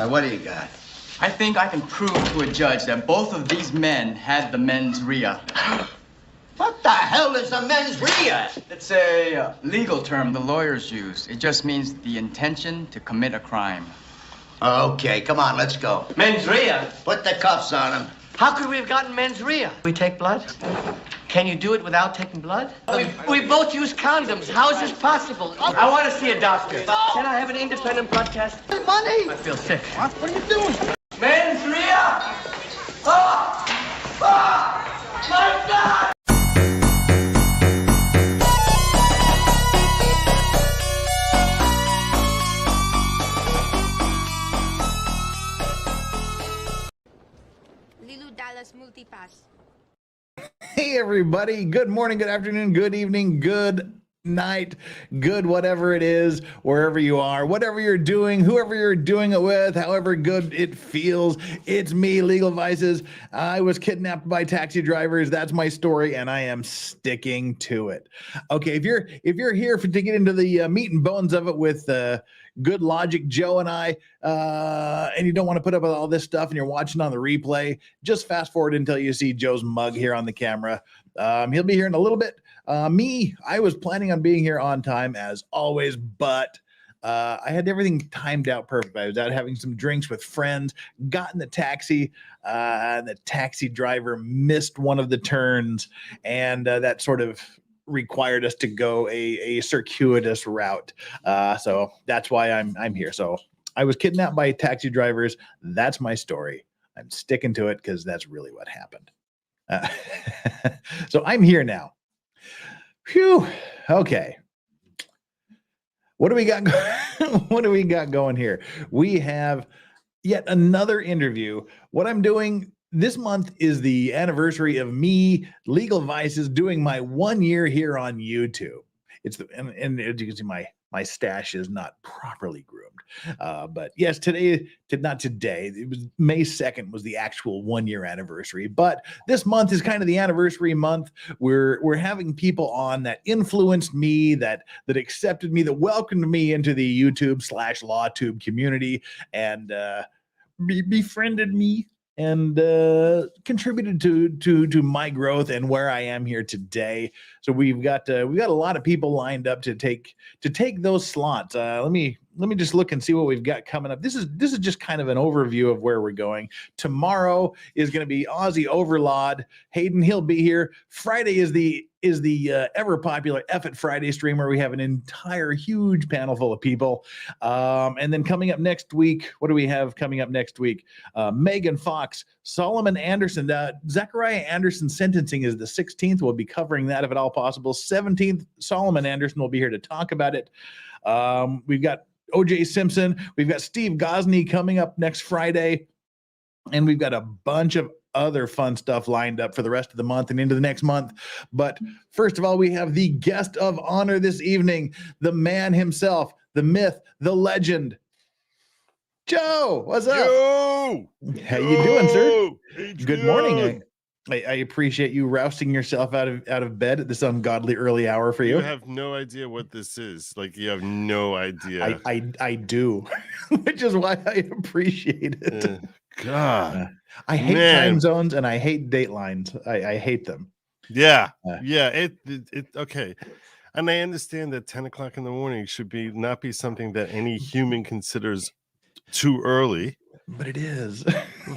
What do you got? I think I can prove to a judge that both of these men had the mens rea. What the hell is a mens rea? It's a legal term the lawyers use. It just means the intention to commit a crime. Okay, come on, let's go. Mens rea? Put the cuffs on him. How could we have gotten mens rea? We take blood? Can you do it without taking blood? We both use condoms. How is this possible? I want to see a doctor. Can I have an independent blood test? Money! I feel sick. What are you doing? Mens rea! Oh! Oh! My God! Multipass. Hey everybody, good morning, good afternoon, good evening, good night, good whatever it is, wherever you are, whatever you're doing, whoever you're doing it with, however good it feels. It's me, Legal Vices. I was kidnapped by taxi drivers. That's my story, and I am sticking to it. Okay, if you're here to get into the meat and bones of it with Good Lawgic, Joe and I, and you don't want to put up with all this stuff and you're watching on the replay, just fast forward until you see Joe's mug here on the camera. He'll be here in a little bit. I was planning on being here on time as always, but I had everything timed out perfect. I was out having some drinks with friends, got in the taxi, and the taxi driver missed one of the turns, and that sort of required us to go a circuitous route. So that's why I'm here. So I was kidnapped by taxi drivers. That's my story. I'm sticking to it because that's really what happened. So I'm here now. Phew. Okay. What do we got? What do we got going here? We have yet another interview. What I'm doing this month is the anniversary of me, Legal Vices, doing my 1 year here on YouTube. It's and as you can see, my stash is not properly groomed. But yes, not today. It was May 2nd was the actual 1 year anniversary. But this month is kind of the anniversary month. We're having people on that influenced me, that accepted me, that welcomed me into the YouTube/LawTube community, and befriended me and contributed to my growth and where I am here today. So we've got a lot of people lined up to take those slots. Let me just look and see what we've got coming up. This is just kind of an overview of where we're going. Tomorrow is going to be Aussie Overlord. Hayden, he'll be here. Friday is the ever popular F It Friday stream where we have an entire huge panel full of people. And then coming up next week, what do we have coming up next week? Megan Fox, Solomon Anderson, Zachariah Anderson sentencing is the 16th. We'll be covering that if at all possible. 17th, Solomon Anderson will be here to talk about it. We've got OJ Simpson. We've got Steve Gosney coming up next Friday. And we've got a bunch of other fun stuff lined up for the rest of the month and into the next month. But first of all, we have the guest of honor this evening, the man himself, the myth, the legend, Joe. What's up? Joe! How you doing, sir? Hey, Good morning. I appreciate you rousting yourself out of bed at this ungodly early hour for you. You have no idea what this is. Like, you have no idea. I do, which is why I appreciate it. God, I hate time zones and I hate datelines. I hate them. Yeah, yeah. It okay. And I understand that 10 o'clock in the morning should not be something that any human considers too early. But it is.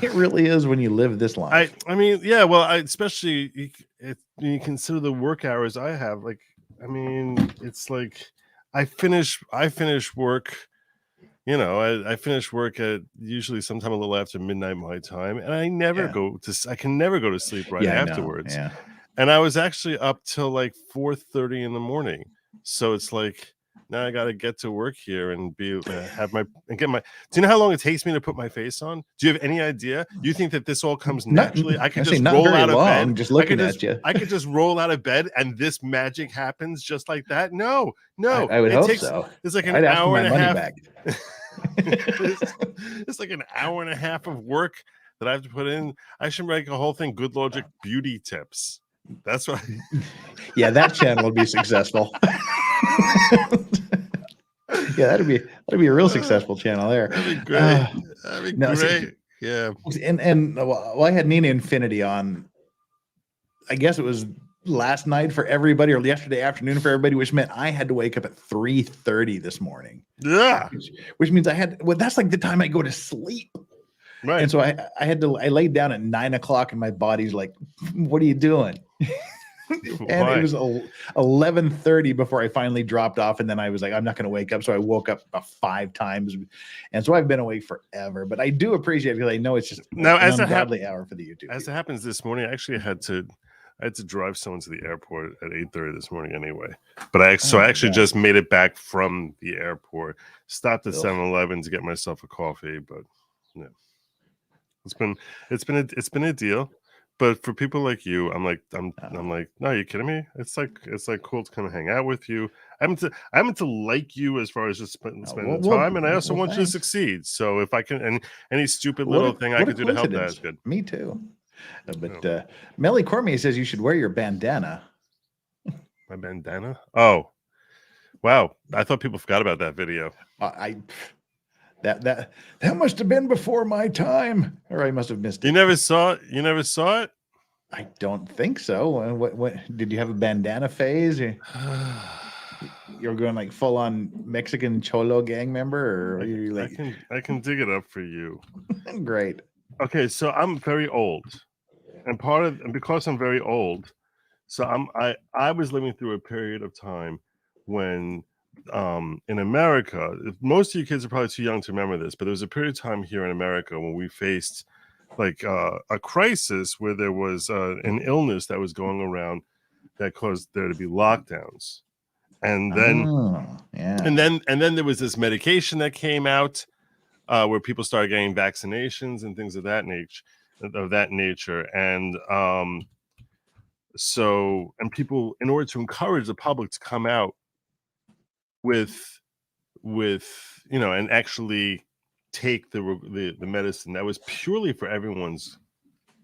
It really is when you live this life. I mean, yeah. Well, especially if you consider the work hours I have. Like, I mean, it's like I finish work. You know, I finish work at usually sometime a little after midnight my time, and I can never go to sleep right afterwards. Yeah. And I was actually up till like 4:30 in the morning. So it's like, now I got to get to work here and get my. Do you know how long it takes me to put my face on? Do you have any idea? You think that this all comes naturally? I could just roll out of bed. Just looking at you. I could just roll out of bed and this magic happens just like that. No. I would hope so. It's like an hour and a half. Back. It's like an hour and a half of work that I have to put in. I should make a whole thing. Good Lawgic beauty tips. That's what. Yeah, that channel will be successful. Yeah, that'd be a real successful channel there. That'd be great. That'd be no, great. see, Yeah. and well, I had Nina Infinity on. I guess it was last night for everybody, or yesterday afternoon for everybody, which meant I had to wake up at 3:30 this morning. Yeah. Which means that's like the time I go to sleep. Right. And so I laid down at 9:00 and my body's like, what are you doing? And it was 11:30 before I finally dropped off. And then I was like, I'm not going to wake up. So I woke up about 5 times. And so I've been awake forever, but I do appreciate it because I know it's just now an ungodly hour for the YouTube. As it happens this morning, I actually had to drive someone to the airport at 8:30 this morning anyway. But I actually just made it back from the airport, stopped at 7-Eleven to get myself a coffee. But yeah, it's been a deal. But for people like you, I'm like, no, are you kidding me? It's like cool to come and hang out with you. I'm to like you as far as just spending time, and I also want you to succeed. So if I can, and any stupid little thing I could do to help that is good. Me too. But Melly Cormier says you should wear your bandana. My bandana? Oh, wow! I thought people forgot about that video. That must have been before my time, or I must have missed it. You never saw it? You never saw it? I don't think so. What did you have a bandana phase? You're going like full on Mexican cholo gang member, or are you like? I can dig it up for you. Great. Okay, so I'm very old, and because I'm very old, so I was living through a period of time when in America, most of you kids are probably too young to remember this, but there was a period of time here in America when we faced like a crisis where there was an illness that was going around that caused there to be lockdowns, and then and then there was this medication that came out where people started getting vaccinations and things of that nature, and so people, in order to encourage the public to come out with and actually take the medicine that was purely for everyone's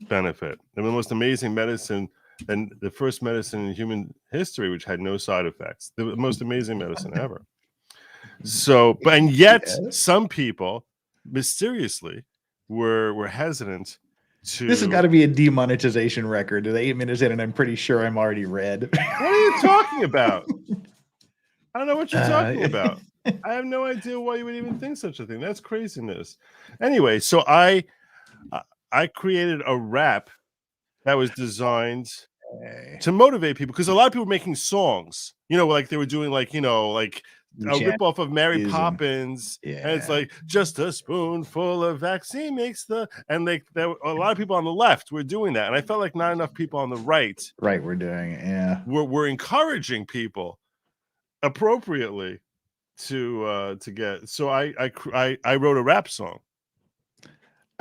benefit. And the most amazing medicine, and the first medicine in human history which had no side effects. The most amazing medicine ever. So, and yet some people mysteriously were hesitant to. This has got to be a demonetization record. They're 8 minutes in, and I'm pretty sure I'm already red. What are you talking about? I don't know what you're talking about. I have no idea why you would even think such a thing. That's craziness. Anyway, so I created a rap that was designed to motivate people, because a lot of people were making songs, like they were doing like a ripoff of Mary Poppins, and it's like just a spoonful of vaccine makes a lot of people on the left were doing that, and I felt like not enough people on the right were doing it. We're encouraging people appropriately to get. So I wrote a rap song.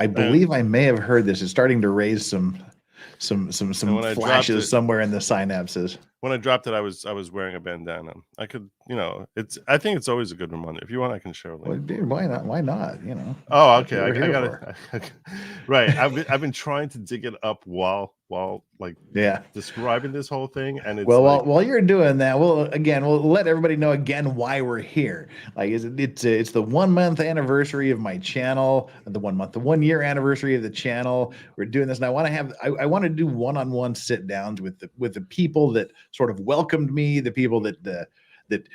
I believe I may have heard this. It's starting to raise some flashes somewhere in the synapses. When I dropped it, I was wearing a bandana. I could, I think it's always a good reminder. If you want, I can share a link. Well, dude, why not? Why not? Oh, okay. I got it. Right. I've been trying to dig it up while describing this whole thing, and it's while you're doing that, we'll let everybody know again why we're here. Like, it's the 1 month anniversary of my channel, the 1 year anniversary of the channel. We're doing this, and I want to do one-on-one sit downs with the people that sort of welcomed me, the people that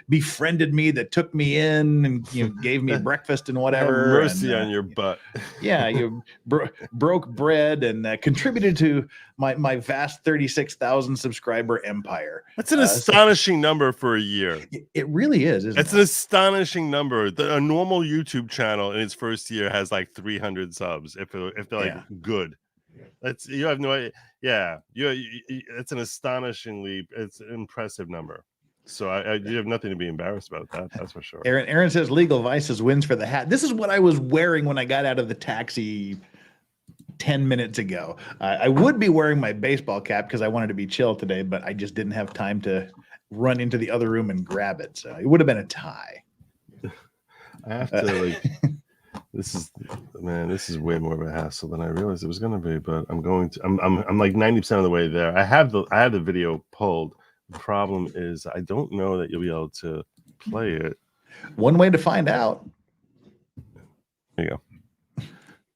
befriended me, that took me in and gave me breakfast and whatever. Have mercy on your butt. Yeah, you broke bread and contributed to my vast 36,000 subscriber empire. That's an astonishing number for a year. It really is. It's an astonishing number. A normal YouTube channel in its first year has like 300 subs if they're like good. You have no idea. Yeah, it's an it's an impressive number. So you have nothing to be embarrassed about that. That's for sure. Aaron says Legal Vices wins for the hat. This is what I was wearing when I got out of the taxi 10 minutes ago. I would be wearing my baseball cap because I wanted to be chill today, but I just didn't have time to run into the other room and grab it. So it would have been a tie. I have to this is way more of a hassle than I realized it was going to be, but I'm like 90% of the way there. I have the video pulled. The problem is I don't know that you'll be able to play it One way to find out. There you go.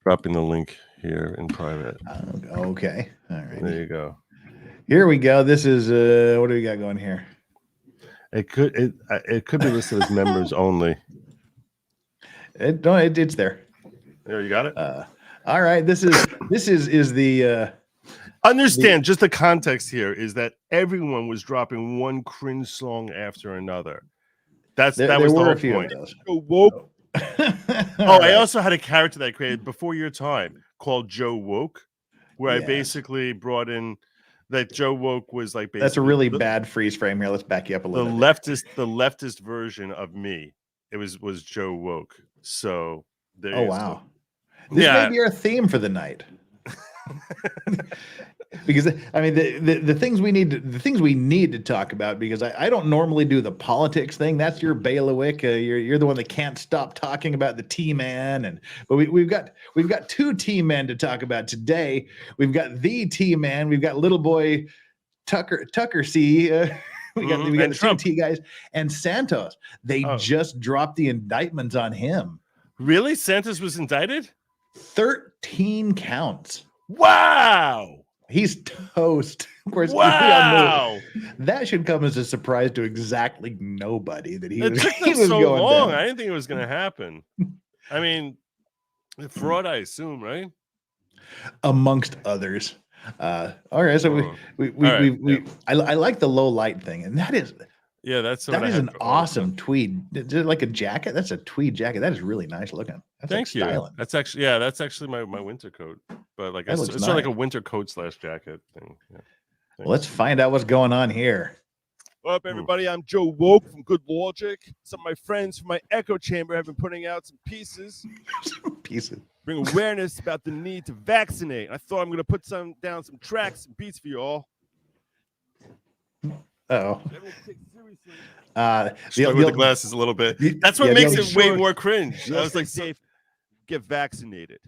Dropping the link here in private. Okay. All right. There you go. Here we go. This is what do we got going here? It could be listed as members only. It's there. There, you got it. All right. This is the. Understand, just the context here is that everyone was dropping one cringe song after another. That was the whole point. Woke. I also had a character that I created before your time called Joe Woke, where I basically brought in that Joe Woke was like basically that's a really bad freeze frame here. Let's back you up a little. The leftist version of me. It was Joe Woke. So there. Oh wow, this may be our theme for the night. Because I mean the things we need to talk about, because I don't normally do the politics thing. That's your bailiwick. You're the one that can't stop talking about the T-Man, but we've got two T-Men to talk about today. We've got the T-Man. We've got little boy Tucker C. We got the two T guys and Santos. They just dropped the indictments on him. Really, Santos was indicted? 13 counts. Wow. He's toast. Of course, wow. That should come as a surprise to exactly nobody that he was. It took them so long. Down. I didn't think it was going to happen. I mean, fraud, I assume, right? Amongst others. All right, so I like the low light thing, and that is that's an awesome tweed. Is it like a jacket? That's a tweed jacket. That is really nice looking. That's Thank you. Styling. That's actually my winter coat, but like it's sort of like a winter coat / jacket thing. Yeah. Well, let's find out what's going on here. What up, everybody? I'm Joe Woke from Good Lawgic. Some of my friends from my echo chamber have been putting out some pieces. Bring awareness about the need to vaccinate. I thought I'm going to put down some tracks and beats for you all. Uh-oh. Struggle with the glasses a little bit. That's what makes it way more cringe. I was like, safe. Get vaccinated.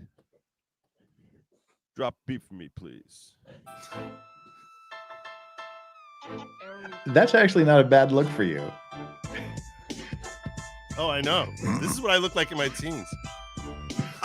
Drop a beat for me, please. That's actually not a bad look for you. Oh, I know. This is what I look like in my teens.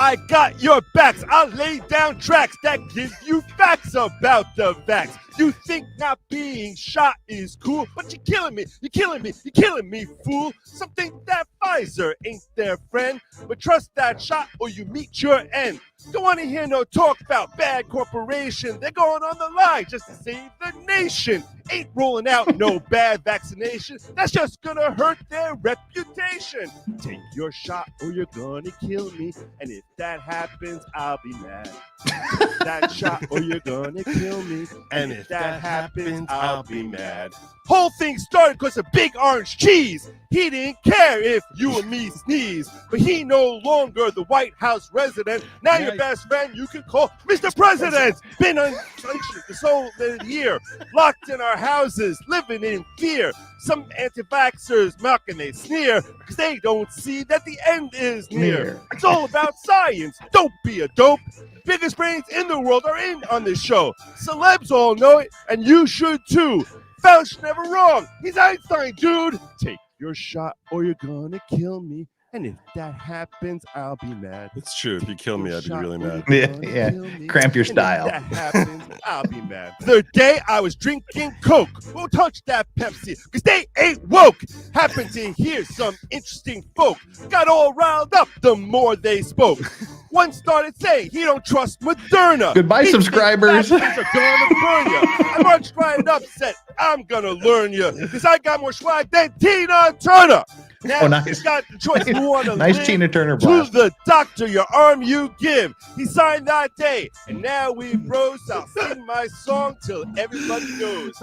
I got your backs. I'll lay down tracks that give you facts about the vax. You think not being shot is cool, but you're killing me. You're killing me. You're killing me, fool. Something that Pfizer ain't their friend, but trust that shot or you meet your end. Don't want to hear no talk about bad corporation. They're going on the line just to save the nation. Ain't rolling out no bad vaccination. That's just gonna hurt their reputation. Take your shot or you're gonna kill me. And if that happens, I'll be mad. Take that shot or you're gonna kill me. And if that happens, I'll be mad. Whole thing started because of big orange cheese. He didn't care if you and me sneeze, but he no longer the White House resident. Now your best friend you can call Mr. President. Been unsanctioned this whole year, locked in our houses, living in fear. Some anti-vaxxers mock and they sneer because they don't see that the end is near. It's all about science. Don't be a dope. Biggest brains in the world are in on this show. Celebs all know it, and you should too. Fauci never wrong. He's Einstein, dude. Take your shot or you're gonna kill me. And if that happens, I'll be mad. It's true. If you kill me, I'd be really mad. Yeah. Cramp your style. If that happens, I'll be mad. The day I was drinking Coke. Won't touch that Pepsi, because they ain't woke. Happened to hear some interesting folk. Got all riled up the more they spoke. One started saying he don't trust Moderna. Goodbye, subscribers. Are gonna burn you. I marched right up, said, I'm gonna learn you, because I got more swag than Tina Turner. Now nice. Got the choice who wanna nice Tina Turner blast. To the doctor, your arm you give. He signed that day, and now we bros. I'll sing my song till everybody knows.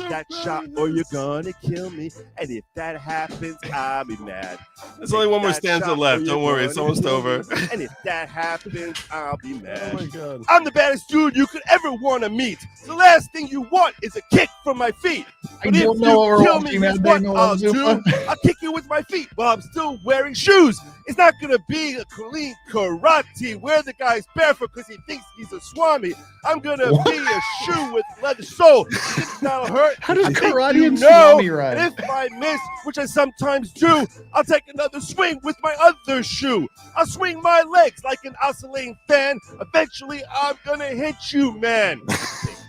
That shot or you're gonna kill me. And if that happens, I'll be mad. There's only one more stanza left. Don't worry, it's almost over. And if that happens, I'll be mad. Oh my God. I'm the baddest dude you could ever want to meet. The last thing you want is a kick from my feet. But if you kill me, what I'll do, I'll kick you with my feet while I'm still wearing shoes. It's not gonna be a clean karate where the guy's barefoot because he thinks he's a swami. I'm gonna be a shoe with leather sole. Think that'll hurt? How does I think karate you and know. swami rhyme? And if I miss, which I sometimes do, I'll take another swing with my other shoe. I'll swing my legs like an oscillating fan. Eventually, I'm gonna hit you, man.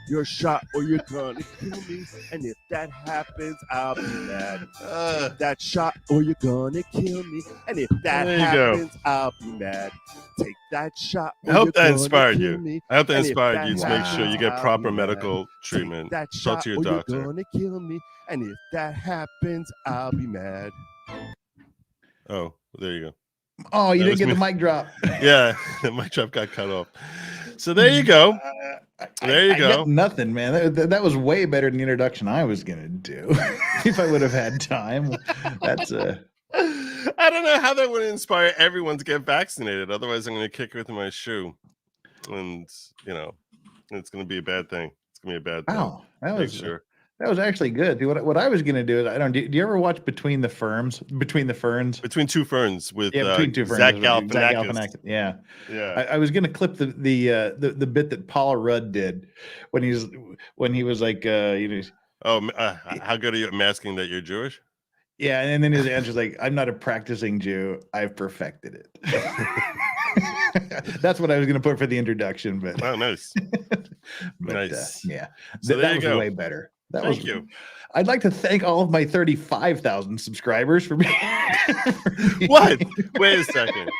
You're shot or you're gonna kill me. And if that happens, I'll be mad. Take that shot or you're gonna kill me. And if that There you go. happens, I'll be mad. Take that shot. I hope that you're gonna inspired kill you. me. I hope that And if inspired that you to make sure you get happens, proper I'll be mad. medical Take treatment. that Talk shot to your or doctor. you're gonna kill me. And if that happens, I'll be mad. Oh, there you go. Oh, you That didn't get was the mic drop. Yeah, the mic drop got cut off. So there you go. There you I go. got nothing, man. That was way better than the introduction I was gonna do if I would have had time. That's I don't know how that would inspire everyone to get vaccinated. Otherwise, I'm going to kick her with my shoe, and it's going to be a bad thing. It's going to be a bad thing. wow. Make sure. That was actually good. What I was gonna do is do you ever watch Between the Ferns? Between the Ferns? Between Two Ferns with Between Two Ferns. Zach That's what- Zach Galifianakis. Galifianakis. Yeah. Yeah. I was gonna clip the bit that Paula Rudd did when he was like How good are you at masking that you're Jewish? yeah, and then his answer's like, I'm not a practicing Jew, I've perfected it. That's what I was gonna put for the introduction, but Oh, nice. but, Nice. yeah. So there that you was go. way better. Thank you. I'd like to thank all of my 35,000 subscribers for being What? Wait a second.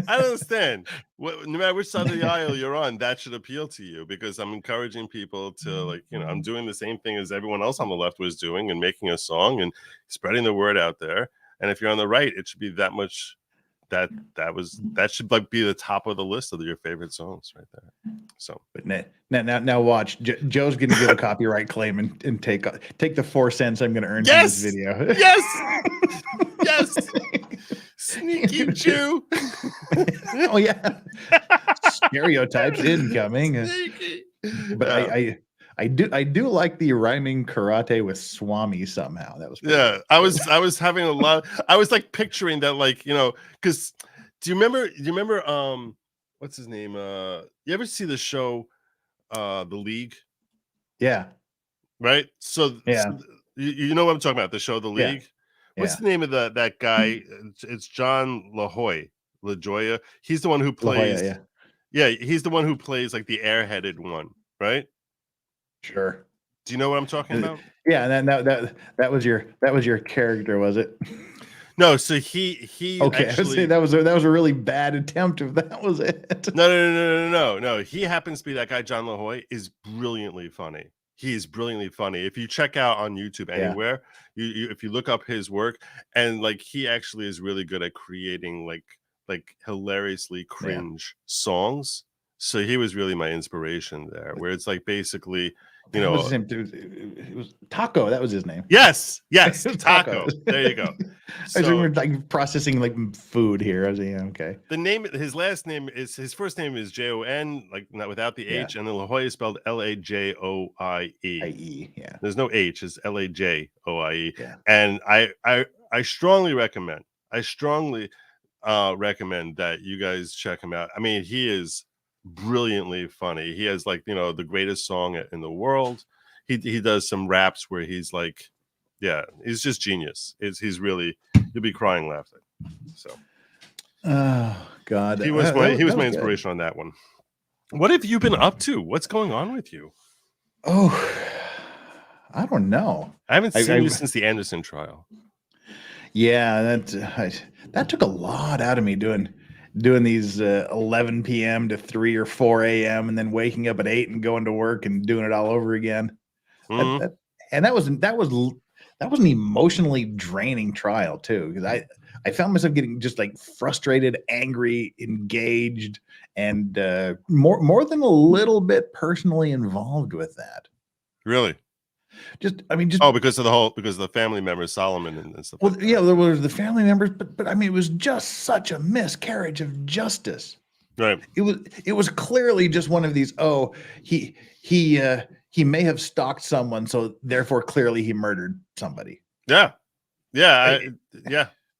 I don't understand. No matter which side of the aisle you're on, that should appeal to you because I'm encouraging people to I'm doing the same thing as everyone else on the left was doing and making a song and spreading the word out there. And if you're on the right, it should be that much. That should be the top of the list of your favorite songs right there. So, But now watch. Joe's going to get a copyright claim and take the 4 cents I'm going to earn from this video. yes, sneaky Jew. Oh yeah, stereotypes incoming. Sneaky. But I do like the rhyming karate with swami somehow. That was pretty Yeah, good. I was having a lot. I was like picturing that, because do you remember what's his name? You ever see the show The League? Yeah. Right. So Yeah. so you know what I'm talking about? The show The Yeah. League. What's the name of that guy? It's John LaJoya. He's the one who La Jolla, plays. Yeah, he's the one who plays like the airheaded one, right? Sure. Do you know what I'm talking about? Yeah, and then that was your character, was it? No, so he Okay, actually, I would say that was a really bad attempt if that was it. No. He happens to be that guy. John LaJoy is brilliantly funny. He is brilliantly funny. If you check out on YouTube anywhere, if you look up his work, and he actually is really good at creating like hilariously cringe songs. So he was really my inspiration there, where it's like basically, What was his name? It was Taco. That was his name. yes, Taco. Taco. There you go. I was like processing like food here. I was okay. The name, his first name is Jon, like not without the H, and then La Jolla is spelled Lajoie. Yeah. There's no H, it's Lajoie. Yeah. And I strongly recommend. Recommend that you guys check him out. I mean, he is brilliantly funny. He has the greatest song in the world. He does some raps where he's like, yeah, he's just genius. He's really, you'll be crying laughing. So, oh God, he was my good. inspiration on that one. What have you been up to? What's going on with you? Oh, I don't know. I haven't seen you since the Anderson trial. Yeah, that took a lot out of me doing these 11 p.m. to 3 or 4 a.m. and then waking up at 8 and going to work and doing it all over again. Mm-hmm. That was an emotionally draining trial too, because I found myself getting just like frustrated, angry, engaged, and more than a little bit personally involved with that. Really? Just because of the family members, Solomon and stuff. Well, like that. yeah, there was the family members, but I mean, it was just such a miscarriage of justice. Right. It was clearly just one of these. Oh, he may have stalked someone, so therefore clearly he murdered somebody. Yeah. Yeah,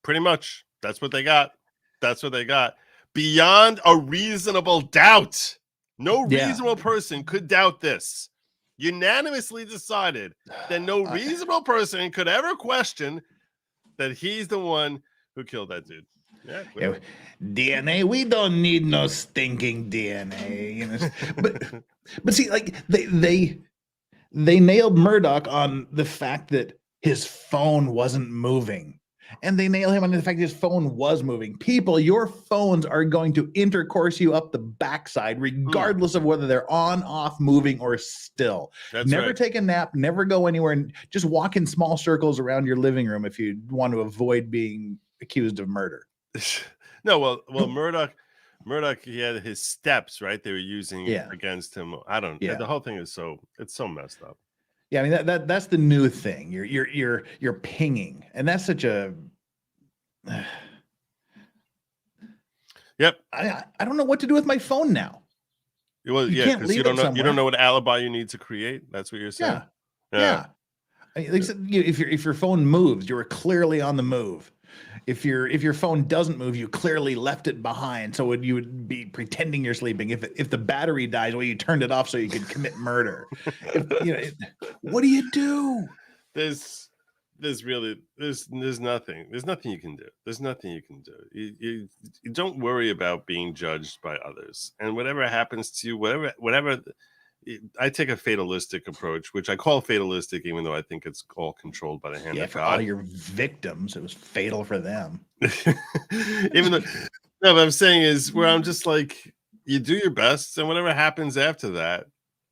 pretty much. That's what they got. That's what they got. Beyond a reasonable doubt. No Yeah. reasonable person could doubt this. Unanimously decided that no reasonable person could ever question that he's the one who killed that dude. Yeah, clearly. DNA. We don't need no stinking DNA. You know? But see, like they nailed Murdoch on the fact that his phone wasn't moving. And they nail him on the fact that his phone was moving. People, your phones are going to intercourse you up the backside, regardless of whether they're on, off, moving, or still. That's never right. take a nap, never go anywhere, and just walk in small circles around your living room if you want to avoid being accused of murder. No, well, Murdoch, he had his steps, right? They were using against him. I don't. Yeah. The whole thing is it's so messed up. Yeah, I mean that's the new thing. You're pinging, and that's such a. Yep. I don't know what to do with my phone now. Well, You yeah, can't because leave it somewhere. you don't know what alibi you need to create. That's what you're saying. Yeah. I mean, like I said, if your phone moves, you were clearly on the move. If your phone doesn't move, you clearly left it behind. So you would be pretending you're sleeping. If the battery dies, well, you turned it off so you could commit murder. What do you do? There's nothing. There's nothing you can do. There's nothing you can do. You don't worry about being judged by others. And whatever happens to you, whatever. I take a fatalistic approach, which I call fatalistic, even though I think it's all controlled by the hand of for God. all your victims, it was fatal for them. Even though, no, what I'm saying is where I'm just like, you do your best, and whatever happens after that,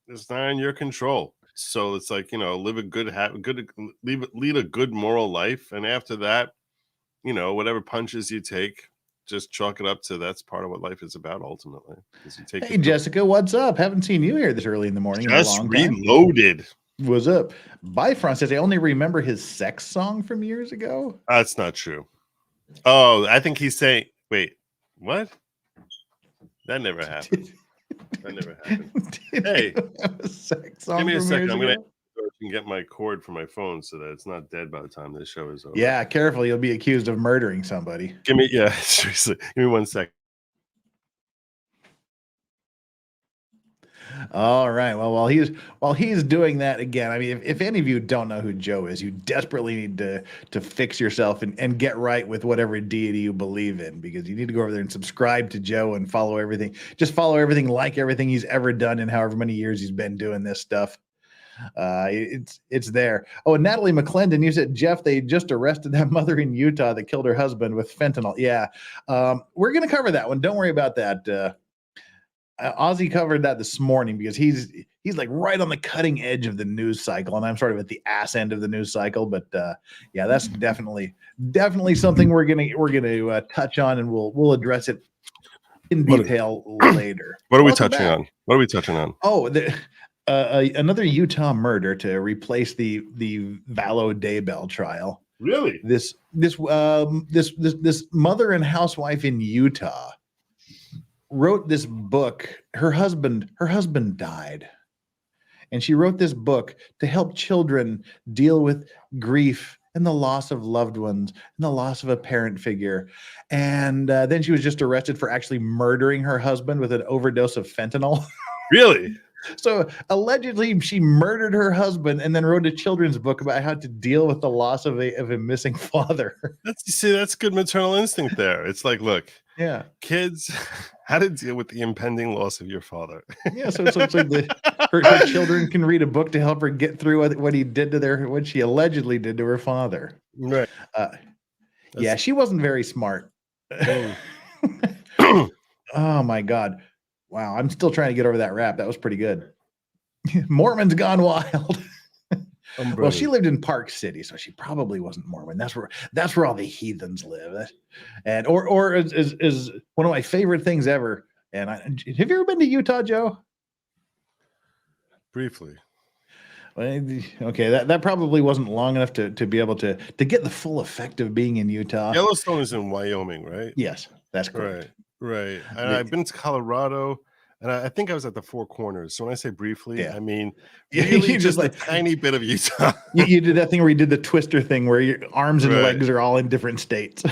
it's not in your control. So it's like, live a lead a good moral life, and after that, whatever punches you take, just chalk it up to that's part of what life is about ultimately. Hey, Jessica, what's up? Haven't seen you here this early in the morning. Just in a long reloaded. Time. What's up? Bifront says I only remember his sex song from years ago. That's not true. Oh, I think he's saying, wait, what? That never happened. That never happened. Hey, sex song give me a second. I'm ago? gonna get my cord for my phone so that it's not dead by the time this show is over. Yeah, careful. You'll be accused of murdering somebody. Seriously. Give me 1 second. All right. Well, while he's doing that again, I mean, if any of you don't know who Joe is, you desperately need to fix yourself and get right with whatever deity you believe in, because you need to go over there and subscribe to Joe and follow everything. Just follow everything, like everything he's ever done in however many years he's been doing this stuff. It's there. Oh, and Natalie McClendon, you said, Jeff, they just arrested that mother in Utah that killed her husband with fentanyl. Yeah. We're going to cover that one. Don't worry about that. Ozzy covered that this morning because he's like right on the cutting edge of the news cycle, and I'm sort of at the ass end of the news cycle. But yeah, that's definitely something we're gonna touch on, and we'll address it in detail later. What are we touching on? What are we touching on? Oh, another Utah murder to replace the Vallow Daybell trial. Really? This mother and housewife in Utah wrote this book. Her husband died, and she wrote this book to help children deal with grief and the loss of loved ones and the loss of a parent figure. And then she was just arrested for actually murdering her husband with an overdose of fentanyl. Really? So allegedly she murdered her husband and then wrote a children's book about how to deal with the loss of a missing father. That's good maternal instinct there. It's like, look, yeah, kids, how to deal with the impending loss of your father. Yeah, so it's like her children can read a book to help her get through what he did to what she allegedly did to her father. Right. Yeah, she wasn't very smart. Oh my God. Wow, I'm still trying to get over that rap. That was pretty good. Mormon's gone wild. Well, she lived in Park City, so she probably wasn't Mormon. That's where all the heathens live. And or is one of my favorite things ever. And have you ever been to Utah, Joe? Briefly. Okay, that probably wasn't long enough to be able to get the full effect of being in Utah. Yellowstone is in Wyoming, right? Yes, that's correct. Right. And I've been to Colorado. And I think I was at the Four Corners. So when I say briefly, Yeah. I mean You really just like a tiny bit of Utah. you did that thing where you did the twister thing where your arms and Right. legs are all in different states.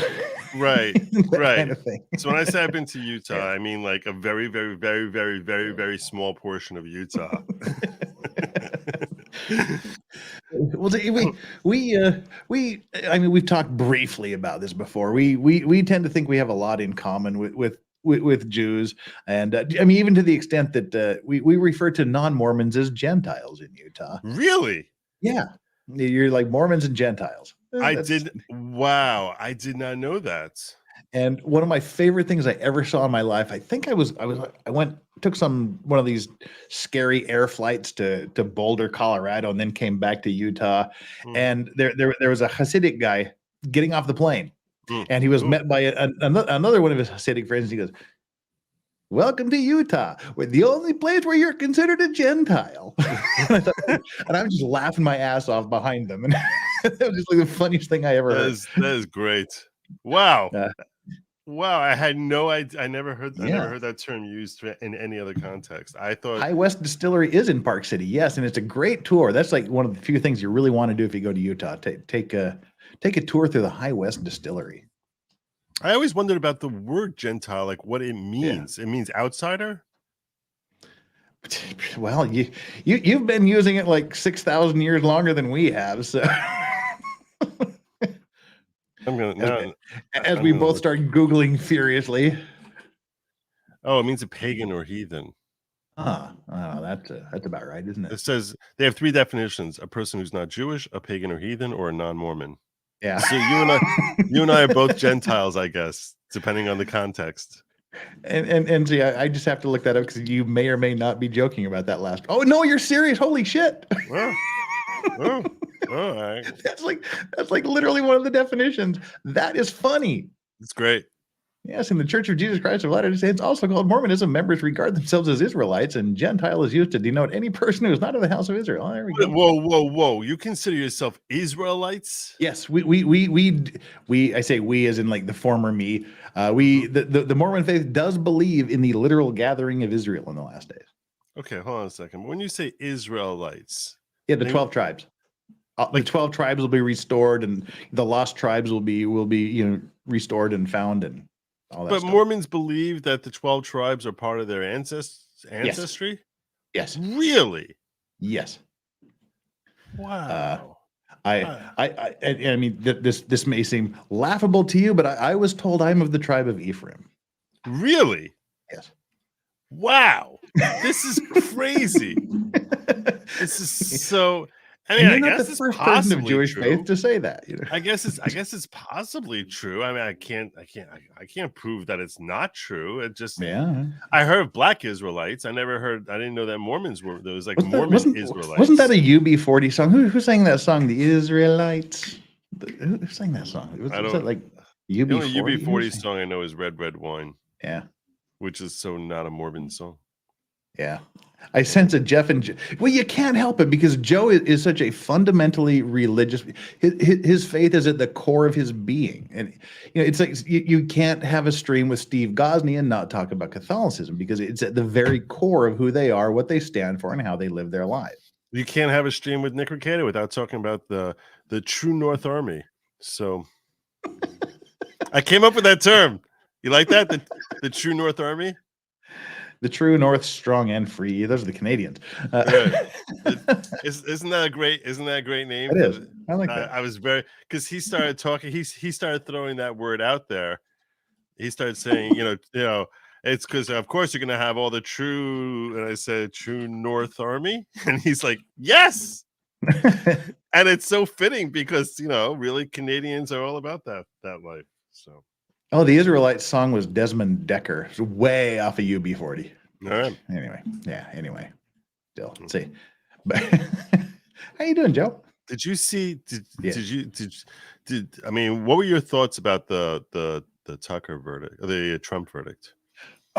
Right. That Right. kind of thing. So when I say I've been to Utah, Yeah. I mean like a very, very, very, very, very, very small portion of Utah. Well, see, I mean, we've talked briefly about this before. We tend to think we have a lot in common with Jews, and I mean, even to the extent that we refer to non-Mormons as Gentiles in Utah. Really? Yeah, you're like Mormons and Gentiles. Wow, I did not know that. And one of my favorite things I ever saw in my life, I think I took one of these scary air flights to Boulder, Colorado, and then came back to Utah. And there was a Hasidic guy getting off the plane, and he was met by another one of his Hasidic friends. And he goes, "Welcome to Utah, the only place where you're considered a Gentile." And I was just laughing my ass off behind them, and that was just like the funniest thing I ever heard. That is great. Wow. Wow, I had no idea. I never heard that term used in any other context. I thought High West Distillery is in Park City, yes, and it's a great tour. That's like one of the few things you really want to do if you go to Utah. Take a tour through the High West Distillery. I always wondered about the word Gentile, like what it means. Yeah. It means outsider. Well, you've been using it like 6,000 years longer than we have, so. As we both start Googling furiously. Oh, it means a pagan or heathen. That's about right, isn't it? It says they have 3 definitions: a person who's not Jewish, a pagan or heathen, or a non-Mormon. Yeah. So you and I are both Gentiles, I guess, depending on the context. And see, I just have to look that up because you may or may not be joking about that last. Oh no, you're serious! Holy shit! Oh, all right. That's like literally one of the definitions. That is funny. It's great. Yes, in the Church of Jesus Christ of Latter-day Saints, also called Mormonism, members regard themselves as Israelites, and Gentile is used to denote any person who is not of the house of Israel. Oh, there we go. Whoa! You consider yourself Israelites? Yes, we. I say we as in like the former me. The Mormon faith does believe in the literal gathering of Israel in the last days. Okay, hold on a second. When you say Israelites, yeah, the 12 tribes. The 12 tribes will be restored, and the lost tribes will be restored and found, and all that. But stuff. Mormons believe that the 12 tribes are part of their ancestry. Yes. Really? Yes. Wow. I mean, this may seem laughable to you, but I was told I'm of the tribe of Ephraim. Really? Yes. Wow. This is crazy. This is so. I mean, you're not the first person of Jewish faith to say that. I guess it's possibly true. I mean, I can't prove that it's not true. It just I heard of Black Israelites. I didn't know that Mormons were. There was like Mormon Israelites. Wasn't that a UB40 song? Who sang that song? The Israelites. Who sang that song? Was that like UB40? The only UB40 song I know is Red Red Wine. Yeah, which is so not a Mormon song. Yeah. I sense a Jeff and Joe. Well, you can't help it because Joe is such a fundamentally religious. His faith is at the core of his being, and it's like you can't have a stream with Steve Gosney and not talk about Catholicism because it's at the very core of who they are, what they stand for, and how they live their lives. You can't have a stream with Nick Ricada without talking about the True North Army. So I came up with that term. You like that? The True North Army. The True North, strong and free. Those are the Canadians. Isn't that a great name? It is. I like that. I was because he started talking. He started throwing that word out there. He started saying, it's because of course you're gonna have all the true. And I said True North Army, and he's like, yes. And it's so fitting because really Canadians are all about that life. So. Oh, the Israelite song was Desmond Decker. It's way off of UB40. All right. Anyway. Still, let's see. But how you doing, Joe? Did you see? I mean, what were your thoughts about the Tucker verdict, the Trump verdict?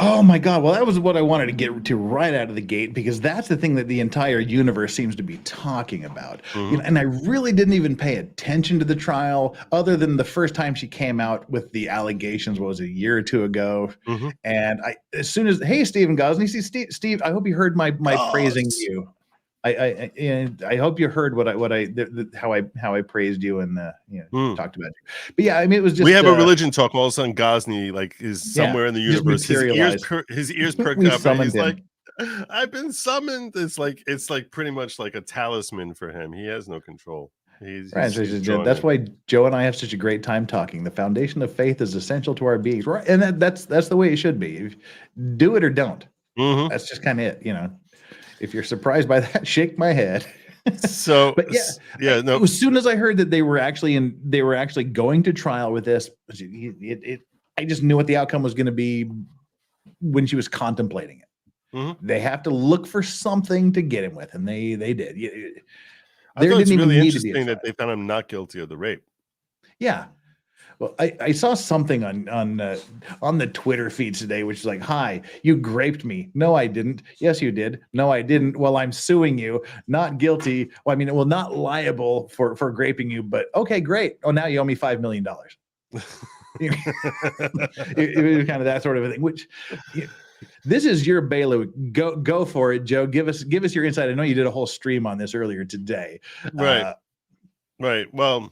Oh my God. Well, that was what I wanted to get to right out of the gate, because that's the thing that the entire universe seems to be talking about. Mhm. You know, and I really didn't even pay attention to the trial other than the first time she came out with the allegations, what was it, a year or two ago. Mhm. And as soon as, hey, Stephen Gosney, see, Steve, I hope you heard my praising you. I hope you heard how I praised you and talked about you. But yeah, I mean, it was just, we have a religion talk. All of a sudden, Gosney is somewhere in the just universe. materialized. His ears perk We up, and summoned he's him. like, "I've been summoned." It's like pretty much like a talisman for him. He has no control. Right. That's why Joe and I have such a great time talking. The foundation of faith is essential to our beings, right? And that's the way it should be. Do it or don't. Mhm. That's just kind of it, you know. If you're surprised by that, shake my head. So, but yeah, no. As soon as I heard that they were actually going to trial with this, I just knew what the outcome was going to be when she was contemplating it. Mm-hmm. They have to look for something to get him with, and they did. I thought it's really interesting that they found him not guilty of the rape. Yeah. Well, I saw something on the Twitter feeds today, which is like, "Hi, you graped me." No, I didn't. Yes, you did. No, I didn't. Well, I'm suing you. Not guilty. Well, I mean, not liable for graping you, but okay, great. Oh, now you owe me $5 million. it was kind of that sort of a thing. Which, this is your bailiwick. Go for it, Joe. Give us your insight. I know you did a whole stream on this earlier today. Right. Right. Well,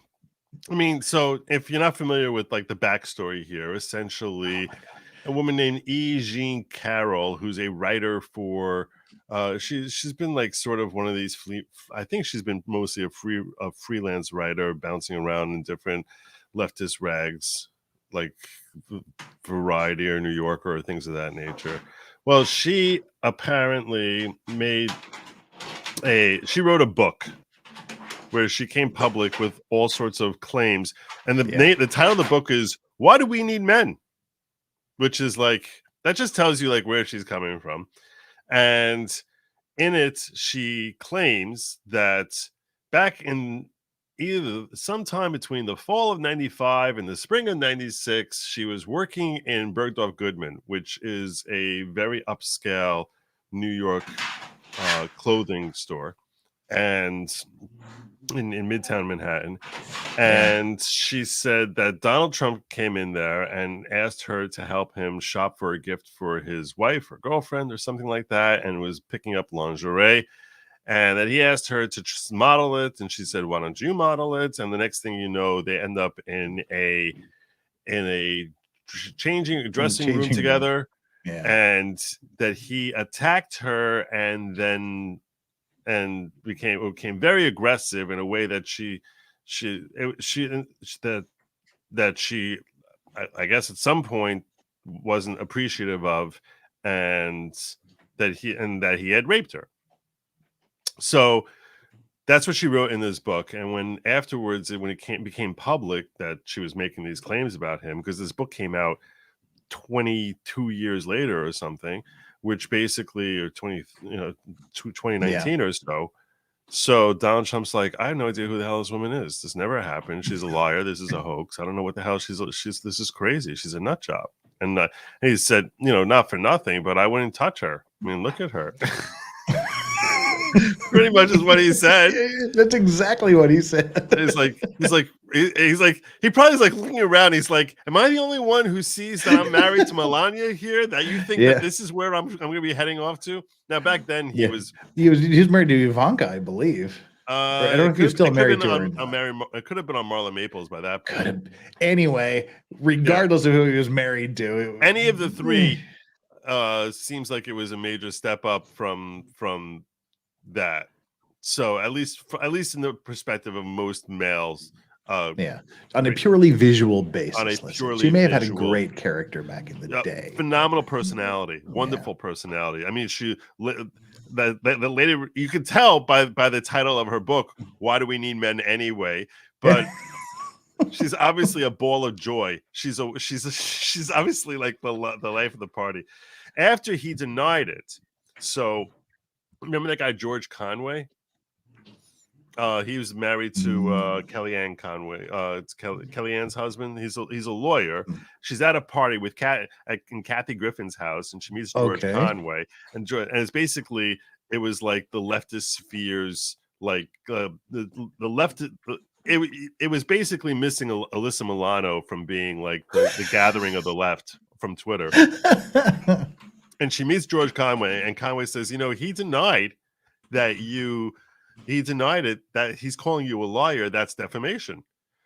I mean, so if you're not familiar with like the backstory here, essentially a woman named E. Jean Carroll, who's a writer for she's been like sort of one of these I think she's been mostly a freelance writer bouncing around in different leftist rags like Variety or New Yorker or things of that nature. Well, she apparently she wrote a book where she came public with all sorts of claims. And the title of the book is "Why Do We Need Men?" Which is like, that just tells you like where she's coming from. And in it, she claims that back in either sometime between the fall of 95 and the spring of 96, she was working in Bergdorf Goodman, which is a very upscale New York clothing store. And in Midtown Manhattan, and she said that Donald Trump came in there and asked her to help him shop for a gift for his wife or girlfriend or something like that, and was picking up lingerie, and that he asked her to model it, and she said, "Why don't you model it?" And the next thing you know, they end up in a dressing room together, and that he attacked her and then became very aggressive in a way that I guess at some point wasn't appreciative of, and that he had raped her. So that's what she wrote in this book. And when it became public that she was making these claims about him, because this book came out 22 years later or something, which basically, or 2019 or so. So Donald Trump's like, "I have no idea who the hell this woman is. This never happened. She's a liar. This is a hoax. I don't know what the hell she's. This is crazy. She's a nut job." And he said, "Not for nothing, but I wouldn't touch her. I mean, look at her." Pretty much is what he said. That's exactly what he said. He probably is like looking around. He's like, "Am I the only one who sees that I'm married to Melania here? That you think that this is where I'm going to be heading off to?" Now, back then he was married to Ivanka, I believe. I don't know if he was still married to her. It could have been on Marla Maples by that point. Anyway, regardless of who he was married to, any of the three seems like it was a major step up from that. So at least in the perspective of most males, on a purely visual basis, she may have had a great character back in the day. Phenomenal personality, wonderful personality. I mean, the lady, you could tell by the title of her book, "Why Do We Need Men Anyway?" But she's obviously a ball of joy. She's obviously like the life of the party. After he denied it, so remember that guy George Conway? He was married to Kellyanne Conway. It's Kellyanne's husband. He's a lawyer. She's at a party with in Kathy Griffin's house, and she meets George Conway. And it's basically, it was like the leftist spheres, like the left. It was basically missing Alyssa Milano from being like the gathering of the left from Twitter. And she meets George Conway, and Conway says, he denied it, that he's calling you a liar. That's defamation,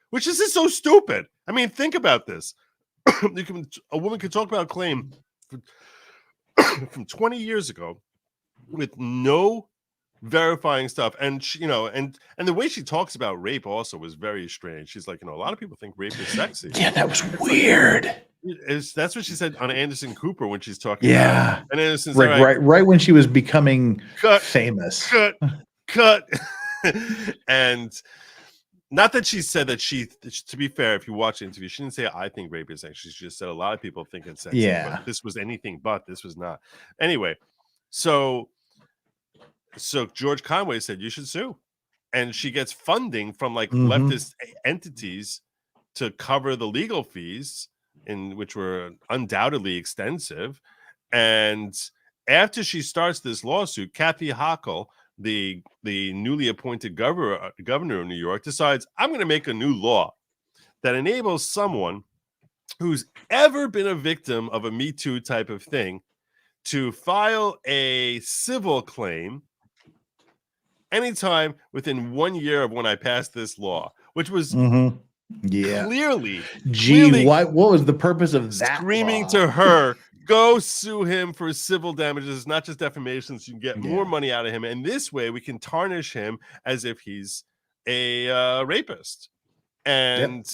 which is just so stupid. I mean, think about this. A woman could talk about a claim from 20 years ago with no verifying stuff, and she, and the way she talks about rape also was very strange. She's like, a lot of people think rape is sexy. Yeah, that was weird. That's what she said on Anderson Cooper when she's talking. Yeah, about, and Anderson's right when she was becoming famous. Cut. And not that she said that to be fair, if you watch the interview, she didn't say I think rape is sexy. She just said a lot of people think it's sexy. Yeah, but this was anything but. This was not. Anyway, so George Conway said you should sue, and she gets funding from like leftist entities to cover the legal fees, which were undoubtedly extensive. And after she starts this lawsuit, Kathy Hochul, the newly appointed governor of New York, decides, I'm going to make a new law that enables someone who's ever been a victim of a Me Too type of thing to file a civil claim anytime within 1 year of when I passed this law, which was clearly, what was the purpose of that? Screaming to her, go sue him for civil damages, not just defamation, so you can get more money out of him. And this way we can tarnish him as if he's a rapist and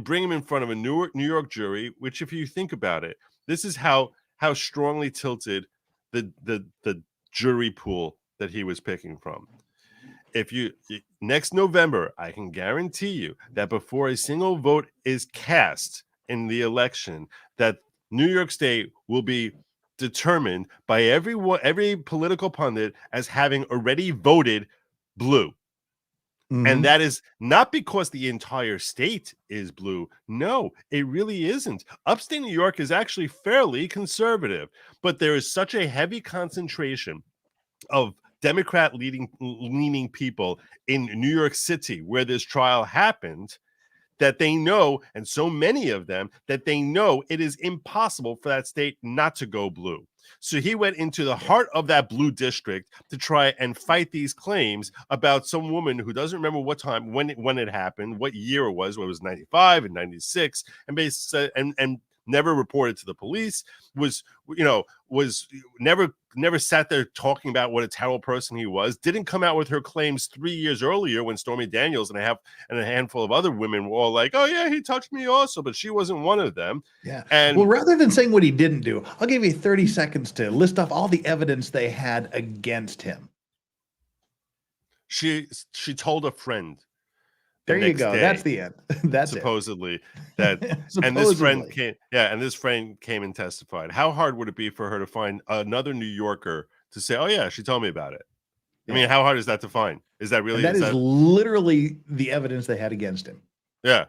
bring him in front of a New York jury, which, if you think about it, this is how strongly tilted the jury pool that he was picking from. If next November, I can guarantee you that before a single vote is cast in the election, that New York State will be determined by every political pundit as having already voted blue. And that is not because the entire state is blue. No, it really isn't. Upstate New York is actually fairly conservative, but there is such a heavy concentration of Democrat leaning people in New York City where this trial happened, that they know, and so many of them, that they know it is impossible for that state not to go blue. So he went into the heart of that blue district to try and fight these claims about some woman who doesn't remember what time, when it happened, what year it was, whether it was 95 and 96, and basically and never reported to the police, was never sat there talking about what a terrible person he was, didn't come out with her claims 3 years earlier when Stormy Daniels and a handful of other women were all like, oh yeah, he touched me also, but she wasn't one of them. Yeah. And well, rather than saying what he didn't do, I'll give you 30 seconds to list off all the evidence they had against him. She told a friend. There you go. That's the end. That's supposedly that, and this friend came. Yeah, and this friend came and testified. How hard would it be for her to find another New Yorker to say, "Oh yeah, she told me about it"? Yeah. I mean, how hard is that to find? Is that really? And that is literally the evidence they had against him. Yeah,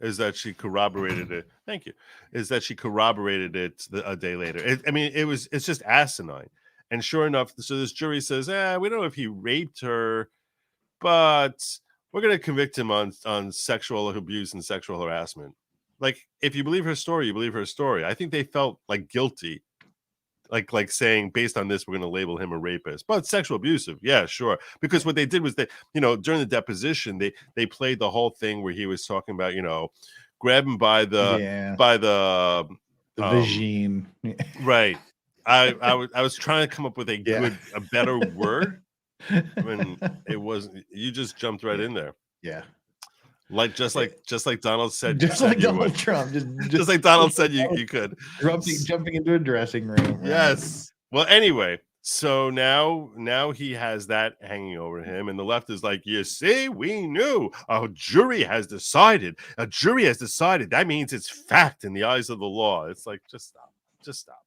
is that she corroborated it? Thank you. Is that she corroborated it a day later? It's just asinine. And sure enough, so this jury says, we don't know if he raped her, but we're going to convict him on sexual abuse and sexual harassment. Like, if you believe her story, you believe her story. I think they felt like guilty, like saying, based on this, we're going to label him a rapist. But sexual abusive, yeah, sure. Because what they did was during the deposition, they played the whole thing where he was talking about, grab him by the vagine. Right. I was trying to come up with a better word. When it wasn't, you just jumped right in there. Yeah, just like Donald said, just like Donald Trump, just like Donald said, you could jumping into a dressing room. Right? Yes. Well, anyway, so now he has that hanging over him, and the left is like, you see, we knew. A jury has decided. That means it's fact in the eyes of the law. It's like, just stop.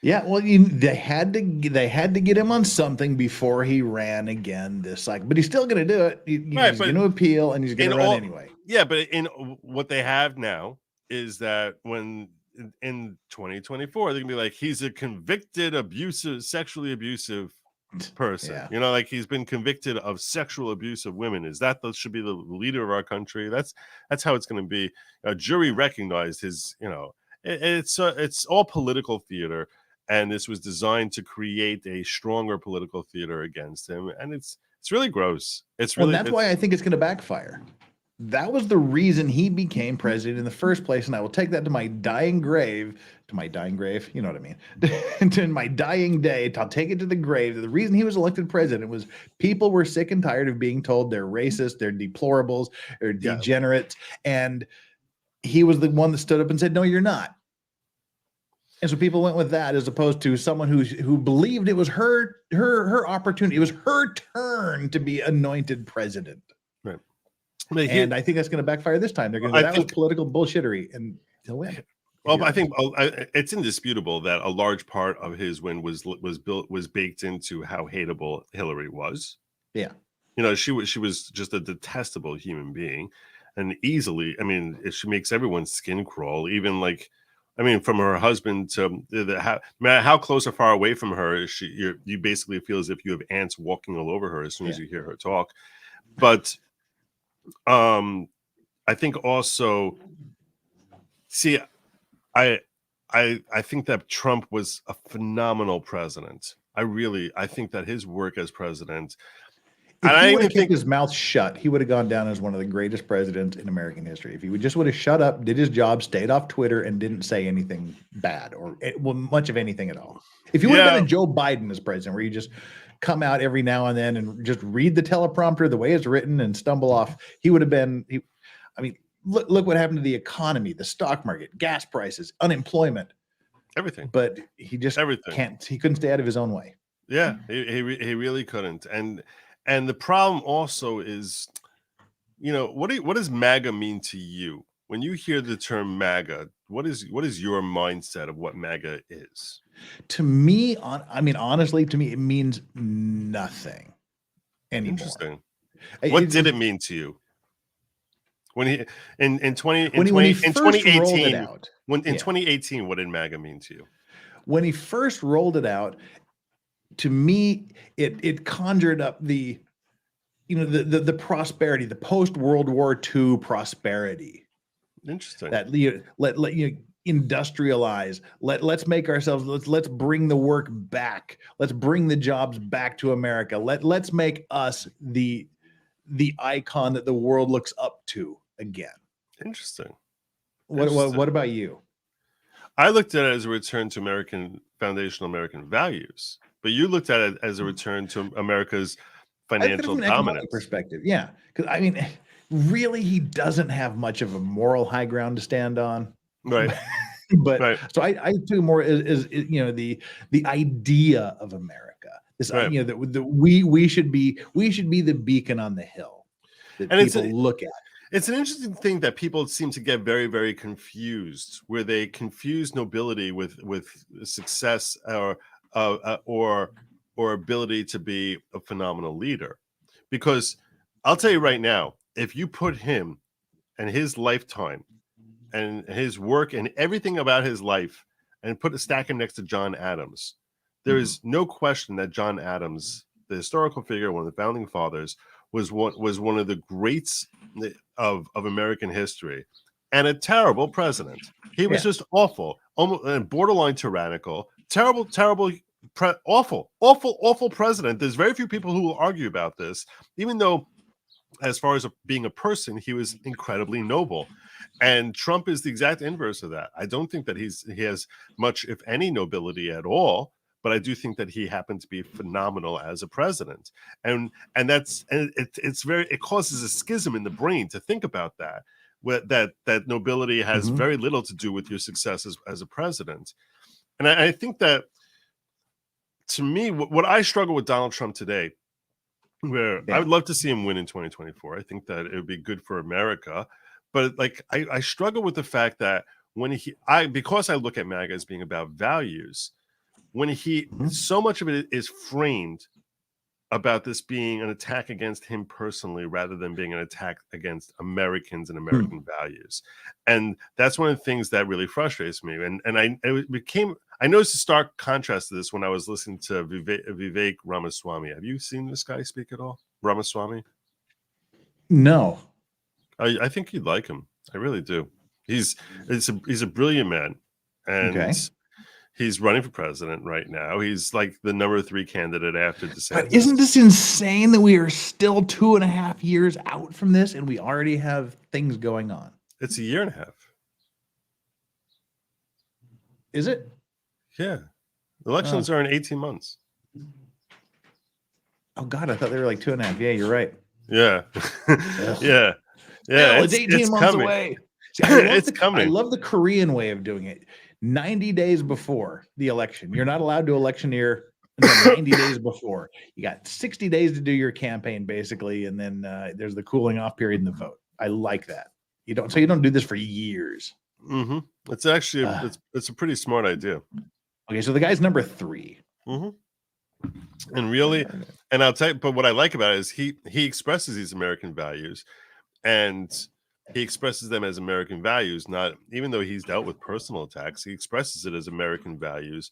Yeah, well, they had to get him on something before he ran again this cycle, but he's still going to do it. Right, He's but going to appeal and he's going in to run all, anyway. yeah, but in what they have now is that when in 2024 they can be like, he's a convicted sexually abusive person. Yeah. You know, like he's been convicted of sexual abuse of women. Is that should be the leader of our country? That's how it's going to be. A jury recognized his. You know, it's all political theater, and this was designed to create a stronger political theater against him, and it's really gross. It's Well, really that's why I think it's going to backfire. That was the reason he became president in the first place, and I will take that to my dying grave. You know what I mean? To my dying day, I'll take it to the grave. The reason he was elected president was people were sick and tired of being told they're racist, they're deplorables, they're degenerates, and he was the one that stood up and said, "No, you're not." And so people went with that as opposed to someone who believed it was her opportunity. It was her turn to be anointed president. Right. And I think that's going to backfire this time. They're going to go, that was political bullshittery, and he'll win. Well, I think it's indisputable that a large part of his win was baked into how hateable Hillary was. Yeah. You know, she was just a detestable human being, and easily, I mean, she makes everyone's skin crawl. Even like, I mean, from her husband to no matter how close or far away from her is you basically feel as if you have ants walking all over her as soon as you hear her talk. But I think also, see, I think that Trump was a phenomenal president. I think that his work as president. If he would have kept his mouth shut, he would have gone down as one of the greatest presidents in American history. If he would have shut up, did his job, stayed off Twitter, and didn't say anything bad or much of anything at all. If you would have been a Joe Biden as president, where you just come out every now and then and just read the teleprompter the way it's written and stumble off, he would have been. I mean, look what happened to the economy, the stock market, gas prices, unemployment, everything. But he just can't. He couldn't stay out of his own way. Yeah, he really couldn't. And the problem also is, you know, what does MAGA mean to you? When you hear the term MAGA, what is your mindset of what MAGA is? To me, honestly, to me, it means nothing anymore. Interesting. What did it mean to you? When he in 2018, in 2018, what did MAGA mean to you? When he first rolled it out, to me, it conjured up the prosperity, the post World War II prosperity. Interesting. That let industrialize. Let's make ourselves. Let's bring the work back. Let's bring the jobs back to America. Let's make us the icon that the world looks up to again. Interesting. What about you? I looked at it as a return to foundational American values. But you looked at it as a return to America's financial dominance perspective. Yeah. Because I mean, really, he doesn't have much of a moral high ground to stand on. Right. But so I do more is the idea of America. This idea that we should be the beacon on the hill that people look at. It's an interesting thing that people seem to get very, very confused, where they confuse nobility with success or ability to be a phenomenal leader. Because I'll tell you right now, if you put him and his lifetime and his work and everything about his life and stack him next to John Adams, there is no question that John Adams, the historical figure, one of the founding fathers, was one of the greats of American history, and a terrible president. He was just awful, almost borderline tyrannical, terrible, awful president. There's very few people who will argue about this, even though, as far as being a person, he was incredibly noble. And Trump is the exact inverse of that. I don't think that he has much, if any, nobility at all. But I do think that he happened to be phenomenal as a president, and it causes a schism in the brain to think about that. That nobility has very little to do with your success as a president, and I think that, to me, what I struggle with Donald Trump today, where I would love to see him win in 2024. I think that it would be good for America, but I struggle with the fact that because I look at MAGA as being about values. when he so much of it is framed about this being an attack against him personally rather than being an attack against Americans and American values. And that's one of the things that really frustrates me. And I noticed a stark contrast to this when I was listening to Vivek Ramaswamy. Have you seen this guy speak at all? Ramaswamy? No. I think you'd like him. I really do. He's a brilliant man. And he's running for president right now. He's like the number 3 candidate after DeSantis. But isn't this insane that we are still 2.5 years out from this and we already have things going on? It's a 1.5 years. Is it? Yeah. Elections are in 18 months. Oh, God, I thought they were like 2.5. Yeah, you're right. Yeah. Yeah. Yeah. It's 18 months coming. away. See, It's coming. I love the Korean way of doing it. 90 days before the election. You're not allowed to electioneer until 90 days before. You got 60 days to do your campaign, basically, and then there's the cooling off period and the vote. I like that. You don't do this for years. Mm-hmm. It's actually it's a pretty smart idea. Okay, so the guy's number 3. Mm-hmm. And really, and I'll tell you, but what I like about it is he expresses these American values, and he expresses them as American values, not even though he's dealt with personal attacks, he expresses it as American values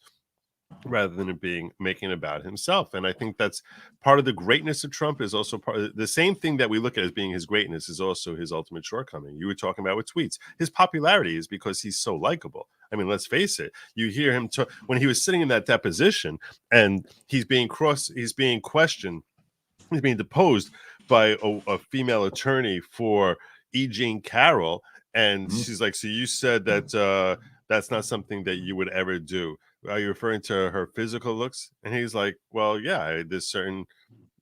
rather than it making it about himself. And I think that's part of the greatness of Trump. Is also part of the same thing that we look at as being his greatness is also his ultimate shortcoming. You were talking about with tweets. His popularity is because he's so likable. I mean, let's face it. You hear him when he was sitting in that deposition and he's being questioned, he's being deposed by a female attorney for E. Jean Carroll, and she's like, so you said that that's not something that you would ever do. Are you referring to her physical looks? And he's like, well, yeah, there's certain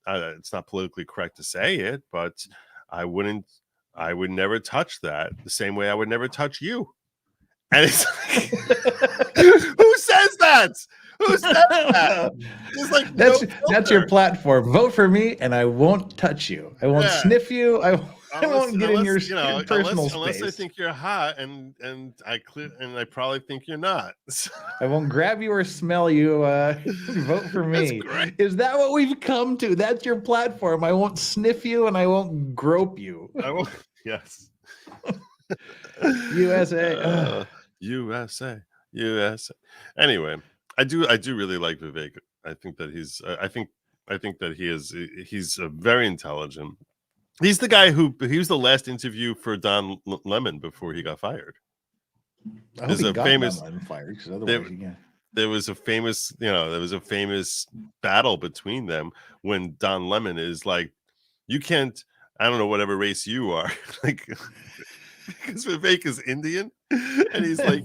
it's not politically correct to say it, but I would never touch that the same way I would never touch you. And it's like, who says that? Who says that? It's like, that's your platform. Vote for me, and I won't touch you. I won't sniff you. I won't get in your personal space. Unless I think you're hot, and I probably think you're not. I won't grab you or smell you. Vote for me. Is that what we've come to? That's your platform. I won't sniff you, and I won't grope you. I won't. Yes. USA. USA. Anyway, I do really like Vivek. I think that he's very intelligent. He's the guy he was the last interview for Don Lemon before he got fired. I hope he got Lemon fired, because otherwise, there was a famous battle between them when Don Lemon is like, you can't, I don't know, whatever race you are, like, because Vivek is Indian, and he's like,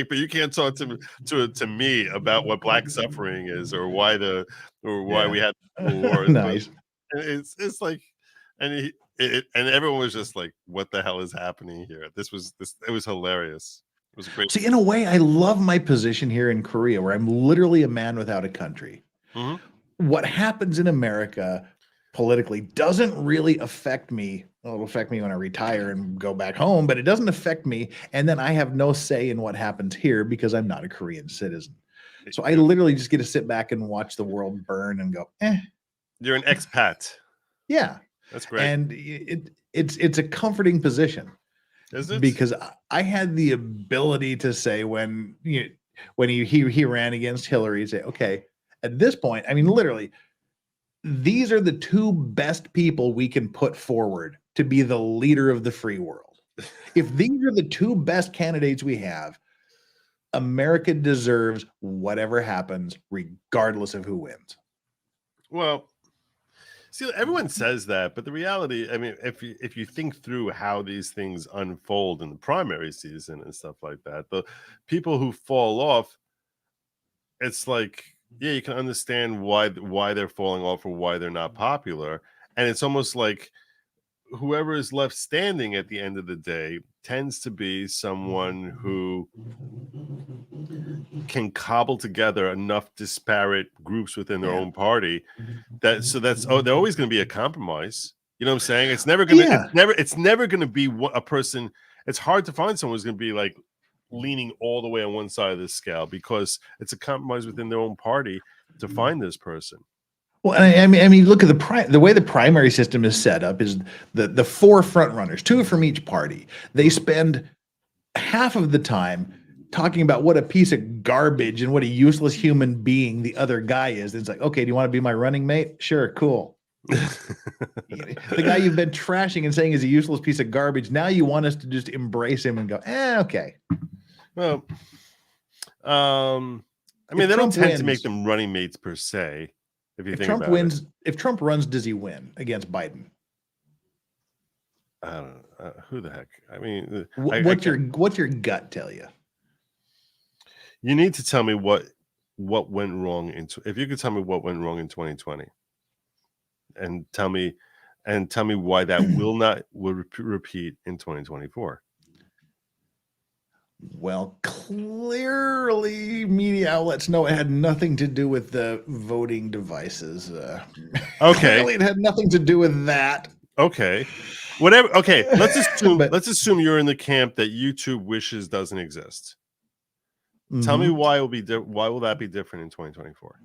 but you can't talk to me about what black suffering is, or why we had the war. Nice. It's like, and everyone was just like, what the hell is happening here? It was hilarious. It was great. See, in a way, I love my position here in Korea, where I'm literally a man without a country. Mm-hmm. What happens in America politically doesn't really affect me. Well, it'll affect me when I retire and go back home, but it doesn't affect me. And then I have no say in what happens here because I'm not a Korean citizen. So I literally just get to sit back and watch the world burn and go, eh. You're an expat. Yeah. That's great. And it's a comforting position. Is it? Because I had the ability to say when he ran against Hillary, say, okay, at this point, I mean, literally, these are the 2 best people we can put forward to be the leader of the free world. If these are the 2 best candidates we have, America deserves whatever happens, regardless of who wins. Well, see, everyone says that, but the reality, I mean, if you think through how these things unfold in the primary season and stuff like that, the people who fall off, it's like, yeah, you can understand why they're falling off or why they're not popular. And it's almost like whoever is left standing at the end of the day tends to be someone who can cobble together enough disparate groups within their own party they're always going to be a compromise. You know what I'm saying? It's never going to be a person. It's hard to find someone who's going to be like leaning all the way on one side of the scale because it's a compromise within their own party to find this person. Well, I mean, look at the way the primary system is set up is the 4 front runners, 2 from each party. They spend half of the time talking about what a piece of garbage and what a useless human being the other guy is. It's like, okay, do you want to be my running mate? Sure, cool. The guy you've been trashing and saying is a useless piece of garbage. Now you want us to just embrace him and go, okay. Well, I mean, they don't tend to make them running mates per se. If Trump wins, if Trump runs, does he win against Biden? I don't know. Who the heck? I mean, what's your gut tell you? You need to tell me what went wrong if you could tell me what went wrong in 2020, and tell me why that will repeat in 2024. Well, clearly media outlets know it had nothing to do with the voting devices. Okay. Clearly it had nothing to do with that. Okay. Whatever. Okay. Let's assume you're in the camp that YouTube wishes doesn't exist. Mm-hmm. Tell me why will that be different in 2024?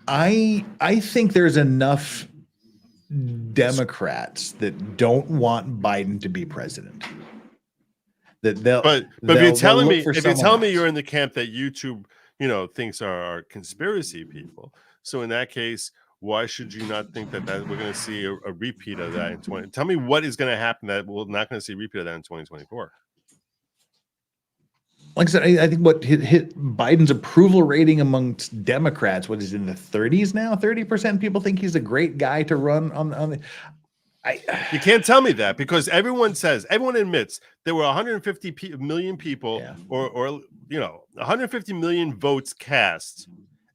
I think there's enough Democrats that don't want Biden to be president. But if you're telling me you're in the camp that YouTube, thinks are conspiracy people, so in that case, why should you not think that we're going to see a repeat of that in 20? Tell me what is going to happen that we're not going to see a repeat of that in 2024. Like I said, I think what hit Biden's approval rating amongst Democrats, what is in the 30s now? 30% people think he's a great guy to run on the. You can't tell me that because everyone admits there were 150 million people or 150 million votes cast,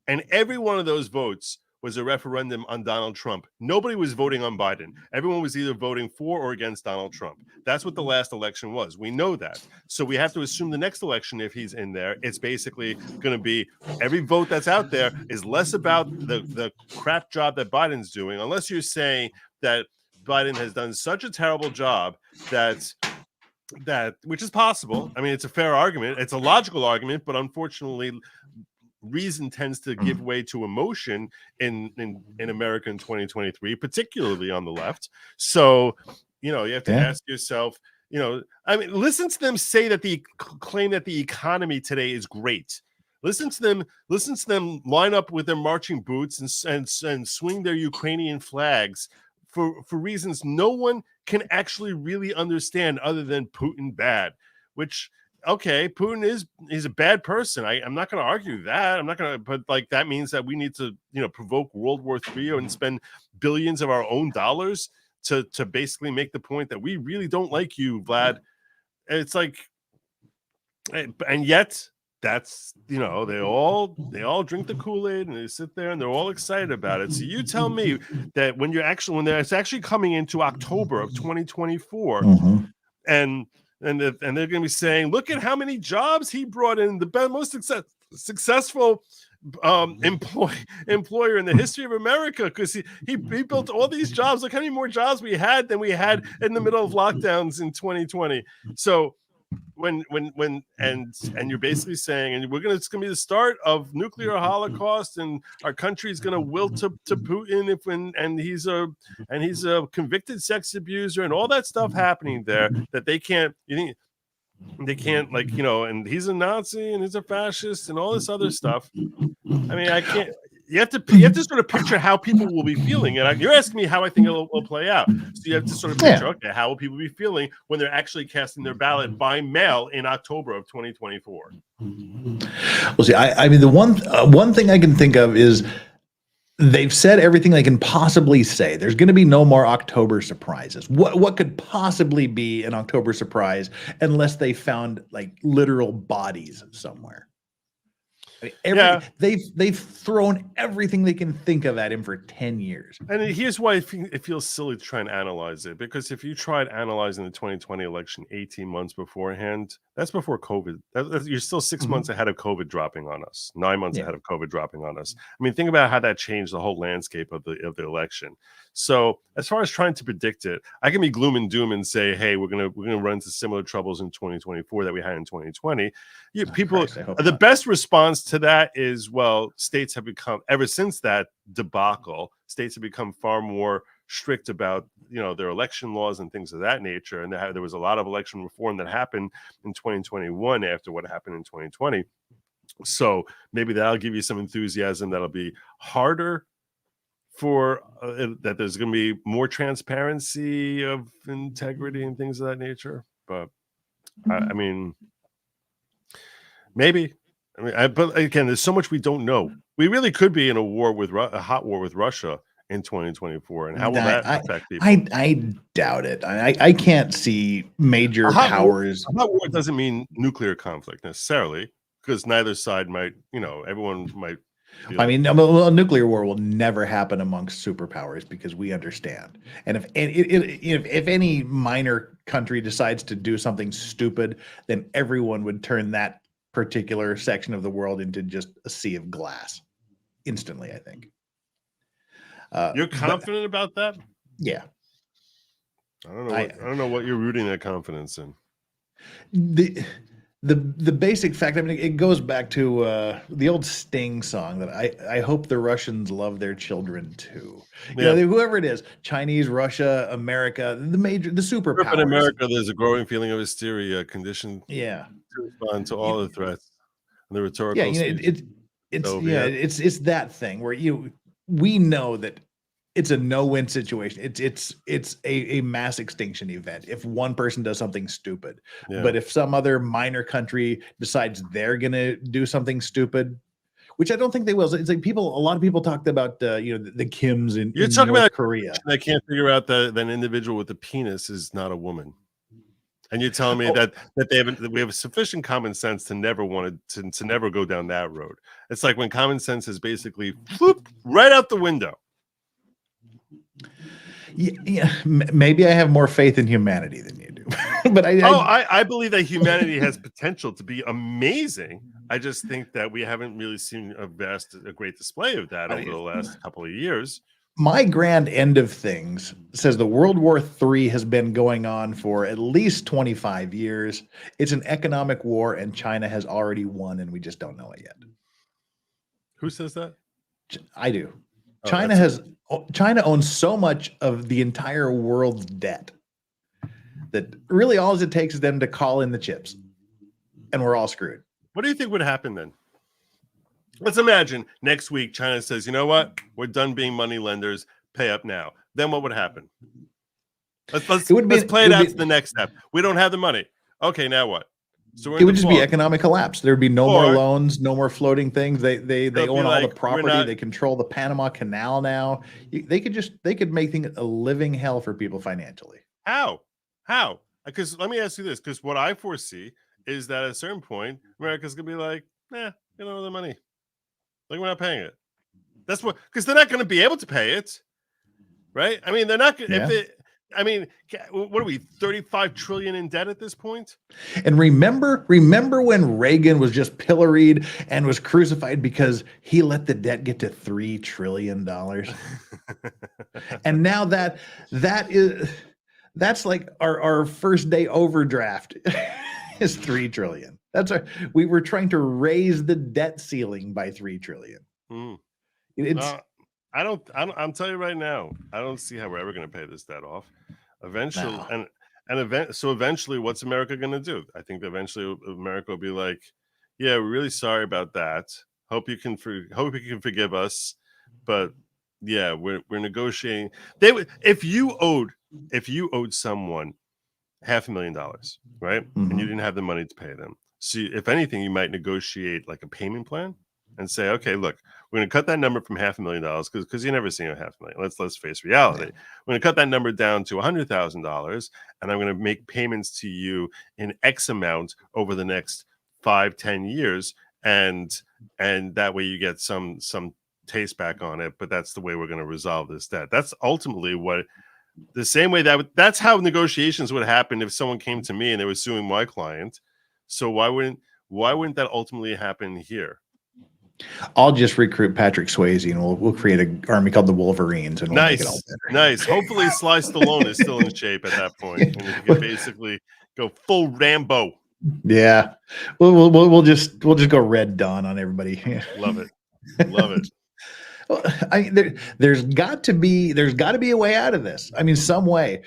and every one of those votes was a referendum on Donald Trump. Nobody was voting on Biden. Everyone was either voting for or against Donald Trump. That's what the last election was. We know that. So we have to assume the next election, if he's in there, it's basically going to be every vote that's out there is less about the crap job that Biden's doing, unless you're saying that Biden has done such a terrible job that which is possible. I mean, it's a fair argument. It's a logical argument, but unfortunately, reason tends to give way to emotion in America in 2023, particularly on the left. So, you have to ask yourself, I mean, listen to them say that claim that the economy today is great. Listen to them line up with their marching boots and swing their Ukrainian flags for reasons no one can actually really understand other than Putin bad, which, okay, Putin he's a bad person. I'm not going to argue that. I'm not going to, but like that means that we need to, provoke World War III and spend billions of our own dollars to basically make the point that we really don't like you, Vlad. It's like, and yet that's, they all drink the Kool-Aid and they sit there and they're all excited about it. So you tell me that when it's actually coming into October of 2024, and they're going to be saying, look at how many jobs he brought in, the most successful employer in the history of America, because he built all these jobs. Look how many more jobs we had than we had in the middle of lockdowns in 2020. So when you're basically saying, and it's going to be the start of nuclear holocaust, and our country is going to wilt to Putin and he's a convicted sex abuser and all that stuff happening there, that they can't and he's a Nazi and he's a fascist and all this other stuff. I mean, I can't. You have to sort of picture how people will be feeling. And you're asking me how I think it will play out. So you have to sort of picture, okay, how will people be feeling when they're actually casting their ballot by mail in October of 2024? Well, see, I mean, the one thing I can think of is they've said everything they can possibly say. There's going to be no more October surprises. What could possibly be an October surprise unless they found like literal bodies somewhere? I mean, they've thrown everything they can think of at him for 10 years. And here's why it feels silly to try and analyze it, because if you tried analyzing the 2020 election 18 months beforehand, that's before COVID. You're still 6 months ahead of COVID dropping on us, 9 months ahead of COVID dropping on us. I mean, think about how that changed the whole landscape of the election. So as far as trying to predict it, I can be gloom and doom and say, hey, we're gonna run into similar troubles in 2024 that we had in 2020. The best response to that is, well, states have become, ever since that debacle, states have become far more strict about their election laws and things of that nature. And there was a lot of election reform that happened in 2021 after what happened in 2020. So maybe that'll give you some enthusiasm. That'll be harder for that. There's going to be more transparency of integrity and things of that nature. But I mean, maybe. But again, there's so much we don't know. We really could be in a hot war with Russia in 2024, and how will that affect people? I doubt it. I can't see major powers. A hot war doesn't mean nuclear conflict necessarily, because neither side might, everyone might. I mean, a nuclear war will never happen amongst superpowers because we understand. And if any minor country decides to do something stupid, then everyone would turn that particular section of the world into just a sea of glass instantly, I think. You're confident about that? Yeah. I don't know what you're rooting that confidence in. The basic fact, I mean, it goes back to the old Sting song that I hope the Russians love their children too. Yeah. Whoever it is, Chinese, Russia, America, the superpowers. In America, there's a growing feeling of hysteria, conditioned to respond to all the threats and the rhetorical. Yeah, it's that thing where we know that it's a no-win situation. It's a mass extinction event if one person does something stupid. Yeah. But if some other minor country decides they're gonna do something stupid, which I don't think they will. It's like a lot of people talked about the Kims in North Korea. They can't figure out that an individual with a penis is not a woman. And you're telling me that we have sufficient common sense to never to never go down that road. It's like when common sense is basically right out the window. Yeah, maybe I have more faith in humanity than you do. But I believe that humanity has potential to be amazing. I just think that we haven't really seen a great display of that over the last couple of years. My grand end of things says the World War III has been going on for at least 25 years. It's an economic war, and China has already won, and we just don't know it yet. Who says that? I do. China owns so much of the entire world's debt that really all it takes is them to call in the chips, and we're all screwed. What do you think would happen then? Let's imagine next week China says, you know what? We're done being money lenders. Pay up now. Then what would happen? Let's play it out to the next step. We don't have the money. Okay, now what? So it would just be economic collapse. There would be no more loans, no more floating things. They own all the property. They control the Panama Canal now. They could make things a living hell for people financially. How? Because let me ask you this. Because what I foresee is that at a certain point, America's gonna be like, you know, the money. Like, we're not paying it. That's what, because they're not going to be able to pay it, right? I mean, they're not going to. What are we, 35 trillion in debt at this point? And remember when Reagan was just pilloried and was crucified because he let the debt get to $3 trillion. And now that's like our first day overdraft is $3 trillion. We were trying to raise the debt ceiling by $3 trillion. I'm telling you right now, I don't see how we're ever going to pay this debt off. Eventually, so eventually, what's America going to do? I think eventually America will be like, "Yeah, we're really sorry about that. Hope you can forgive us, but yeah, we're negotiating." If you owed someone $500,000, right, and you didn't have the money to pay them. So if anything, you might negotiate like a payment plan and say, okay, look, we're going to cut that number from $500,000 because you're never seeing $500,000. Let's face reality. Yeah. We're going to cut that number down to $100,000, and I'm going to make payments to you in X amount over the next 5-10 years, and that way you get some taste back on it. But that's the way we're going to resolve this debt. That's ultimately the same way that's how negotiations would happen if someone came to me and they were suing my client. So why wouldn't that ultimately happen here? I'll just recruit Patrick Swayze, and we'll create an army called the Wolverines, and we'll make it all better. Nice. Hopefully, Sly Stallone is still in shape at that point, and he can basically go full Rambo. Yeah, we'll just go Red Dawn on everybody. Love it. Well, there's got to be a way out of this. I mean, some way.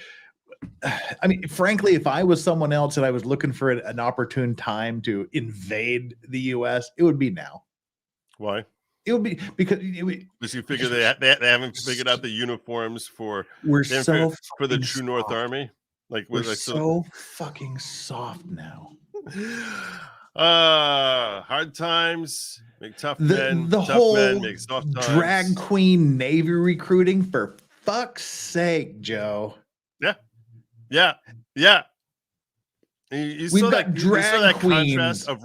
I mean, frankly, if I was someone else and I was looking for an opportune time to invade the U.S., it would be now. Why? It would be because Does you figure they haven't figured out the uniforms for the True North Army? Like we're so fucking soft now. Hard times make tough men. The tough whole men make soft times. Drag queen Navy recruiting, for fuck's sake, Joe. Yeah. You saw that contrast of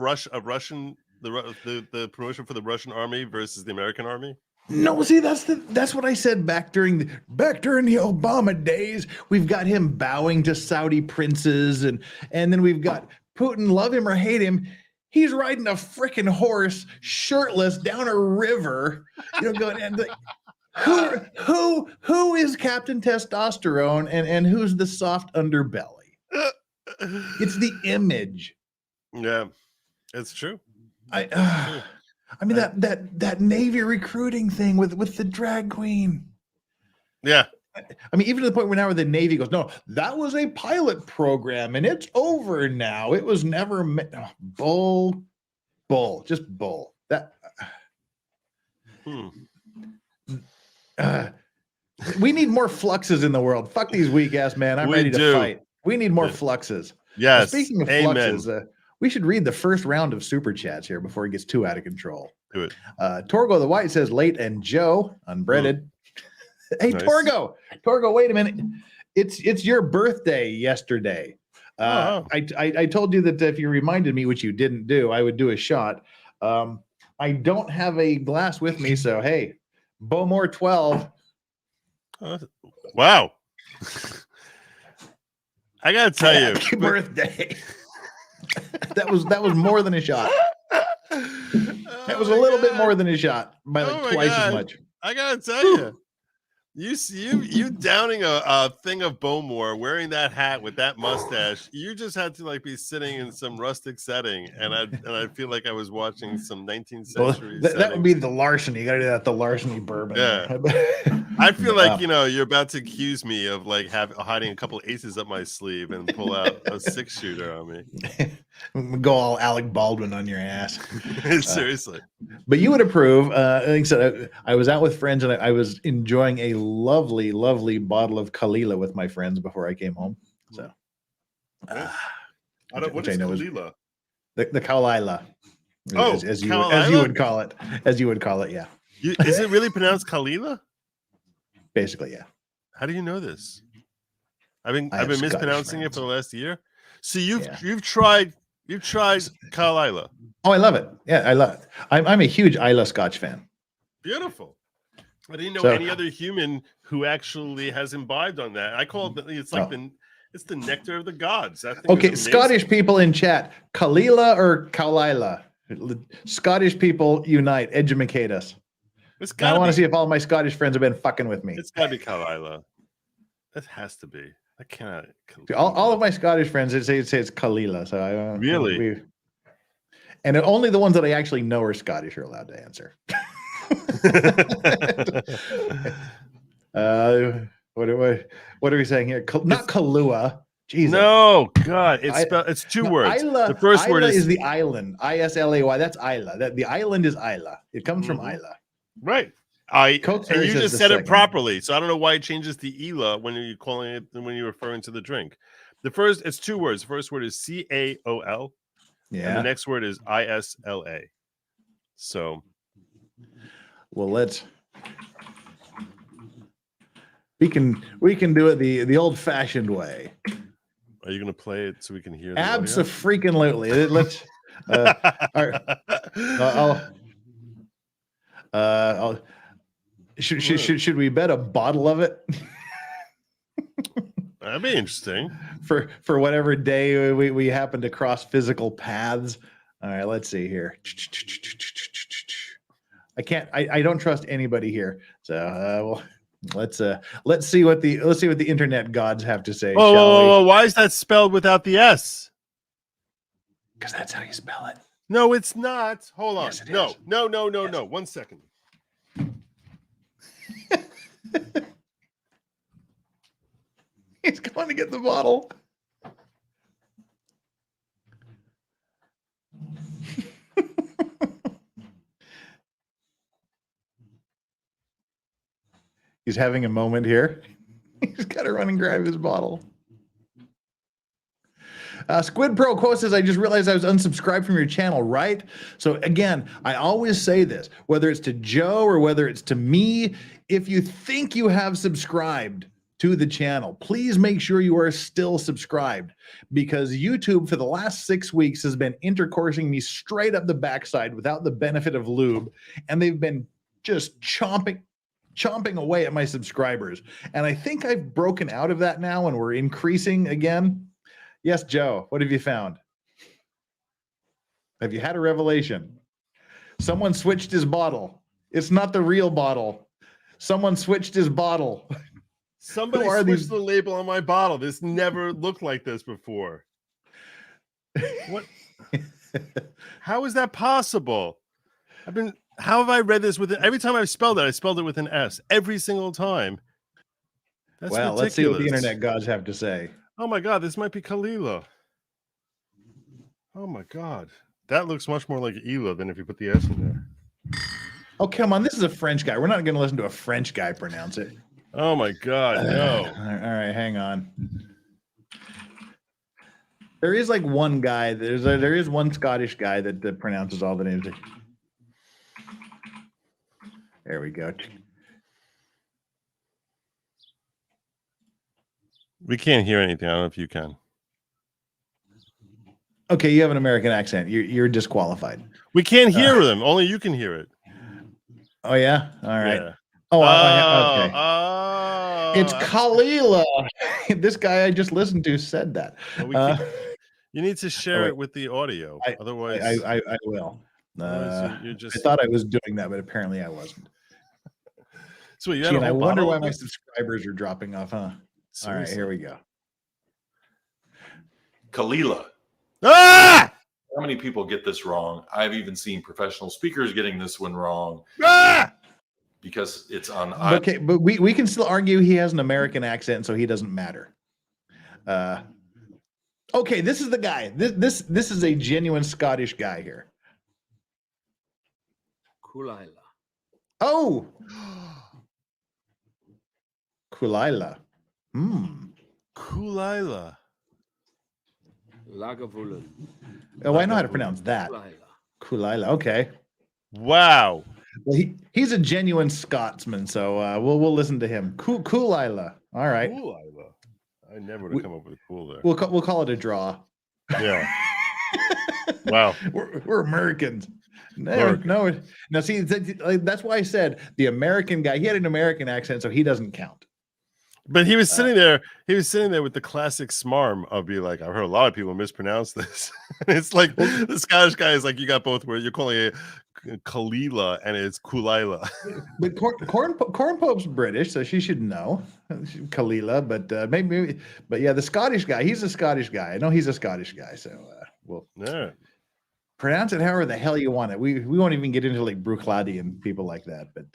the promotion for the Russian army versus the American army. No, see, that's what I said back during the Obama days. We've got him bowing to Saudi princes, and then we've got Putin, love him or hate him, he's riding a freaking horse, shirtless down a river, going and like, who is Captain Testosterone and who's the soft underbelly? It's the image. Yeah, it's true. I mean that Navy recruiting thing with the drag queen. Yeah. I mean, even to the point where now the Navy goes, no, that was a pilot program and it's over now. It was never bull, just bull. That we need more fluxes in the world. Fuck these weak ass men. I'm ready to fight. We need more fluxes. Yes. Speaking of fluxes, we should read the first round of super chats here before it gets too out of control. Do it. Torgo the White says late and Joe unbreaded. Hey, nice. Torgo, wait a minute. It's your birthday yesterday. I told you that if you reminded me, which you didn't do, I would do a shot. I don't have a glass with me, so hey, Bowmore 12. Wow. I gotta tell you, happy birthday. that was more than a shot. That was a little bit more than a shot, by like twice as much. I gotta tell you. You downing a thing of Bowmore, wearing that hat with that mustache, you just had to like be sitting in some rustic setting, and I feel like I was watching some 19th century. Well, that would be the larceny. You got to do that, the larceny bourbon. Yeah, I feel like you're about to accuse me of like hiding a couple aces up my sleeve and pull out a 6-shooter on me. Go all Alec Baldwin on your ass. Seriously. But you would approve. Like I said, I was out with friends and I was enjoying a lovely, lovely bottle of Kalila with my friends before I came home. So, what is Kalila? The Kalila. As you would call it. As you would call it, yeah. Is it really pronounced Kalila? Basically, yeah. How do you know this? I've been mispronouncing it for the last year. So you've tried Kalila. Oh, I love it. Yeah, I love it. I'm a huge Isla Scotch fan. Beautiful. I didn't know any other human who actually has imbibed on that. I call it it's the nectar of the gods. Okay, Scottish people in chat, Kalila or Kalila? Scottish people unite, educate us. I want to see if all my Scottish friends have been fucking with me. It's gotta be Kalila. That has to be. I cannot. All of my Scottish friends say it's Kalila. So really. And only the ones that I actually know are Scottish are allowed to answer. What are we saying here? Not Kahlua. Jesus. No, God, it's two words. Isla, the first word is the island. Islay. That's Isla. The island is Isla. It comes from Isla. Right. And you just said it properly, so I don't know why it changes to Ela when you're calling it when you're referring to the drink. It's two words. The first word is CAOL. Yeah. And the next word is ISLA. So, well, we can do it the old-fashioned way. Are you going to play it so we can hear? Abso-freaking-lutely. Let's. Should we bet a bottle of it? That'd be interesting. For whatever day we happen to cross physical paths. All right, let's see here. I don't trust anybody here. So well, let's see what the internet gods have to say, shall we? Why is that spelled without the S? Because that's how you spell it. No, it's not. Hold on. Yes, it No. is. No. 1 second. He's going to get the bottle. He's having a moment here. He's got to run and grab his bottle. Squid Pro Quo says, I just realized I was unsubscribed from your channel, right? So again, I always say this, whether it's to Joe or whether it's to me, if you think you have subscribed to the channel, please make sure you are still subscribed, because YouTube for the last 6 weeks has been intercoursing me straight up the backside without the benefit of lube, and they've been just chomping away at my subscribers. And I think I've broken out of that now and we're increasing again. Yes, Joe, what have you found? Have you had a revelation? Someone switched his bottle. It's not the real bottle. Someone switched his bottle. Somebody switched the label on my bottle. This never looked like this before. What? How is that possible? How have I read this with it? Every time I've spelled it, I spelled it with an S every single time. That's well, ridiculous. Let's see what the internet gods have to say. Oh my God, this might be Kalila. Oh my God. That looks much more like Ela than if you put the S in there. Oh, come on. This is a French guy. We're not going to listen to a French guy pronounce it. Oh my God, no. All right, hang on. There is like one guy. There is one Scottish guy that pronounces all the names. There we go. We can't hear anything. I don't know if you can. Okay, you have an American accent. You're disqualified. We can't hear them. Only you can hear it. Oh yeah. All right. Yeah. Oh, okay. Oh, It's Kalila. This guy I just listened to said that. Well, you need to share it with the audio. Otherwise, I will. you're just... I thought I was doing that, but apparently I wasn't. So you I wonder why my subscribers are dropping off, huh? Seriously? All right, here we go. Kalila. Ah! How many people get this wrong? I've even seen professional speakers getting this one wrong. Ah! Because it's on. Okay, but we can still argue he has an American accent, so he doesn't matter. Okay, this is the guy. This is a genuine Scottish guy here. Kulila. Oh, Kulila. Kulila. Lagavulin. Oh, I know how to pronounce that. Kulila. Okay. Wow. Well, he's a genuine Scotsman, so we'll listen to him. Kulila. All right. Kulila. I never would have come up with a cool there. We'll call it a draw. Yeah. Wow. We're Americans. No. See, that's why I said the American guy. He had an American accent, so he doesn't count. But he was sitting there. He was sitting there with the classic smarm of be like, I've heard a lot of people mispronounce this. It's like the Scottish guy is like, you got both words. You're calling it Kalila and it's Kulila. But Corn Pope's British, so she should know Kalila. But maybe. But yeah, the Scottish guy. He's a Scottish guy. I know he's a Scottish guy. So we'll pronounce it however the hell you want it. We won't even get into like Bruichladdich and people like that. But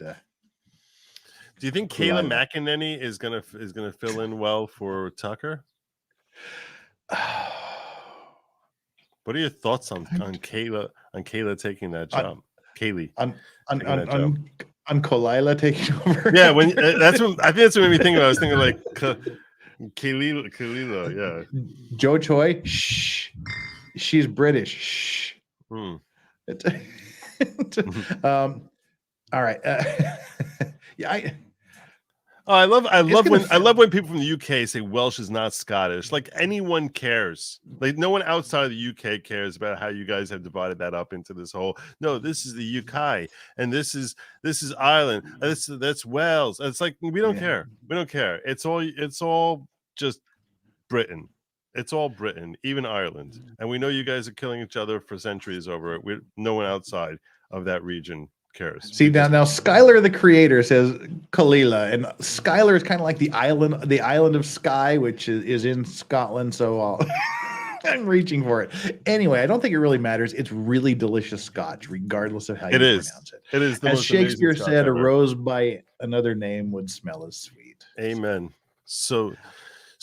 do you think Kayla McEnany is gonna fill in well for Tucker? What are your thoughts on Kayla taking that job? Kaylee on Kalila taking over. Yeah, when I think that's what made me think of. I was thinking like Kalila, yeah. Joe Choi, shh, she's British. Shh. All right. Yeah, I love when people from the UK say Welsh is not Scottish. Like anyone cares. Like no one outside of the UK cares about how you guys have divided that up into this whole. No, this is the UK and this is Ireland. That's Wales. It's like we don't care. We don't care. It's all just Britain. It's all Britain, even Ireland. And we know you guys are killing each other for centuries over it. No one outside of that region cares? See, now Skylar the creator says Kalila, and Skylar is kind of like the island of Skye, which is in Scotland. So I'm reaching for it. Anyway, I don't think it really matters. It's really delicious Scotch, regardless of how you pronounce it. It is the As most Shakespeare amazing Scotch said, a ever. rose by another name would smell as sweet. Amen. So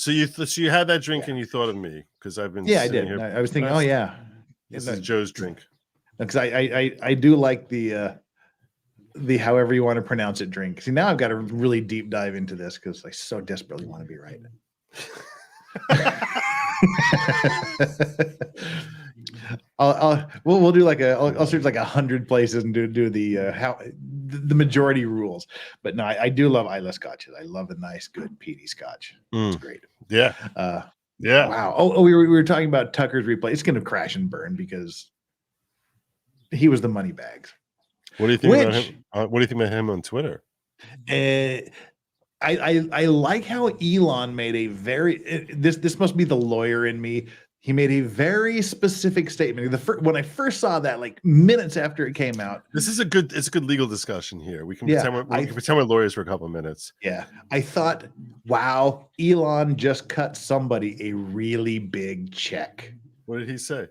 you had that drink and you thought of me because I've been I sitting did. here. I was thinking, oh yeah, This is Joe's drink. because I do like the however you want to pronounce it drink. See, now I've got to really deep dive into this because I so desperately want to be right. We'll do like I'll search like 100 places and do the majority rules. But no, I do love Islay scotches. I love a nice good peaty scotch. It's great. Yeah. Yeah. Wow. Oh, we were talking about Tucker's replay. It's gonna crash and burn because he was the money bags. What do you think about him? What do you think about him on Twitter? I like how Elon made a very this must be the lawyer in me. He made a very specific statement. When I first saw that, like minutes after it came out, it's a good legal discussion here. We can pretend we're lawyers for a couple of minutes. Yeah, I thought, wow, Elon just cut somebody a really big check. What did he say?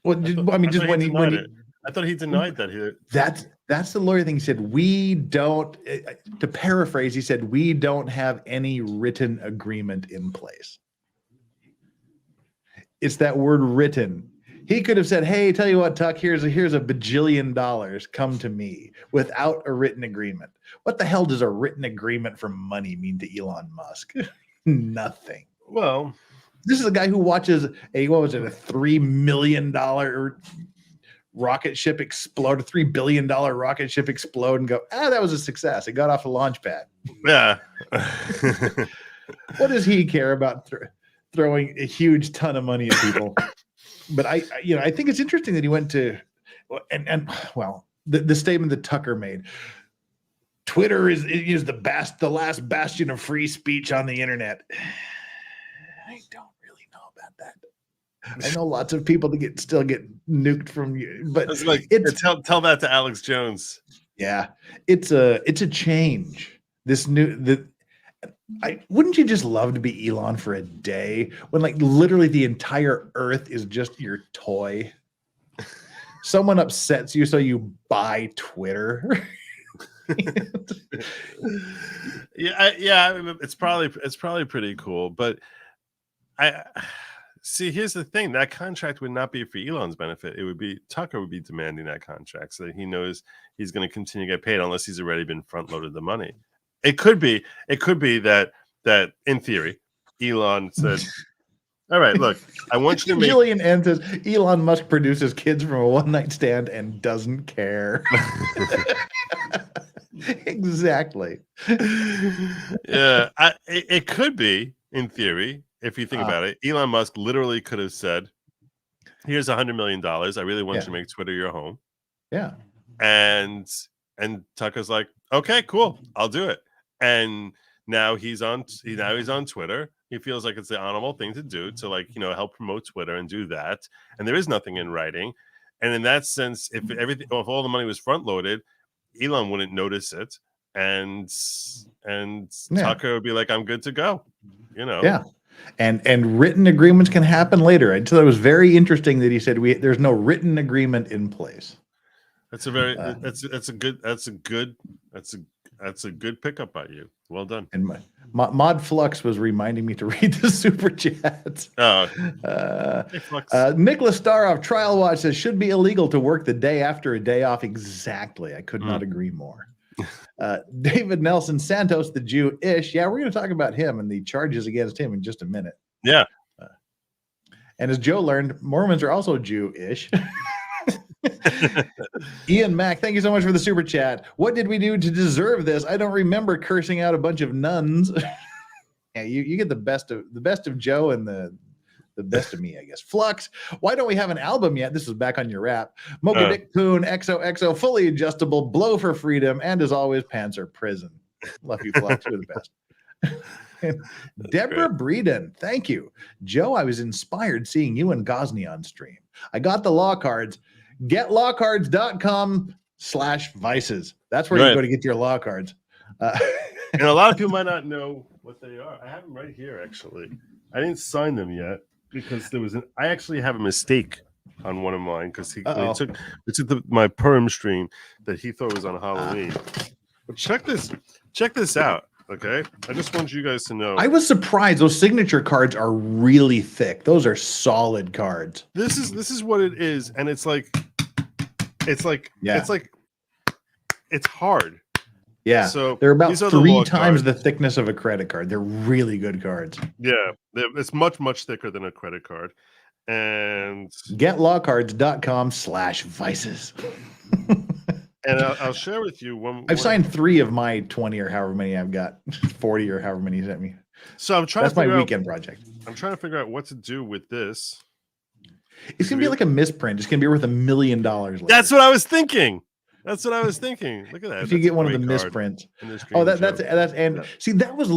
Well, I thought he denied that. That's the lawyer thing. He said, we don't, to paraphrase, he said, we don't have any written agreement in place. It's that word written. He could have said, hey, tell you what, Tuck, here's a bajillion dollars. Come to me without a written agreement. What the hell does a written agreement for money mean to Elon Musk? Nothing. Well, this is a guy who watches a $3 million rocket ship explode, a $3 billion rocket ship explode and go, that was a success. It got off the launch pad. Yeah. What does he care about throwing a huge ton of money at people? But I think it's interesting that he went to, and the statement that Tucker made, Twitter is the last bastion of free speech on the internet. I don't really know about that. I know lots of people that still get nuked from you, but it's like tell that to Alex Jones. Yeah, it's a change. Wouldn't you just love to be Elon for a day when like literally the entire earth is just your toy? Someone upsets you, so you buy Twitter. Yeah, it's probably pretty cool, but I see. Here's the thing: that contract would not be for Elon's benefit. It would be Tucker would be demanding that contract so that he knows he's going to continue to get paid unless he's already been front loaded the money. It could be that in theory, Elon said, "All right, look, I want you to make." Jillian N says Elon Musk produces kids from a one-night stand and doesn't care. Exactly. Yeah, it could be in theory. If you think about it, Elon Musk literally could have said, "Here's $100 million. I really want you to make Twitter your home." Yeah. And Tucker's like, "Okay, cool. I'll do it." And now he's on Twitter. He feels like it's the honorable thing to do to help promote Twitter and do that. And there is nothing in writing. And in that sense, if all the money was front loaded, Elon wouldn't notice it. And Tucker would be like, "I'm good to go." Yeah. And written agreements can happen later. I thought it was very interesting that he said there's no written agreement in place. That's a good pickup by you. Well done. And Mod Flux was reminding me to read the super chats. Oh, hey, Flux. Nicholas Staroff, Trial Watch says should be illegal to work the day after a day off. Exactly. I could not agree more. David Nelson Santos, the Jew-ish. Yeah, we're going to talk about him and the charges against him in just a minute. Yeah. And as Joe learned, Mormons are also Jew-ish. Ian Mack, thank you so much for the super chat. What did we do to deserve this? I don't remember cursing out a bunch of nuns. Yeah, you get the best of Joe and the best of me, I guess. Flux, why don't we have an album yet? This is back on your rap. Mocha Dick Poon, XOXO, fully adjustable, blow for freedom, and as always, pants are prison. Love you, Flux. You're the best. Deborah Breeden, thank you. Joe, I was inspired seeing you and Gosney on stream. I got the law cards. GetLawCards.com. /vices. That's where Right. you go to get your law cards. And a lot of people might not know what they are. I have them right here, actually. I didn't sign them yet because I actually have a mistake on one of mine because he took my perm stream that he thought was on Halloween. But check this out, okay? I just want you guys to know. I was surprised. Those signature cards are really thick. Those are solid cards. This is what it is, and it's hard. Yeah. So they're about these are 3 times the thickness of a credit card. They're really good cards. Yeah, it's much thicker than a credit card. And getlawcards.com/vices. And I'll share with you one. I've signed 3 of my 20 or however many I've got, 40 or however many you sent me. So I'm trying. That's my weekend project. I'm trying to figure out what to do with this. It's gonna be like a misprint. It's gonna be worth $1 million. Later. That's what I was thinking. Look at that. If you get one of the misprints. Oh, that's and see, that was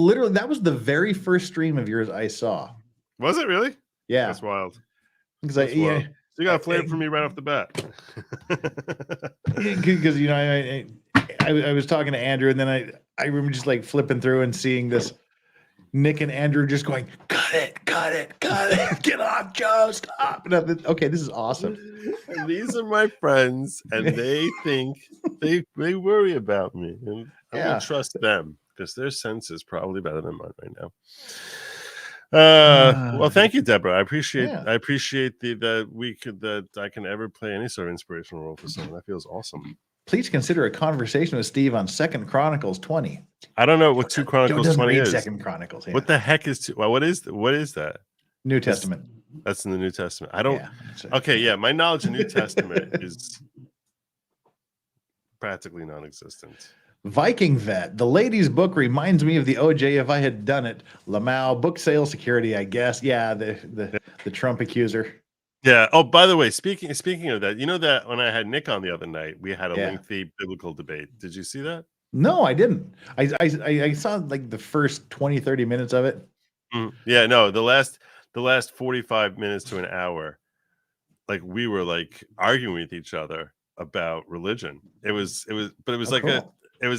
the very first stream of yours I saw. Was it really? Yeah, that's wild. Because so you got a flavor for me right off the bat. Because I was talking to Andrew, and then I remember just like flipping through and seeing this Nick and Andrew just going, cut it, get off, Joe, stop. And okay, this is awesome. And these are my friends, and they think they worry about me, and I'm gonna trust them because their sense is probably better than mine right now. Well, thank you, Deborah. I appreciate that I can ever play any sort of inspirational role for someone. That feels awesome. Please consider a conversation with Steve on 2 Chronicles 20. I don't know what 2 Chronicles 20 is. 2 Chronicles. Yeah. What the heck is what is that? New Testament. That's in the New Testament. I don't. Yeah, okay, yeah, my knowledge of New Testament is practically non-existent. Viking Vet. The ladies' book reminds me of the OJ if I had done it. Lamau, book sale security, I guess. Yeah, the Trump accuser. Yeah. Oh, by the way, speaking of that, you know that when I had Nick on the other night, we had a lengthy biblical debate. Did you see that? No, I didn't. I saw like the first 20-30 minutes of it. Yeah, no, the last 45 minutes to an hour, like we were like arguing with each other about religion. It was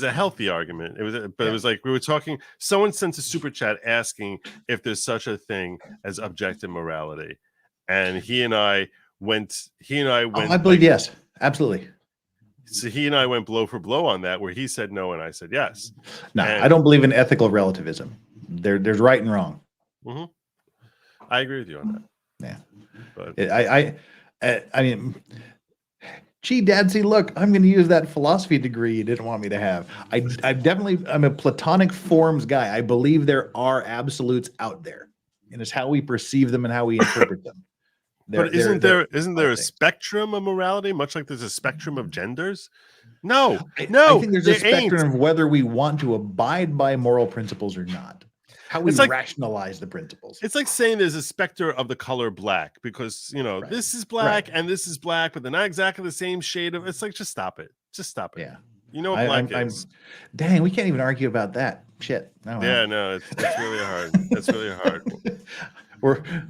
a healthy argument. It was like we were talking. Someone sent a super chat asking if there's such a thing as objective morality, and he and I went. I believe yes, absolutely. So he and I went blow for blow on that, where he said no and I said yes. No, I don't believe in ethical relativism. There's right and wrong. Mm-hmm. I agree with you on that. Yeah, but I mean. Gee, Dad, see, look, I'm going to use that philosophy degree you didn't want me to have. I'm a Platonic forms guy. I believe there are absolutes out there, and it's how we perceive them and how we interpret them. But isn't there a spectrum of morality, much like there's a spectrum of genders? No. I think there's a spectrum of whether we want to abide by moral principles or not. How we rationalize the principles. It's like saying there's a specter of the color black because, this is black and this is black, but they're not exactly the same shade of. It's like, just stop it. Yeah. You know what black is. Dang, we can't even argue about that. Shit. No, it's really hard. It's really hard.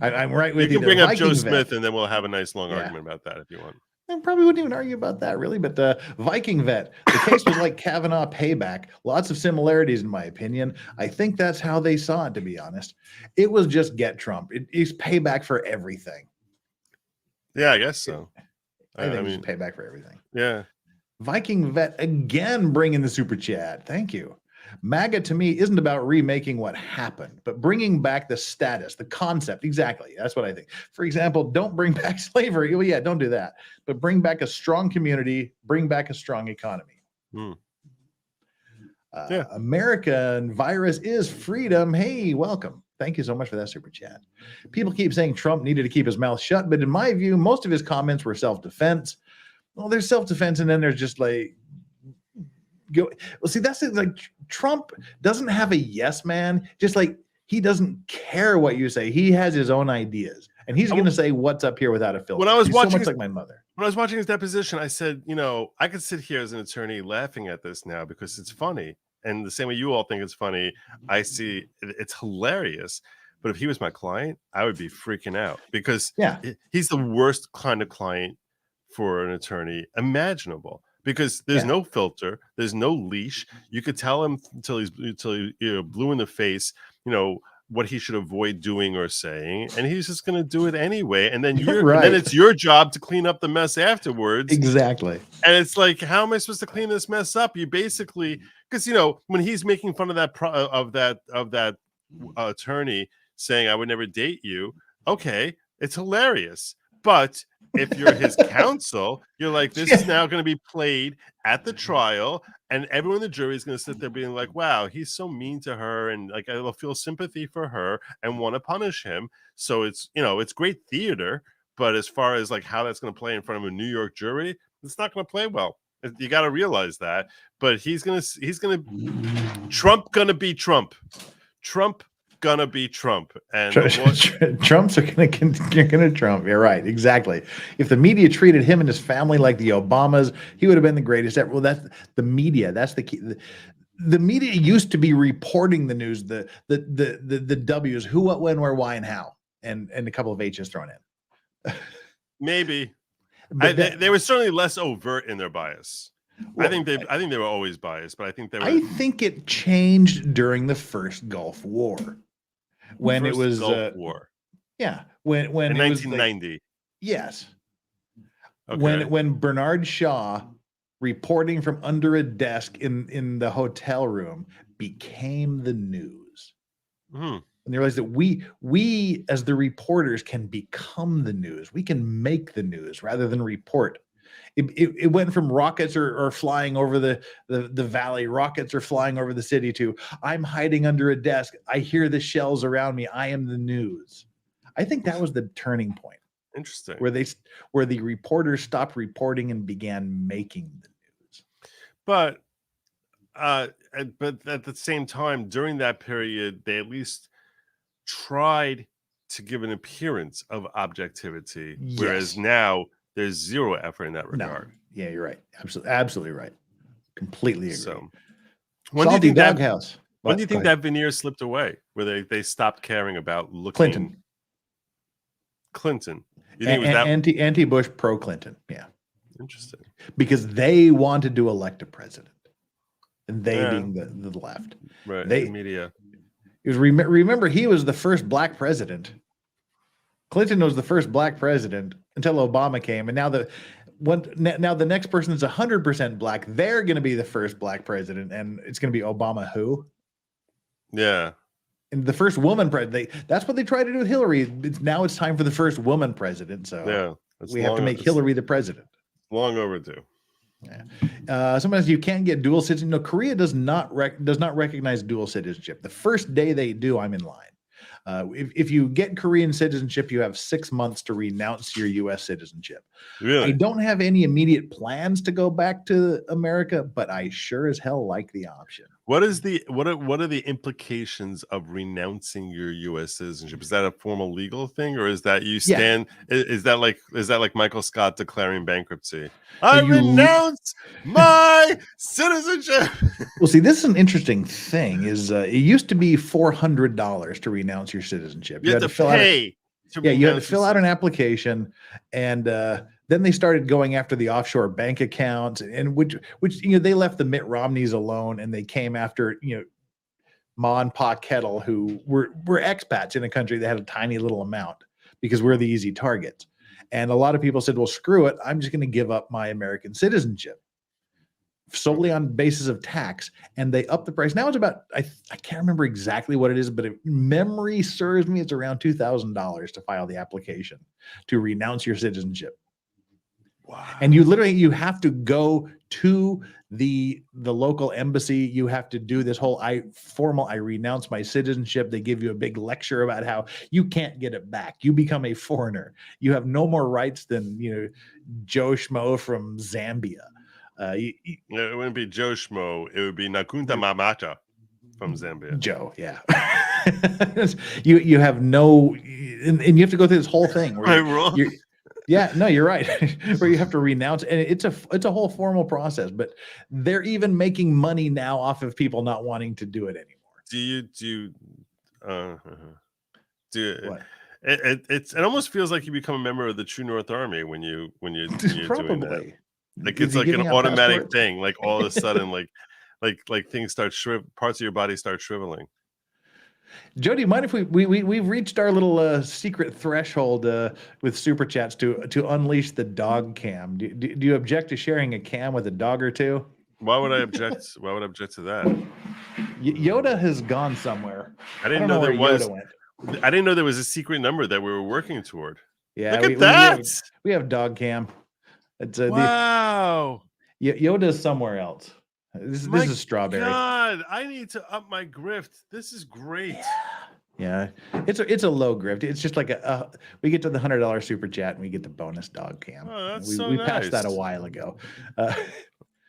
I'm right with you. You can bring up Joe Smith and then we'll have a nice long argument about that if you want. I probably wouldn't even argue about that, really. But Viking Vet, the case was like Kavanaugh payback. Lots of similarities, in my opinion. I think that's how they saw it, to be honest. It was just get Trump. It's payback for everything. Yeah, I guess so. I think it's payback for everything. Yeah. Viking Vet again bringing the super chat. Thank you. MAGA to me isn't about remaking what happened, but bringing back the status, the concept. Exactly. That's what I think. For example, don't bring back slavery. Well, yeah, don't do that. But bring back a strong community, bring back a strong economy. American virus is freedom. Hey, welcome. Thank you so much for that super chat. People keep saying Trump needed to keep his mouth shut, but in my view, most of his comments were self-defense. Well, there's self-defense, and then there's just like, that's it. Like Trump doesn't have a yes man. Just like he doesn't care what you say. He has his own ideas, and he's going to say what's up here without a filter. When I was watching, so much like my mother. When I was watching his deposition, I said, I could sit here as an attorney laughing at this now because it's funny, and the same way you all think it's funny, I see it's hilarious. But if he was my client, I would be freaking out because he's the worst kind of client for an attorney imaginable. because there's Yeah. no filter, there's no leash. You could tell him until he blue in the face, what he should avoid doing or saying, and he's just going to do it anyway. And then You're and then right. it's your job to clean up the mess afterwards. Exactly. And it's like, how am I supposed to clean this mess up? You basically, because when he's making fun of that attorney saying I would never date you, okay, it's hilarious. But if you're his counsel, you're like, this is now going to be played at the trial, and everyone in the jury is going to sit there being like, wow, he's so mean to her, and like I'll feel sympathy for her and want to punish him. So it's it's great theater, but as far as like how that's going to play in front of a New York jury, it's not going to play well. You got to realize that. But Trump gonna be Trump. Trump gonna be Trump, and Trump's are gonna Trump. You're right, exactly. If the media treated him and his family like the Obamas, he would have been the greatest ever. Well, that's the media. That's the key. The media used to be reporting the news, the W's, who, what, when, where, why, and how, and a couple of H's thrown in. Maybe they were certainly less overt in their bias. Well, I think they were always biased, but I think they were. I think it changed during the first Gulf War, when it was Gulf War. Yeah, when in 1990. Yes. Okay. When Bernard Shaw, reporting from under a desk in the hotel room, became the news. Mm-hmm. And they realized that we as the reporters can become the news. We can make the news rather than report. It went from rockets are flying over the valley, rockets are flying over the city, to I'm hiding under a desk, I hear the shells around me, I am the news. I think that was the turning point. Interesting. Where the reporters stopped reporting and began making the news. But at the same time, during that period, they at least tried to give an appearance of objectivity, whereas now there's zero effort in that regard. No. Yeah, you're right. Absolutely right. Completely agree. So, when do you think Doghouse? When do you think that veneer slipped away, where they stopped caring about looking? Clinton. You think it was that anti-Bush, pro-Clinton? Yeah. Interesting. Because they wanted to elect a president, and they being the left, right? The media. It was remember he was the first black president. Clinton was the first black president until Obama came, and now the next person is 100% black. They're going to be the first black president, and it's going to be Obama. Who? Yeah. And the first woman president. That's what they tried to do with Hillary. Now it's time for the first woman president. So we have to make Hillary the president. Long overdue. Yeah. Sometimes you can't get dual citizenship. No, Korea does not recognize dual citizenship. The first day they do, I'm in line. If you get Korean citizenship, you have 6 months to renounce your U.S. citizenship. Really? I don't have any immediate plans to go back to America, but I sure as hell like the option. What are the implications of renouncing your U.S. citizenship? Is that a formal legal thing, or is that you stand? Yeah. Is that like Michael Scott declaring bankruptcy? I renounce my citizenship. Well, see, this is an interesting thing. It used to be $400 to renounce your citizenship. You had to pay. You had to fill out an application, and then they started going after the offshore bank accounts, and which they left the Mitt Romneys alone, and they came after Ma and Pa Kettle, who were expats in a country that had a tiny little amount, because we're the easy targets. And a lot of people said, well, screw it, I'm just going to give up my American citizenship solely on basis of tax, and they upped the price. Now it's about, I can't remember exactly what it is, but if memory serves me, it's around $2,000 to file the application to renounce your citizenship. Wow. And you have to go to the local embassy. You have to do this whole I renounce my citizenship. They give you a big lecture about how you can't get it back. You become a foreigner. You have no more rights than Joe Schmo from Zambia. It wouldn't be Joe Schmo. It would be Nakunta Mamata from Zambia. Joe, yeah. you have no, and you have to go through this whole thing. Am I wrong? You're right. Where you have to renounce, and it's a whole formal process. But they're even making money now off of people not wanting to do it anymore. What? It almost feels like you become a member of the True North Army when you're Probably. doing that. Like Is it's he like an giving out automatic passports? thing. Like all of a sudden, like things start parts of your body start shriveling. Joe, do you mind if we've reached our little secret threshold with super chats to unleash the dog cam? Do you object to sharing a cam with a dog or two? Why would I object? Why would I object to that? Yoda has gone somewhere. I didn't don't know know there where was. Yoda went. I didn't know there was a secret number that we were working toward. Yeah, Look at that! We have dog cam. It's Wow. Yoda's somewhere else. This is strawberry. God, I need to up my grift. This is great. Yeah, it's a low grift. It's just like we get to the $100 super chat and we get the bonus dog cam. Oh, that's we passed that a while ago.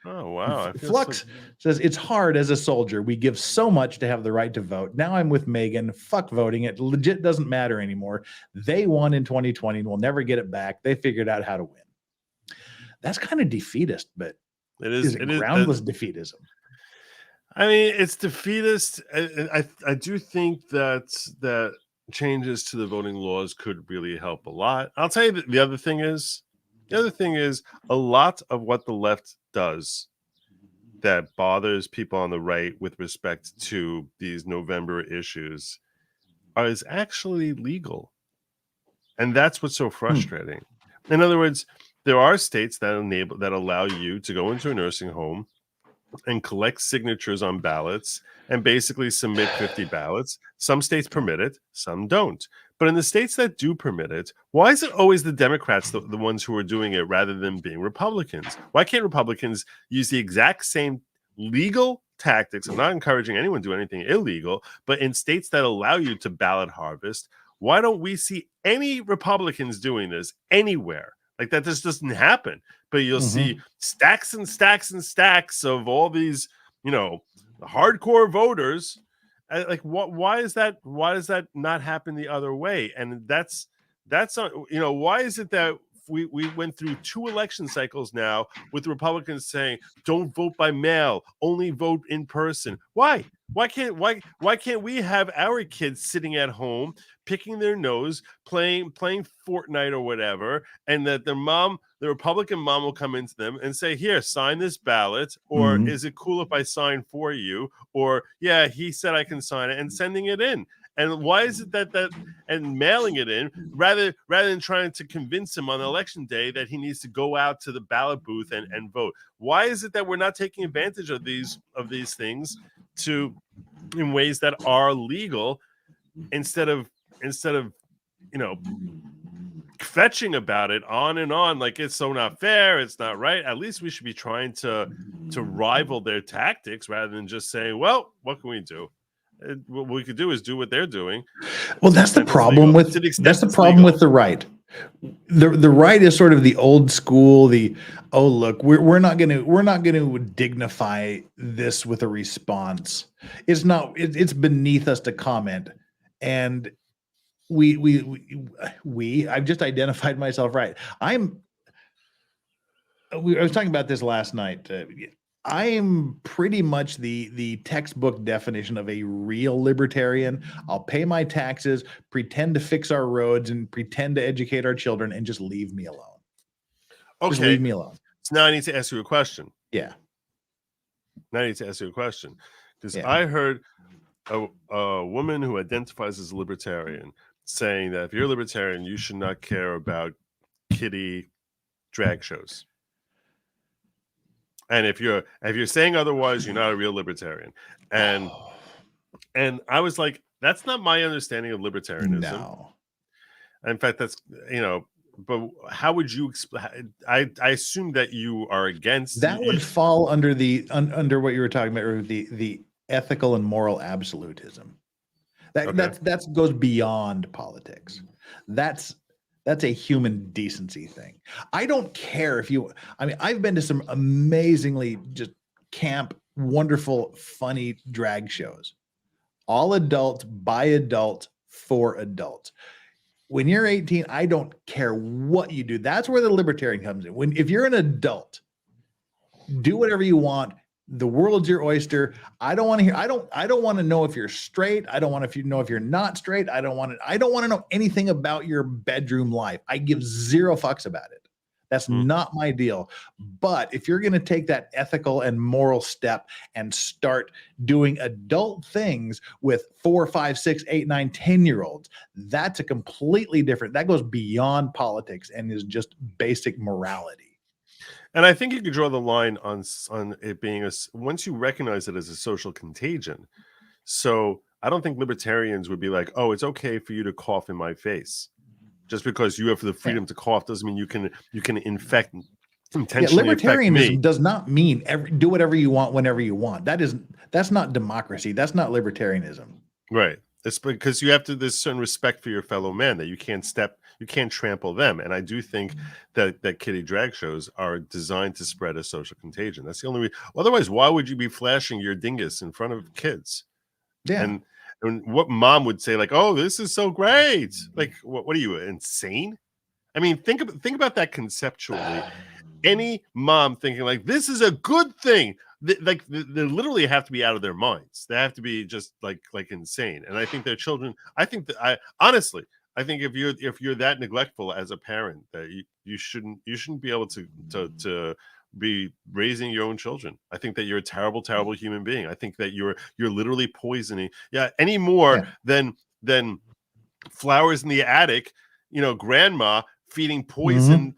Oh wow! Flux says it's hard as a soldier. We give so much to have the right to vote. Now I'm with Megan. Fuck voting. It legit doesn't matter anymore. They won in 2020 and we'll never get it back. They figured out how to win. That's kind of defeatist, but it is groundless defeatism. I mean, it's defeatist. I do think that changes to the voting laws could really help a lot. I'll tell you that the other thing is a lot of what the left does that bothers people on the right with respect to these November issues is actually legal. And that's what's so frustrating. In other words, there are states that allow you to go into a nursing home and collect signatures on ballots and basically submit 50 ballots. Some states permit it, some don't. But in the states that do permit it, why is it always the Democrats, the ones who are doing it, rather than being Republicans? Why can't Republicans use the exact same legal tactics? I'm not encouraging anyone to do anything illegal, but in states that allow you to ballot harvest, why don't we see any Republicans doing this anywhere? Like that just doesn't happen. But you'll see stacks and stacks and stacks of all these, hardcore voters. Like why is that? Why does that not happen the other way? And that's why is it that we went through 2 election cycles now with Republicans saying don't vote by mail, only vote in person? Why can't we have our kids sitting at home picking their nose, playing Fortnite or whatever, and that the Republican mom will come into them and say, here, sign this ballot, or is it cool if I sign for you? Or yeah, he said I can sign it, and sending it in. And why is it that and mailing it in rather than trying to convince him on election day that he needs to go out to the ballot booth and vote? Why is it that we're not taking advantage of these things in ways that are legal instead of fetching about it on and on like it's so not fair, it's not right? At least we should be trying to rival their tactics rather than just saying, well, what can we do? What we could do is do what they're doing. Well, that's the problem with the right. The right is sort of the old school. We're not going to dignify this with a response. It's beneath us to comment. And I've just identified myself right. I was talking about this last night. I am pretty much the textbook definition of a real libertarian. I'll pay my taxes, pretend to fix our roads, and pretend to educate our children, and just leave me alone. Okay. Just leave me alone. So now I need to ask you a question. Yeah. Because I heard a woman who identifies as a libertarian saying that if you're a libertarian, you should not care about kiddie drag shows. And if you're saying otherwise, you're not a real libertarian. And I was like, that's not my understanding of libertarianism. No. In fact, that's but how would you explain? I assume that you are against that. Would fall under under what you were talking about, or the ethical and moral absolutism. That goes beyond politics. That's a human decency thing. I don't care if I've been to some amazingly just camp, wonderful, funny drag shows. All adults, by adults, for adults. When you're 18, I don't care what you do. That's where the libertarian comes in. If you're an adult, do whatever you want. The world's your oyster. I don't want to hear. I don't want to know if you're straight. I don't want to know if you're not straight. I don't want to know anything about your bedroom life. I give zero fucks about it. That's not my deal. But if you're going to take that ethical and moral step and start doing adult things with 4, 5, 6, 8, 9, 10-year-olds, that's a completely different, that goes beyond politics and is just basic morality. And I think you could draw the line on it being once you recognize it as a social contagion. So I don't think libertarians would be like, oh, it's okay for you to cough in my face. Just because you have the freedom to cough doesn't mean you can infect intentionally. Yeah, libertarianism me. does not mean do whatever you want whenever you want. That's not democracy. That's not libertarianism. Right. It's because you have to, there's certain respect for your fellow man that you can't trample them. And I do think that kiddie drag shows are designed to spread a social contagion. That's the only reason. Otherwise, why would you be flashing your dingus in front of kids? Yeah. And what mom would say, like, oh, this is so great. Like, what are you, insane? I mean, think about that conceptually. Any mom thinking like, this is a good thing. They literally have to be out of their minds. They have to be just like insane. And I think their children, I think if you're that neglectful as a parent, that you shouldn't be able to be raising your own children. I think that you're a terrible, terrible human being. I think that you're literally poisoning. Yeah, any more than flowers in the attic, grandma feeding poison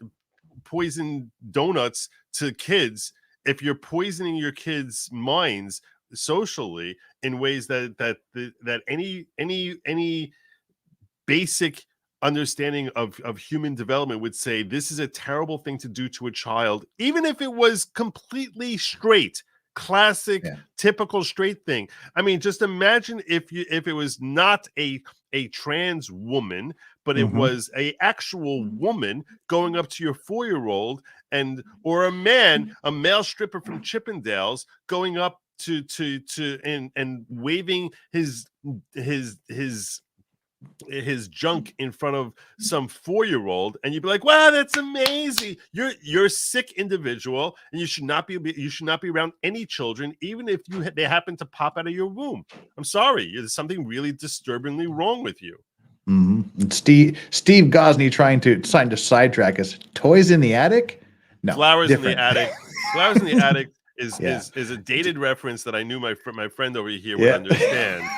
donuts to kids. If you're poisoning your kids' minds socially in ways that any basic understanding of human development would say this is a terrible thing to do to a child, even if it was completely straight, classic, typical straight thing. I mean, just imagine if it was not a trans woman, but it was a actual woman going up to your 4-year-old or a male stripper from Chippendales going up to and waving his junk in front of some 4-year-old, and you'd be like, wow, that's amazing. You're a sick individual, and you should not be around any children, even if they happen to pop out of your womb. I'm sorry, there's something really disturbingly wrong with you. And Steve Gosney trying to sidetrack us. Toys in the attic? No, Flowers different. in the attic. Flowers in the attic is a dated reference that I knew my friend over here would understand.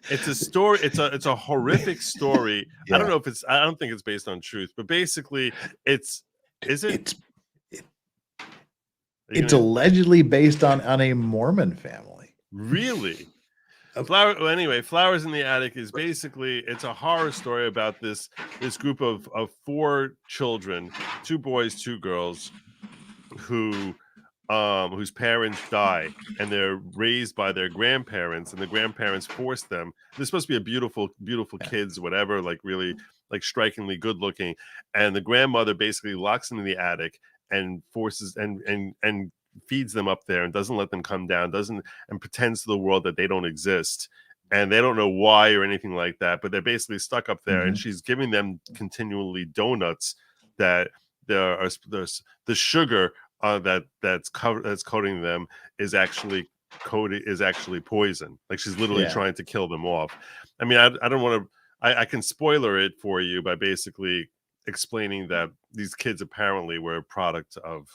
It's a story. It's a horrific story. I don't know if I don't think it's based on truth, but basically, it's allegedly based on a Mormon family. Really? Flowers in the Attic is basically, it's a horror story about this group of 4 children, 2 boys, 2 girls, whose parents die, and they're raised by their grandparents, and the grandparents force them. They're supposed to be a beautiful kids, whatever, like really like strikingly good looking, and the grandmother basically locks them in the attic and forces and feeds them up there and doesn't let them come down, and pretends to the world that they don't exist, and they don't know why or anything like that, but they're basically stuck up there, and she's giving them continually donuts that the sugar that's coating them is actually poison. Like, she's literally trying to kill them off. I mean, I don't want to. I can spoiler it for you by basically explaining that these kids apparently were a product of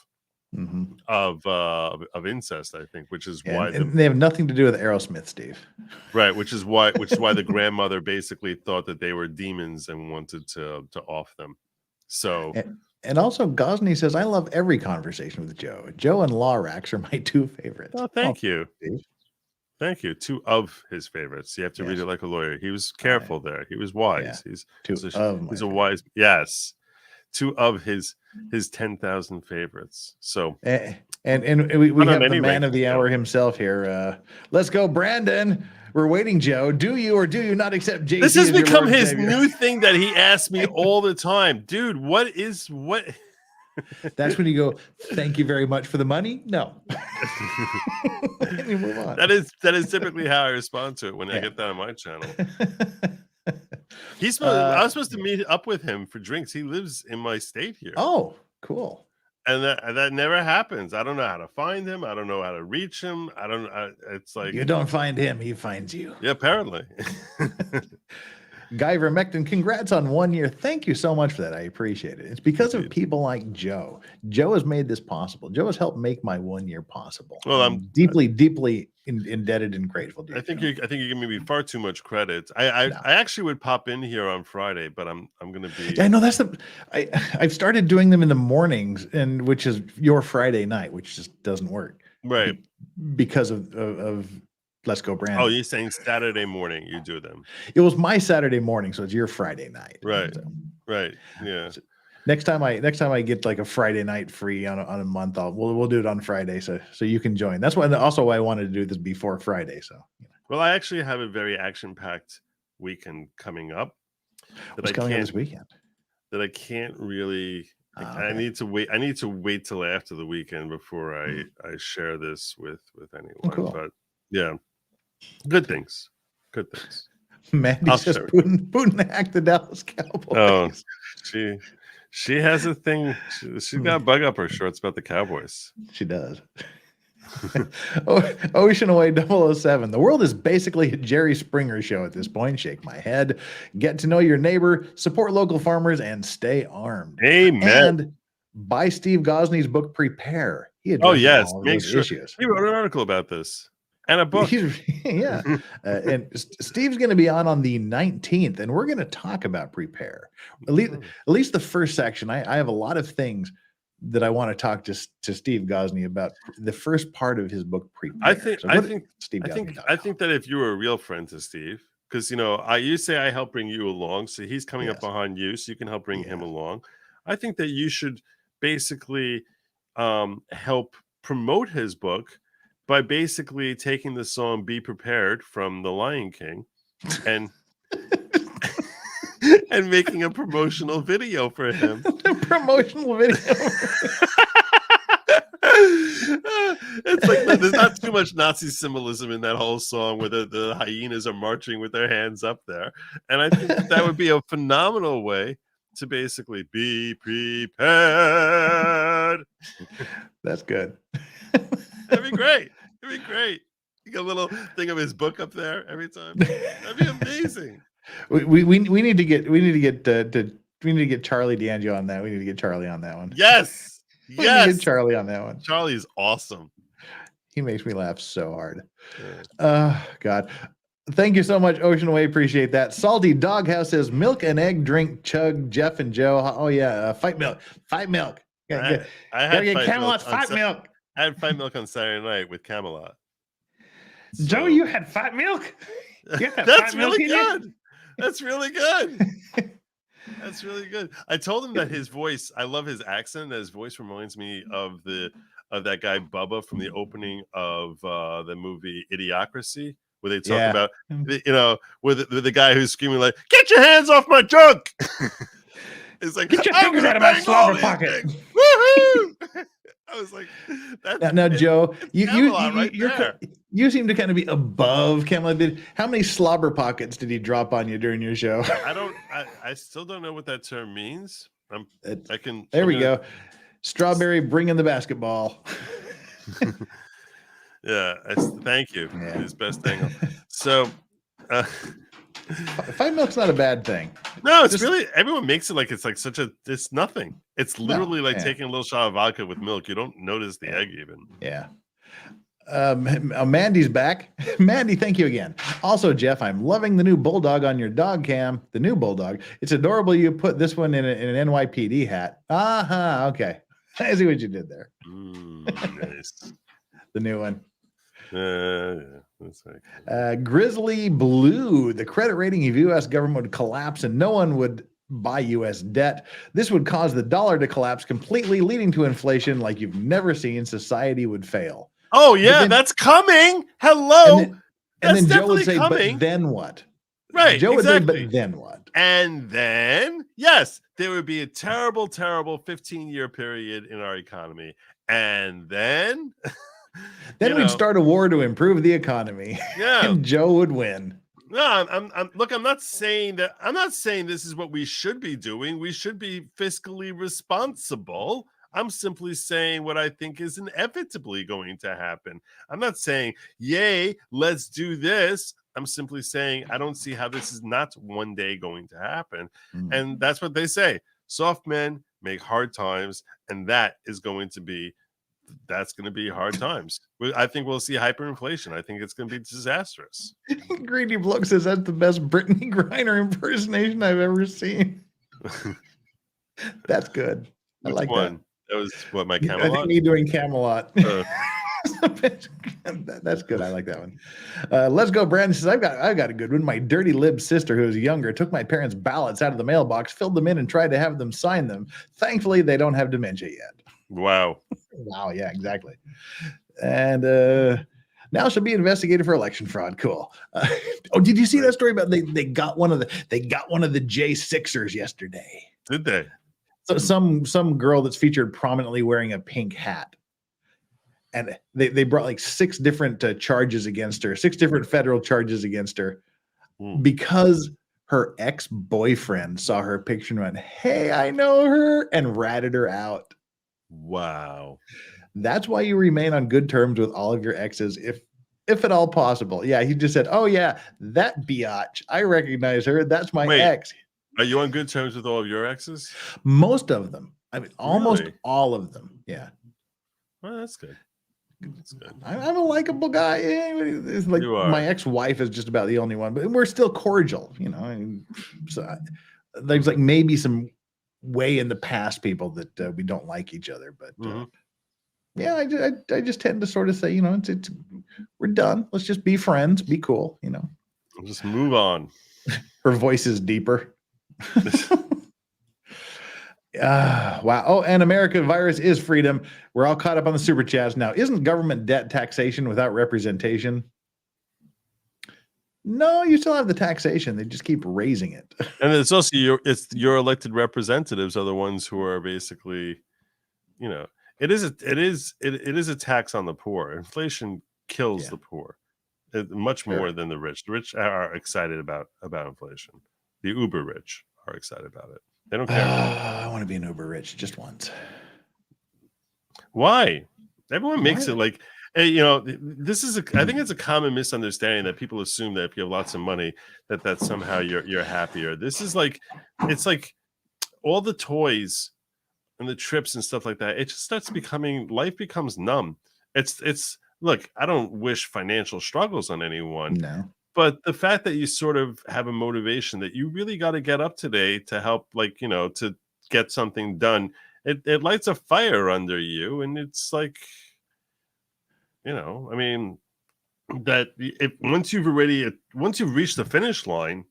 incest, I think, which is why they have nothing to do with Aerosmith, Steve. Right, which is why the grandmother basically thought that they were demons and wanted to off them. So. And also, Gosney says, I love every conversation with Joe. Joe and Lorax are my 2 favorites. Oh, thank you. Steve. Thank you. 2 of his favorites. You have to read it like a lawyer. He was careful there. He was wise. Yeah. He's a wise. Yes. 2 of his 10,000 favorites. So. And we have the man of the hour himself here. Let's go, Brandon. We're waiting, Joe. Do you or do you not accept JC? This has become his new thing that he asks me all the time. Dude, what? That's when you go, thank you very much for the money? No. You move on. That is typically how I respond to it when I get that on my channel. I was supposed to meet up with him for drinks. He lives in my state here. Oh, cool. And that never happens. I don't know how to find him. I don't know how to reach him. It's like, you don't find him, he finds you. Yeah, apparently. Guy Vermectin, congrats on 1 year. Thank you so much for that. I appreciate it. It's because of people like Joe. Joe has made this possible. Joe has helped make my 1 year possible. Well, I'm deeply indebted and grateful to you. I think you're giving me far too much credit. I actually would pop in here on Friday, but I'm gonna be. I know I've started doing them in the mornings, and which is your Friday night, which just doesn't work. Right. Because of Let's Go Brandon. Oh, you're saying Saturday morning you do them. It was my Saturday morning, so it's your Friday night. Right. So, Right. Yeah. so next time I get like a Friday night free on a month, we'll do it on Friday, so you can join. That's why I wanted to do this before Friday. So Well, I actually have a very action-packed weekend coming up. What's coming up this weekend? That I can't really. I need to wait. I need to wait till after the weekend before I share this with anyone. Cool. But yeah, good things. Good things. Mandy says Putin hacked the Dallas Cowboys. Oh, she has a thing. She's got a bug up her shorts about the Cowboys. She does. Ocean Away 007. The world is basically a Jerry Springer show at this point. Shake my head. Get to know your neighbor, support local farmers, and stay armed. Amen. And buy Steve Gosney's book, Prepare. He yes, all make those sure issues. he wrote an article about this and a book. Yeah. And Steve's going to be on the 19th, and we're going to talk about Prepare. At least the first section. I have a lot of things that I want to talk to Steve Gosney about the first part of his book, Prepare. I think that if you were a real friend to Steve, because you say I help bring you along, so he's coming up behind you, so you can help bring him along. I think that you should basically help promote his book by basically taking the song "Be Prepared" from The Lion King and and making a promotional video for him. A promotional video. It's like there's not too much Nazi symbolism in that whole song where the hyenas are marching with their hands up there. And I think that would be a phenomenal way to basically be prepared. That's good. That'd be great. It'd be great. You got a little thing of his book up there every time. That'd be amazing. We need to get Charlie D'Angelo on that. We need to get Charlie on that one. Yes. We need to get Charlie on that one. Charlie is awesome. He makes me laugh so hard. God. Thank you so much, Ocean Away. Appreciate that. Salty Doghouse says milk and egg drink chug Jeff and Joe. Oh yeah, fight milk. Fight milk. I had Camelot's fight milk. I had fight milk on Saturday night with Camelot. Joe, you had fight milk? That's really good. That's really good. That's really good. I told him that his voice, I love his accent. That his voice reminds me of that guy Bubba from the opening of the movie Idiocracy, where they talk about, with the guy who's screaming like, "Get your hands off my junk!" It's like, "Get your fingers out of my slobber pocket!" Woohoo! I was like, now, Joe, you seem to kind of be above Camelot. How many slobber pockets did he drop on you during your show? I still don't know what that term means. There we go. Strawberry, bring in the basketball. Yeah, thank you. Yeah. His best angle. So, fight milk's not a bad thing. No, it's really, everyone makes it like it's like it's nothing. It's literally taking a little shot of vodka with milk. You don't notice the egg even. Yeah. Mandy's back. Mandy, thank you again. Also, Jeff, I'm loving the new bulldog on your dog cam. The new bulldog. It's adorable. You put this one in an NYPD hat. Okay. I see what you did there. Nice. The new one. Yeah, that's right. Grizzly Blue. The credit rating of U.S. government would collapse and no one would buy U.S. debt. This would cause the dollar to collapse completely, leading to inflation like you've never seen. Society would fail. Oh, yeah, that's coming. Hello. And then Joe would say, coming. But then what? Right. Joe exactly. would say, but then what? And then, yes, there would be a terrible, terrible 15-year period in our economy. And then... Then we'd start a war to improve the economy. Yeah. And Joe would win. No, I'm not saying that. I'm not saying this is what we should be doing. We should be fiscally responsible. I'm simply saying what I think is inevitably going to happen. I'm not saying, yay, let's do this. I'm simply saying I don't see how this is not one day going to happen. Mm. And that's what they say. Soft men make hard times, and that's going to be hard times. I think we'll see hyperinflation. I think it's going to be disastrous. Greedy Bloke says that's the best Brittany Griner impersonation I've ever seen. That's good. I like that. That was what, my I Camelot? think me doing Camelot. That's good. I like that one. Let's go. Brandon says, I've got a good one. My dirty lib sister, who was younger, took my parents' ballots out of the mailbox, filled them in, and tried to have them sign them. Thankfully, they don't have dementia yet. Wow. Wow. Yeah, exactly. And now she'll be investigated for election fraud. Cool. Oh, did you see that story about they got one of the J6ers yesterday? Did they? So some girl that's featured prominently wearing a pink hat. And they brought like 6 different charges against her, 6 different federal charges against her because her ex-boyfriend saw her picture and went, "Hey, I know her," and ratted her out. Wow. That's why you remain on good terms with all of your exes, if at all possible. Yeah, he just said, "Oh yeah, that biatch. I recognize her. That's my ex." Are you on good terms with all of your exes? Most of them. I mean, almost Really? all of them. Yeah. Well, that's good. That's good. I'm a likable guy. It's like You are. my ex-wife is just about the only one, but we're still cordial, you know. So there's like maybe some way in the past people that we don't like each other, but yeah, I just tend to sort of say, you know, it's we're done. Let's just be friends, be cool, you know. Just move on. Her voice is deeper. Wow. Oh, and America virus is freedom. We're all caught up on the super chats now. Isn't government debt taxation without representation? No, you still have the taxation. They just keep raising it. And it's also your elected representatives are the ones who are basically, you know, it is a tax on the poor. Inflation kills the poor much more than the rich. The rich are excited about inflation. The uber rich are excited about it. They don't care. I want to be an uber rich just once. Why? Everyone makes it like, hey, you know, I think it's a common misunderstanding that people assume that if you have lots of money, that somehow you're happier. This is like, it's like all the toys and the trips and stuff like that. It just starts becoming, life becomes numb. It's look, I don't wish financial struggles on anyone. No. But the fact that you sort of have a motivation that you really got to get up today to help, like, you know, to get something done, it lights a fire under you. And it's like, you know, I mean, that if once you've reached the finish line,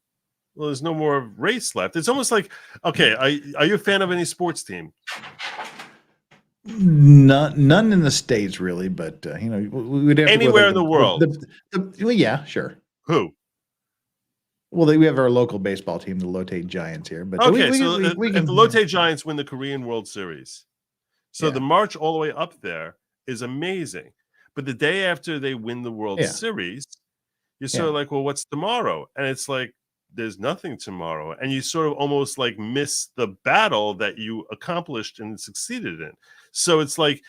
well, there's no more race left. It's almost like, okay, are you a fan of any sports team? None in the States, really, but you know, we'd have anywhere in the world. Well, yeah, sure. Who? Well, we have our local baseball team, the Lotte Giants here. But okay, if the Lotte Giants win the Korean World Series, so the march all the way up there is amazing. But the day after they win the World Series, you're sort of like, well, what's tomorrow? And it's like, there's nothing tomorrow. And you sort of almost like miss the battle that you accomplished and succeeded in. So it's like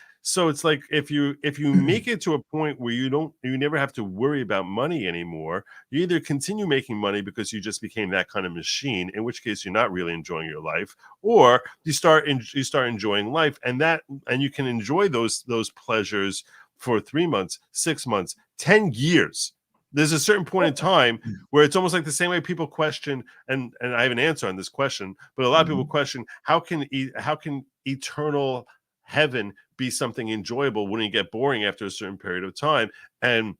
if you make it to a point where you never have to worry about money anymore, you either continue making money because you just became that kind of machine, in which case you're not really enjoying your life, or you start enjoying life, and you can enjoy those pleasures for 3 months, 6 months, 10 years. There's a certain point in time where it's almost like the same way people question, and I have an answer on this question, but a lot of people question, how can eternal heaven be something enjoyable when you get boring after a certain period of time? And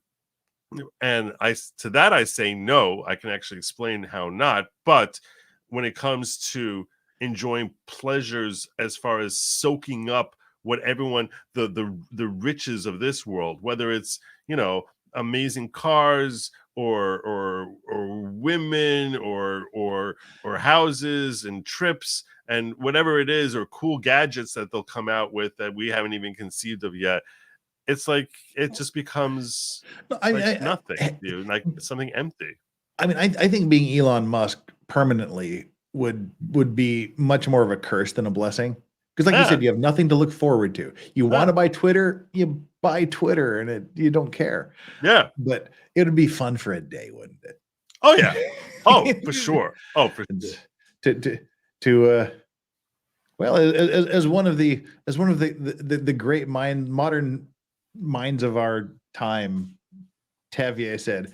I say no. I can actually explain how not. But when it comes to enjoying pleasures, as far as soaking up what everyone, the riches of this world, whether it's, you know, amazing cars or women or houses and trips and whatever it is, or cool gadgets that they'll come out with that we haven't even conceived of yet, it's like it just becomes nothing, dude, like something empty. I mean, I think being Elon Musk permanently would be much more of a curse than a blessing, Because, like you Yeah. said, you have nothing to look forward to. You want to buy Twitter, you buy Twitter, and you don't care. Yeah. But it would be fun for a day, wouldn't it? Oh yeah. Oh, for sure. Oh, for And sure. well, as one of the great modern minds of our time, Tavier said,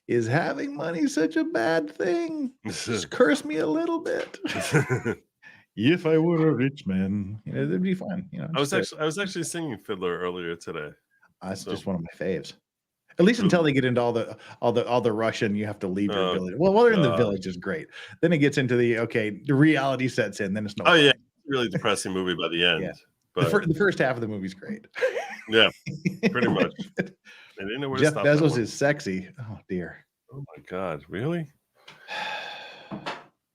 "Is having money such a bad thing? Just curse me a little bit." If I were a rich man, it'd be fun. I was actually singing Fiddler earlier today. That's just one of my faves. At least until they get into all the Russian, you have to leave your village. Well, while they're in the village is great. Then it gets into the reality sets in. Then it's no. Oh yeah, really depressing movie by the end. Yeah. But The first half of the movie's great. yeah, pretty much. And they know where to Jeff stop Bezos is sexy. Oh dear. Oh my God, really?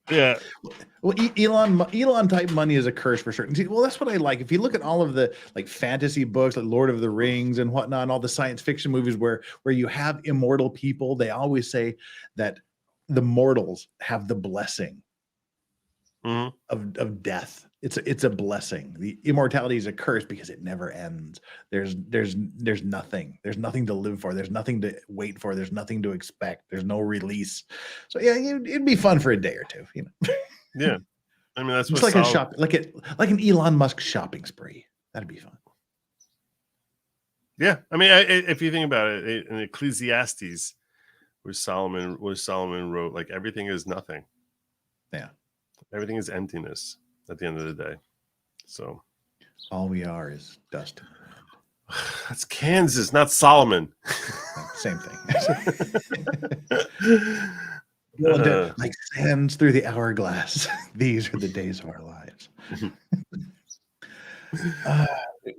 Yeah. Well, Elon type money is a curse for certain. Well, that's what I like. If you look at all of the like fantasy books, like Lord of the Rings and whatnot, and all the science fiction movies where you have immortal people, they always say that the mortals have the blessing of death. It's a blessing. The immortality is a curse because it never ends. There's nothing. There's nothing to live for. There's nothing to wait for. There's nothing to expect. There's no release. So yeah, it'd be fun for a day or two. Yeah, I mean that's just like like an Elon Musk shopping spree. That'd be fun. Yeah, I mean, if you think about it, in Ecclesiastes, where Solomon wrote, like everything is nothing. Yeah, everything is emptiness at the end of the day. So all we are is dust. That's Kansas, not Solomon. Same thing. Like sands through the hourglass. These are the days of our lives.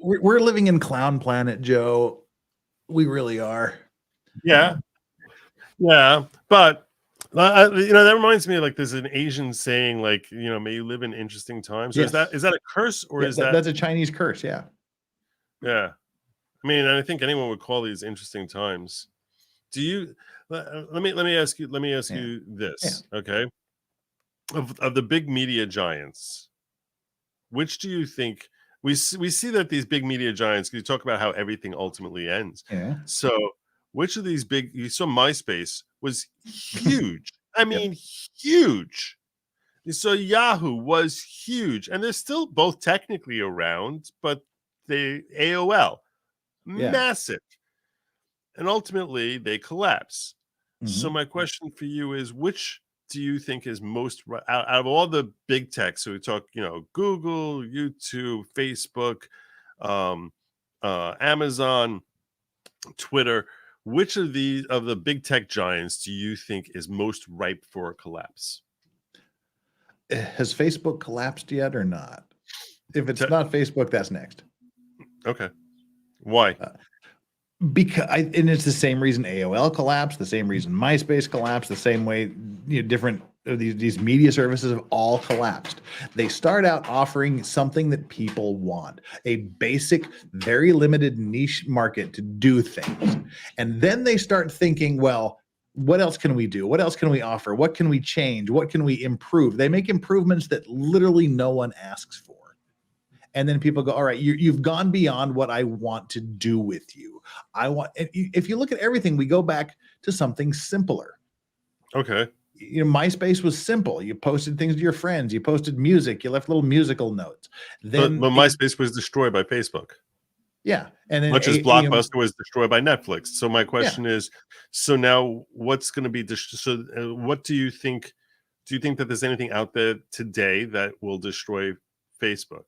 We're living in Clown Planet, Joe. We really are. Yeah. But that reminds me, like there's an Asian saying, like, may you live in interesting times. Yes. Is that a curse or is that's a Chinese curse? Yeah. I mean, I think anyone would call these interesting times. Do you? Let me ask you this, okay? Of the big media giants, which do you think we see that these big media giants? You talk about how everything ultimately ends. Yeah. So, which of these big? You saw MySpace was huge. I mean, huge. So Yahoo was huge, and they're still both technically around, but AOL, massive, and ultimately they collapse. So my question for you is, which do you think is most out of all the big tech? So we talk, Google, YouTube, Facebook, Amazon, Twitter. Which of the big tech giants do you think is most ripe for a collapse? Has Facebook collapsed yet or not? If it's not Facebook, that's next. Okay. Why? Because and it's the same reason AOL collapsed, the same reason MySpace collapsed, the same way different these media services have all collapsed. They start out offering something that people want, a basic, very limited niche market to do things. And then they start thinking, well, what else can we do? What else can we offer? What can we change? What can we improve? They make improvements that literally no one asks for. And then people go, all right, you've gone beyond what I want to do with you. If you look at everything, we go back to something simpler. Okay. MySpace was simple. You posted things to your friends. You posted music. You left little musical notes. Then but MySpace was destroyed by Facebook. Yeah. And then much as Blockbuster was destroyed by Netflix. So my question is, so now what's going to be, what do you think? Do you think that there's anything out there today that will destroy Facebook?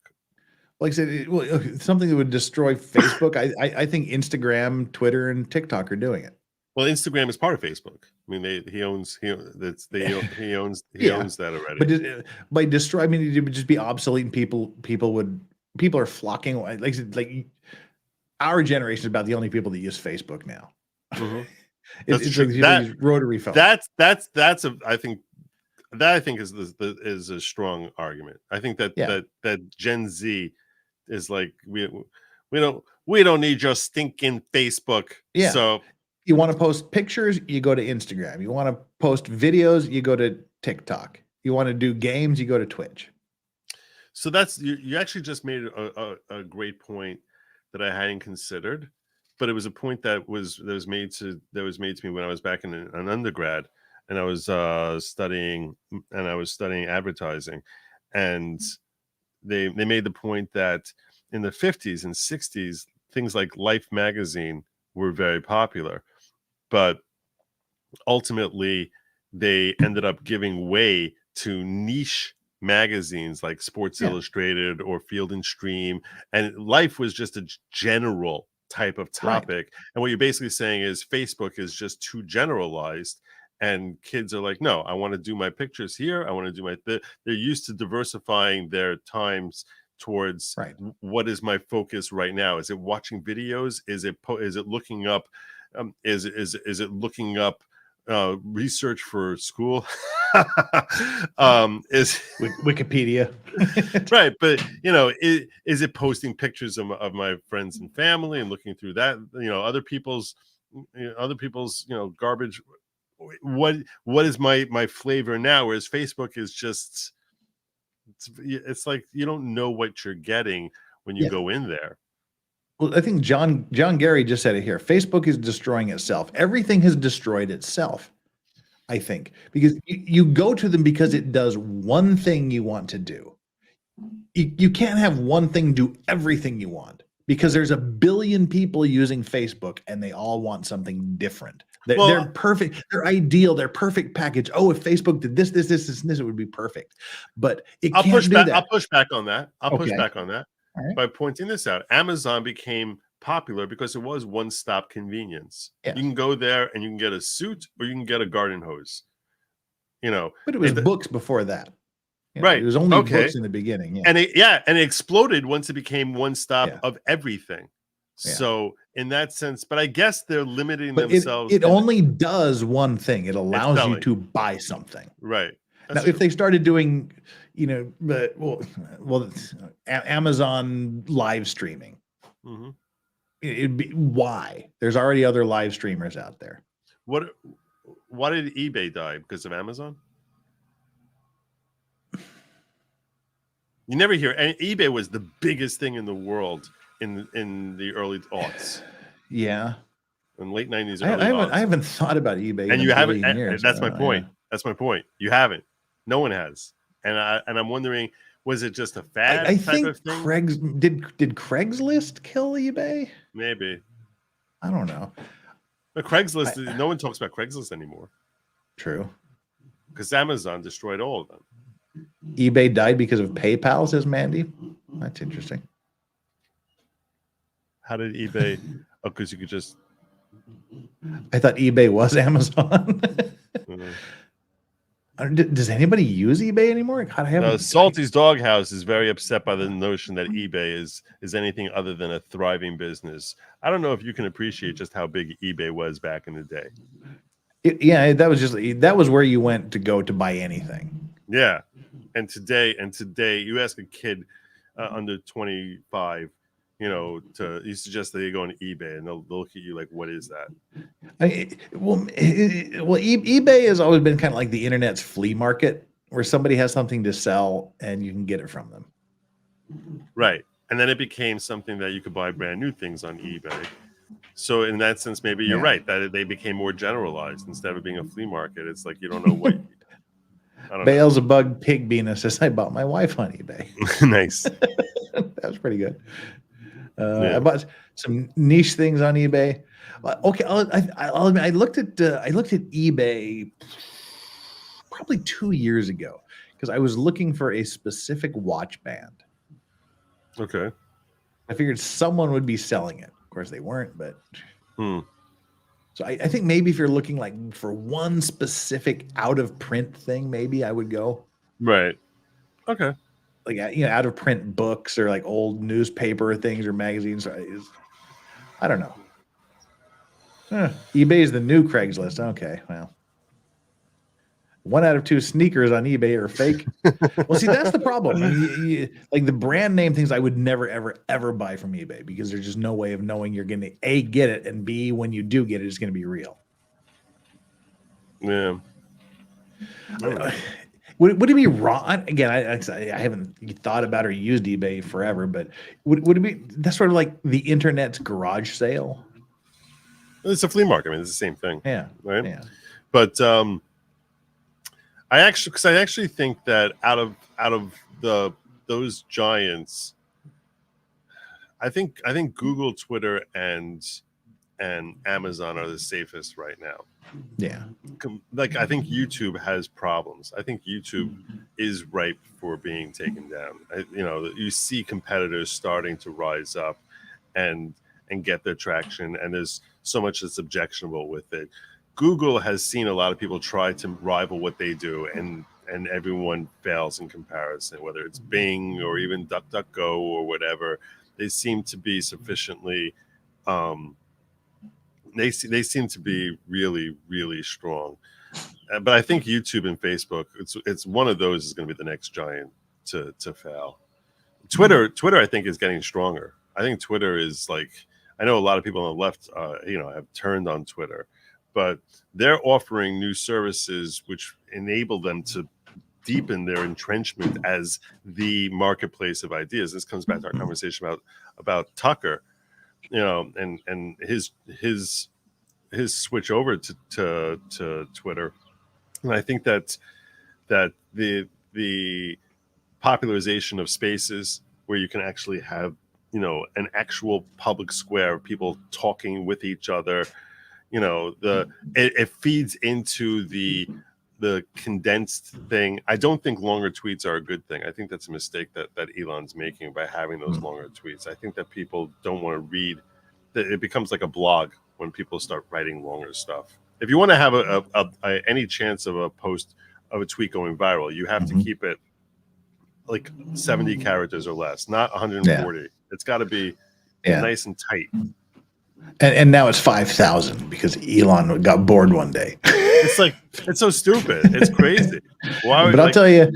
Like I said, something that would destroy Facebook. I think Instagram, Twitter, and TikTok are doing it. Well, Instagram is part of Facebook. I mean, he owns that already. But by destroy, I mean, it would just be obsolete, and people are flocking. Like our generation is about the only people that use Facebook now. Mm-hmm. It's like these rotary phones. I think is a strong argument. I think that Gen Z is like we don't need your stinking Facebook. Yeah. So you want to post pictures, you go to Instagram. You want to post videos, you go to TikTok. You want to do games, you go to Twitch. So that's you actually just made a great point that I hadn't considered, but it was a point that was made to me when I was back in an undergrad, and I was studying advertising, and they made the point that in the 50s and 60s things like Life magazine were very popular, but ultimately they ended up giving way to niche magazines like Sports Illustrated or Field and Stream, and Life was just a general type of topic. And what you're basically saying is Facebook is just too generalized, and kids are like, no, I want to do my pictures here, I want to do my they're used to diversifying their times towards what is my focus right now. Is it watching videos? Is it looking up is it looking up research for school? Is Wikipedia. Right, but is it posting pictures of my friends and family and looking through that, other people's garbage? What is my flavor now? Whereas Facebook is just, it's like you don't know what you're getting when you go in there. Well, I think John Gary just said it here. Facebook is destroying itself. Everything has destroyed itself, I think, because you go to them because it does one thing you want to do. You can't have one thing do everything you want, because there's a billion people using Facebook and they all want something different. They're perfect. They're ideal. They're perfect package. Oh, if Facebook did this, it would be perfect. But I'll push back on that. Push back on that by pointing this out. Amazon became popular because it was one-stop convenience. You can go there and you can get a suit or you can get a garden hose. But it was books before that. Right. It was only books in the beginning. And it exploded once it became one stop of everything. So in that sense, but I guess they're limiting themselves. It only does one thing. It allows you to buy something. Right. Now, if they started doing, Amazon live streaming, it'd be why there's already other live streamers out there. Why did eBay die? Because of Amazon? You never hear. And eBay was the biggest thing in the world in the early aughts. Yeah. In late 90s. I haven't thought about eBay. And you haven't. And that's my point. That's my point. You haven't. No one has. And I'm wondering, was it just a fad type of thing? Did Craigslist kill eBay? Maybe. I don't know. But Craigslist, no one talks about Craigslist anymore. True. Because Amazon destroyed all of them. eBay died because of PayPal, says Mandy. That's interesting. How did eBay? Oh, because you could just. I thought eBay was Amazon. Does anybody use eBay anymore? God, Salty's Doghouse is very upset by the notion that eBay is anything other than a thriving business. I don't know if you can appreciate just how big eBay was back in the day. That was where you went to go to buy anything. Yeah, and today you ask a kid under 25, you suggest that they go on eBay and they'll look at you like, what is that? eBay has always been kind of like the internet's flea market, where somebody has something to sell and you can get it from them. Right. And then it became something that you could buy brand new things on eBay. So in that sense, maybe you're right, that they became more generalized. Instead of being a flea market, it's like you don't know what. Beelzebub Pig Beana says, I bought my wife on eBay. Nice. That was pretty good. I bought some niche things on eBay. Okay, I'll admit, I looked at eBay probably 2 years ago because I was looking for a specific watch band. Okay. I figured someone would be selling it. Of course, they weren't, but. So I think maybe if you're looking like for one specific out of print thing, maybe I would go. Right. Okay. Like, out of print books or like old newspaper things or magazines. I don't know. eBay is the new Craigslist. Okay, well. 1 out of 2 sneakers on eBay are fake. Well, see, that's the problem. Like the brand name things I would never, ever, ever buy from eBay because there's just no way of knowing you're going to A, get it, and B, when you do get it, it's going to be real. Yeah. would it be wrong? Again, I haven't thought about or used eBay forever, but would it be that's sort of like the internet's garage sale? It's a flea market. I mean, it's the same thing. Yeah. Right. Yeah. But I actually think that out of those giants, I think Google, Twitter, and Amazon are the safest right now. Yeah. Like I think YouTube has problems. I think YouTube is ripe for being taken down. You see competitors starting to rise up and get their traction, and there's so much that's objectionable with it. Google has seen a lot of people try to rival what they do, and everyone fails in comparison, whether it's Bing or even DuckDuckGo or whatever. They seem to be sufficiently they seem to be really, really strong. But I think YouTube and Facebook, it's one of those is going to be the next giant to fail. Twitter I think is getting stronger. I think Twitter is like, I know a lot of people on the left have turned on Twitter, but they're offering new services which enable them to deepen their entrenchment as the marketplace of ideas. This comes back to our conversation about Tucker, and his switch over to Twitter. And I think that the popularization of spaces where you can actually have an actual public square of people talking with each other, it feeds into the condensed thing. I don't think longer tweets are a good thing. I think that's a mistake that Elon's making by having those longer tweets. I think that people don't want to read. That it becomes like a blog when people start writing longer stuff. If you want to have any chance of a post of a tweet going viral, you have to keep it like 70 characters or less, not 140. Yeah. It's got to be nice and tight. And now it's 5,000 because Elon got bored one day. It's so stupid. It's crazy. But I'll tell you,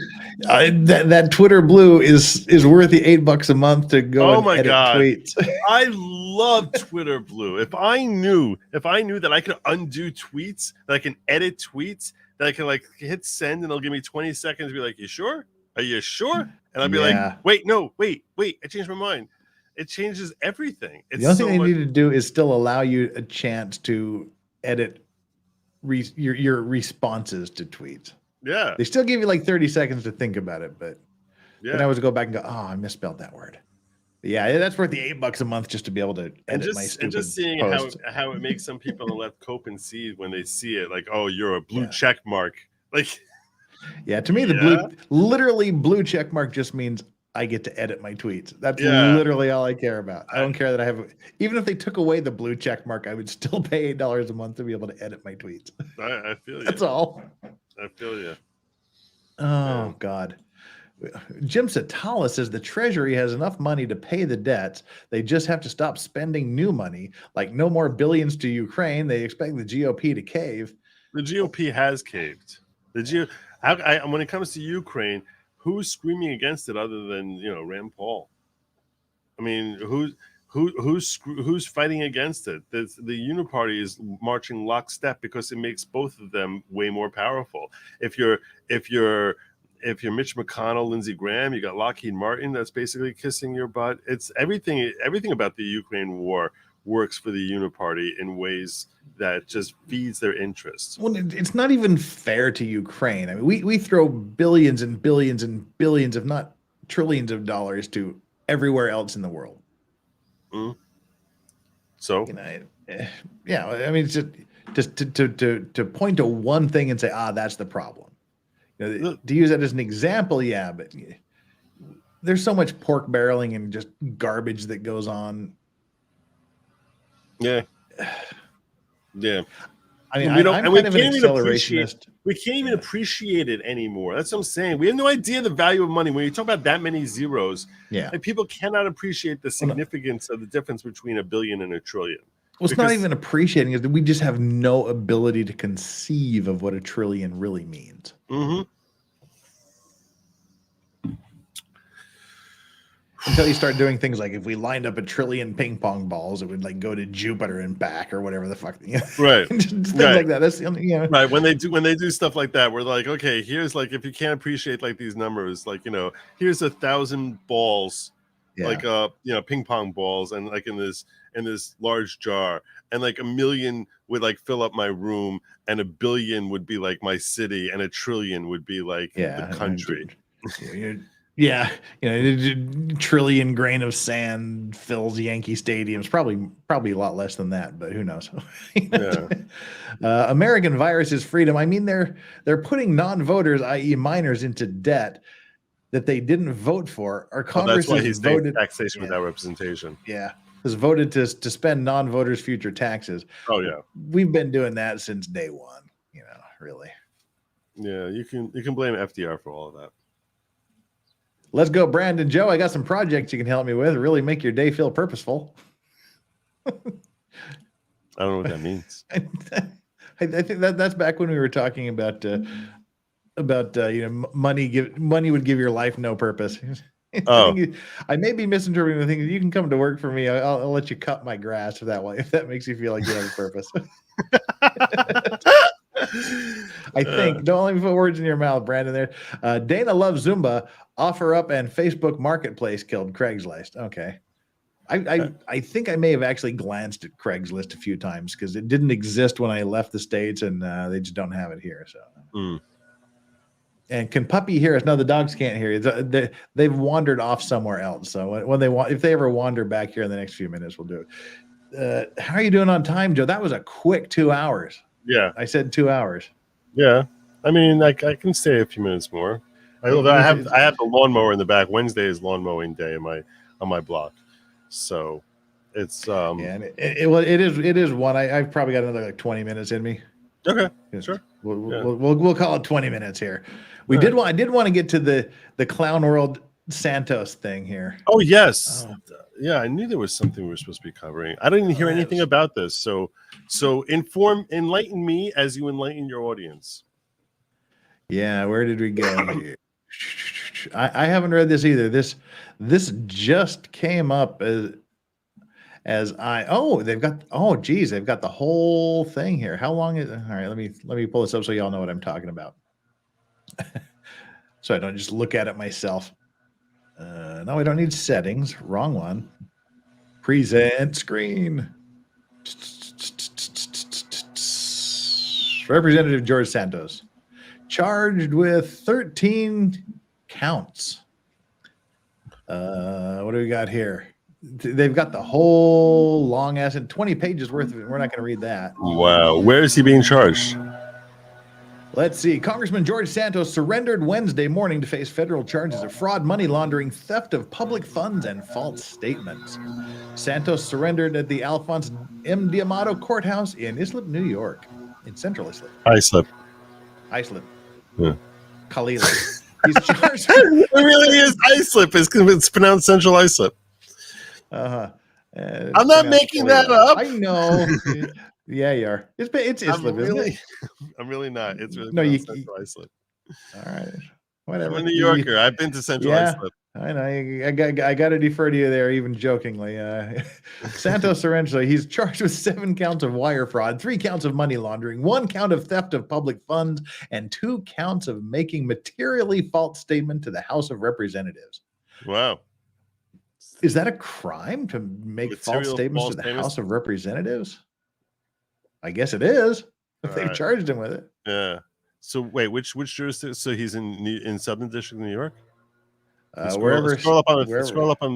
that Twitter Blue is worth the $8 a month to go and edit tweets. I love Twitter Blue. If I knew that I could undo tweets, that I can edit tweets, that I can like hit send and they'll give me 20 seconds to be like, "You sure? Are you sure?" And I'll be like, "Wait, no, wait, I changed my mind." It changes everything. The only thing they need to do is still allow you a chance to edit your responses to tweets. Yeah. They still give you like 30 seconds to think about it, but then I always go back and go, "Oh, I misspelled that word." But yeah, that's worth the $8 a month just to be able to edit my stupid and just seeing post. how it makes some people on the left cope and see when they see it, like, "Oh, you're a blue check mark." Like, yeah, to me, literally blue check mark just means I get to edit my tweets. That's literally all I care about. I don't care that I have, even if they took away the blue check mark, I would still pay $8 a month to be able to edit my tweets. I feel you. That's all. I feel you. Oh, God. Jim Satala says the Treasury has enough money to pay the debts. They just have to stop spending new money, like no more billions to Ukraine. They expect the GOP to cave. The GOP has caved. When it comes to Ukraine, who's screaming against it other than Rand Paul? I mean, who's fighting against it? The Uniparty is marching lockstep because it makes both of them way more powerful. If you're Mitch McConnell, Lindsey Graham, you got Lockheed Martin that's basically kissing your butt. It's everything about the Ukraine war works for the Uniparty in ways that just feeds their interests. Well, it's not even fair to Ukraine. I mean, we throw billions and billions and billions, if not trillions of dollars to everywhere else in the world. Mm. So, yeah, I mean, it's just to point to one thing and say, that's the problem. To use that as an example, but there's so much pork barreling and just garbage that goes on. Yeah. I mean, I'm kind of an accelerationist. We can't even appreciate it anymore. That's what I'm saying. We have no idea the value of money. When you talk about that many zeros, people cannot appreciate the significance of the difference between $1 billion and $1 trillion. Well, it's not even appreciating it. We just have no ability to conceive of what $1 trillion really means. Mm-hmm. until you start doing things like if we lined up 1 trillion ping pong balls, it would like go to Jupiter and back or whatever the fuck. Right. Just things Right. like that. That's the only, Right. When they do stuff like that, we're like, okay, here's like, if you can't appreciate like these numbers, like, here's 1,000 balls, like ping pong balls, and like in this large jar, and like 1 million would like fill up my room, and 1 billion would be like my city, and 1 trillion would be like the country. Yeah, 1 trillion grain of sand fills Yankee stadiums. Probably a lot less than that, but who knows? Yeah. American virus is freedom. I mean, they're putting non-voters, i.e., minors, into debt that they didn't vote for. Our Congress that's why has he's voted taxation without representation. Yeah, has voted to spend non-voters' future taxes. Oh yeah, we've been doing that since day one. Really. Yeah, you can blame FDR for all of that. Let's go, Brandon. Joe, I got some projects you can help me with. Really make your day feel purposeful. I don't know what that means. I think that's back when we were talking about money would give your life no purpose. I may be misinterpreting the thing. You can come to work for me. I'll let you cut my grass if that makes you feel like you have a purpose. I think. Don't let me put words in your mouth, Brandon. There, Dana loves Zumba. Offer up and Facebook Marketplace killed Craigslist. Okay, I think I may have actually glanced at Craigslist a few times because it didn't exist when I left the States, and they just don't have it here. So. And can Puppy hear us? No, the dogs can't hear you. They've wandered off somewhere else. So if they ever wander back here in the next few minutes, we'll do it. How are you doing on time, Joe? That was a quick 2 hours. Yeah, I said 2 hours. Yeah, I mean, I can stay a few minutes more. I have the lawnmower in the back. Wednesday is lawn mowing day on my block, so it's and it is one. I've probably got another like 20 minutes in me. Okay, sure. We'll call it 20 minutes here. I did want to get to the Clown World Santos thing here. Oh yes, yeah. I knew there was something we were supposed to be covering. I didn't hear anything about this. So enlighten me as you enlighten your audience. Yeah, where did we go here? I haven't read this either. This just came up they've got the whole thing here. How long is it? All right, let me pull this up so y'all know what I'm talking about. So I don't just look at it myself. No, we don't need settings. Wrong one. Present screen. Representative George Santos charged with 13 counts. What do we got here? They've got the whole long ass and 20 pages worth of it. We're not going to read that. Wow. Where is he being charged? Let's see. Congressman George Santos surrendered Wednesday morning to face federal charges of fraud, money laundering, theft of public funds, and false statements. Santos surrendered at the Alphonse M. D'Amato Courthouse in Islip, New York, in central Islip. Islip. Yeah. Khalila. He's charged. It really is Islip. It's pronounced Central Islip. I'm not making that up. I know. Yeah, you are. It's Islip, isn't it? I'm really not. It's really Central Islip. All right. Whatever. I'm a New Yorker. I've been to Central Islip. I know. I got to defer to you there, even jokingly. Santos Sorrento, he's charged with 7 counts of wire fraud, 3 counts of money laundering, 1 count of theft of public funds, and 2 counts of making materially false statement to the House of Representatives. Wow. Is that a crime to make false statements to the House of Representatives? I guess it is. If they've charged him with it. Yeah. So wait, which jurisdiction? So he's in Southern District of New York. Scroll up on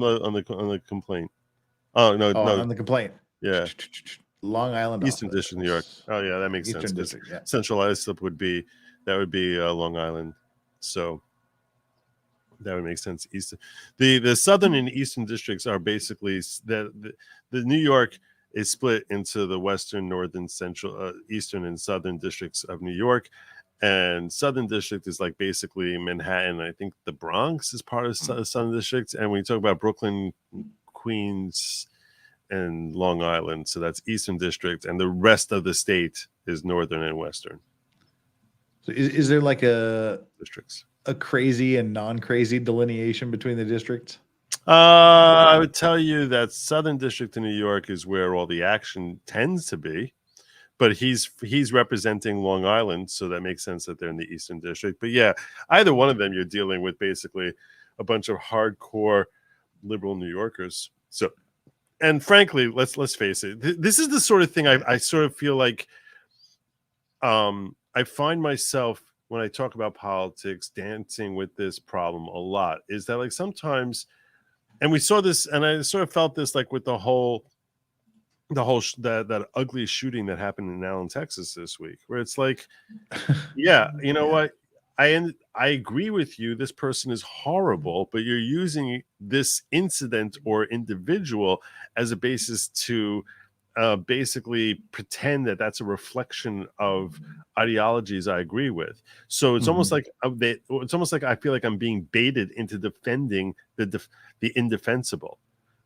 the complaint. Oh no, on the complaint. Yeah. Long Island. Eastern District of New York. Oh yeah, that makes sense. District, yeah. Central Islip would be Long Island. So that would make sense. The Southern and Eastern districts are basically the New York is split into the Western, Northern, Central, Eastern, and Southern districts of New York. And Southern District is like basically Manhattan. I think the Bronx is part of Southern District. And when you talk about Brooklyn, Queens, and Long Island, so that's Eastern District. And the rest of the state is Northern and Western. So is there like districts, a crazy and non-crazy delineation between the districts? I would tell you that Southern District of New York is where all the action tends to be, but he's representing Long Island, so that makes sense that they're in the Eastern District. But yeah, either one of them, you're dealing with basically a bunch of hardcore liberal New Yorkers. So, and frankly, let's face it, this is the sort of thing I sort of feel like I find myself when I talk about politics dancing with this problem a lot. Is that like sometimes, and we saw this, and I sort of felt this like with the whole that ugly shooting that happened in Allen, Texas this week, where it's like, yeah, you know what? I agree with you. This person is horrible, but you're using this incident or individual as a basis to basically pretend that that's a reflection of ideologies I agree with. So it's almost like I feel like I'm being baited into defending the indefensible,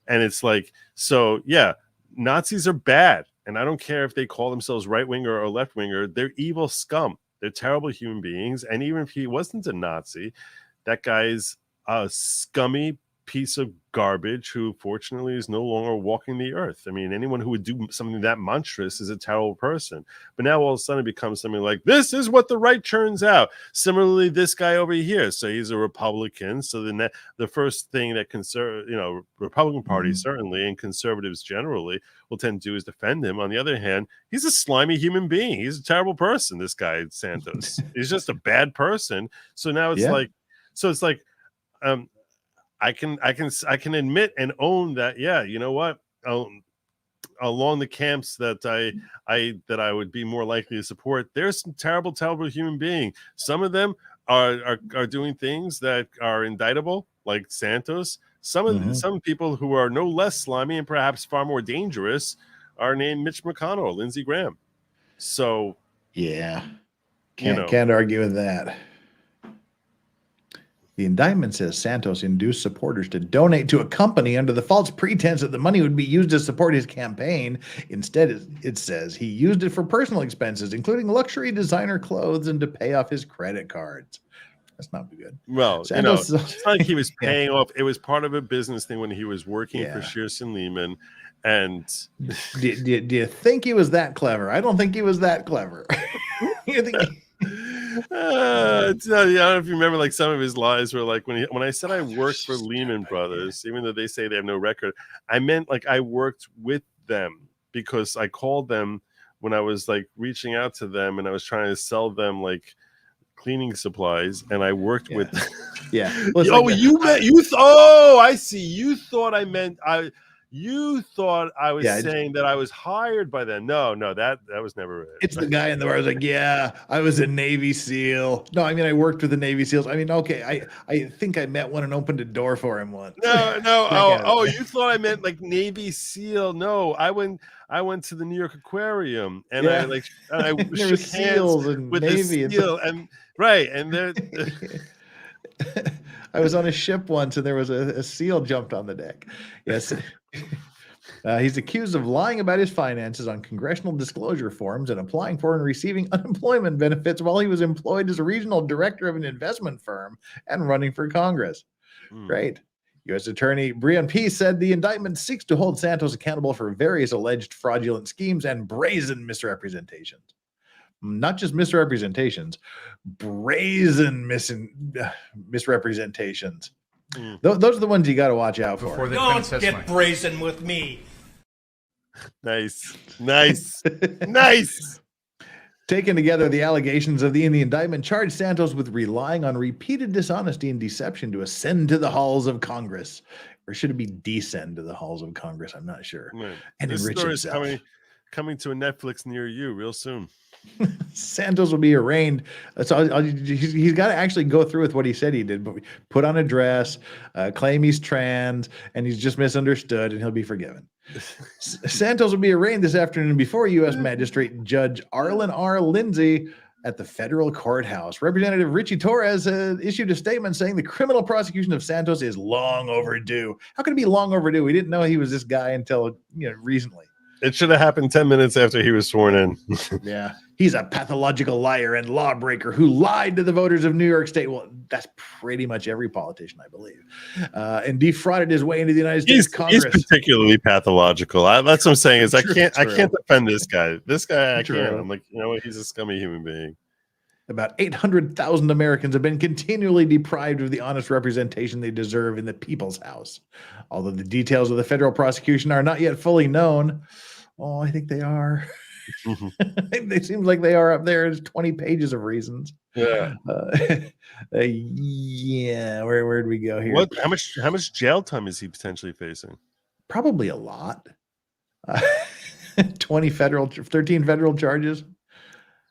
and it's like, so yeah, Nazis are bad, and I don't care if they call themselves right winger or left winger. They're evil scum. They're terrible human beings, and even if he wasn't a Nazi, that guy's a scummy piece of garbage who fortunately is no longer walking the earth. I mean, anyone who would do something that monstrous is a terrible person. But now all of a sudden it becomes something like, this is what the right turns out. Similarly, this guy over here, so he's a Republican. So then the first thing that Republican Party certainly and conservatives generally will tend to do is defend him. On the other hand, he's a slimy human being. He's a terrible person, this guy Santos. He's just a bad person. So now it's I can admit and own that, yeah, you know what, along the camps that I would be more likely to support, there's some terrible human being. Some of them are doing things that are indictable, like Santos. Some people who are no less slimy and perhaps far more dangerous are named Mitch McConnell or Lindsey Graham. So yeah, can't argue with that. The indictment says Santos induced supporters to donate to a company under the false pretense that the money would be used to support his campaign. Instead, it says he used it for personal expenses, including luxury designer clothes and to pay off his credit cards. That's not good. Well, Santos, it's not like he was paying off. It was part of a business thing when he was working for Shearson Lehman. And do you think he was that clever? I don't think he was that clever. You think I don't know if you remember, like some of his lies were like when I said I worked for Lehman Brothers, even though they say they have no record, I meant like I worked with them because I called them when I was like reaching out to them and I was trying to sell them like cleaning supplies, and I worked with. Yeah. I see. You thought I meant You thought I was saying that I was hired by them. No, that was never it. It's the guy in the bar. I was like, yeah, I was a Navy SEAL. No, I mean, I worked with the Navy SEAls. I mean, okay, I think I met one and opened a door for him once. No. You thought I meant like Navy SEAL. No, I went to the New York Aquarium and I shook hands with Navy the SEAL and right, and they're. I was on a ship once and there was a SEAL jumped on the deck. Yes. He's accused of lying about his finances on congressional disclosure forms and applying for and receiving unemployment benefits while he was employed as a regional director of an investment firm and running for Congress. Right. U.S. Attorney Brian P. said the indictment seeks to hold Santos accountable for various alleged fraudulent schemes and brazen misrepresentations. Not just misrepresentations, brazen misrepresentations. Those are the ones you got to watch out for. Don't get brazen with me. Nice. Taken together, the allegations in the indictment charged Santos with relying on repeated dishonesty and deception to ascend to the halls of Congress. Or should it be descend to the halls of Congress? I'm not sure. Right. And this enrich story himself. is coming to a Netflix near you real soon. Santos will be arraigned. So he's got to actually go through with what he said he did, but put on a dress, claim he's trans, and he's just misunderstood, and he'll be forgiven. Santos will be arraigned this afternoon before U.S. Magistrate Judge Arlen R. Lindsay at the federal courthouse. Representative Richie Torres issued a statement saying the criminal prosecution of Santos is long overdue. How could it be long overdue? We didn't know he was this guy until recently. It should have happened 10 minutes after he was sworn in. Yeah. He's a pathological liar and lawbreaker who lied to the voters of New York State. Well, that's pretty much every politician, I believe, and defrauded his way into the United States Congress. He's particularly pathological. That's what I'm saying is I can't defend this guy. This guy I True. can't. I'm like, you know what? He's a scummy human being. About 800,000 Americans have been continually deprived of the honest representation they deserve in the People's House. Although the details of the federal prosecution are not yet fully known. Oh, I think they are. It seems like they are up there. There's 20 pages of reasons. Yeah. Yeah. Where'd we go here? What? How much jail time is he potentially facing? Probably a lot. 13 federal charges.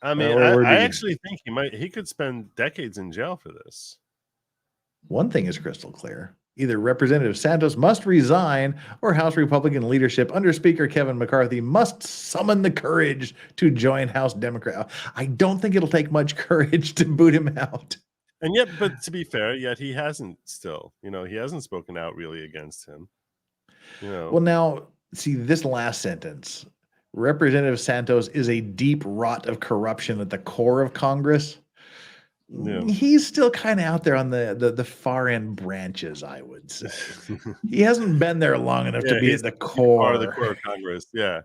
I mean, I actually think he could spend decades in jail for this. One thing is crystal clear. Either Representative Santos must resign or House Republican leadership under Speaker Kevin McCarthy must summon the courage to join House Democrat. I don't think it'll take much courage to boot him out. And yet, but to be fair, yet he hasn't still, he hasn't spoken out really against him. Well, now, see, this last sentence, Representative Santos is a deep rot of corruption at the core of Congress. Yeah. He's still kind of out there on the far end branches, I would say. He hasn't been there long enough to be at the core. Part of the core of Congress, yeah.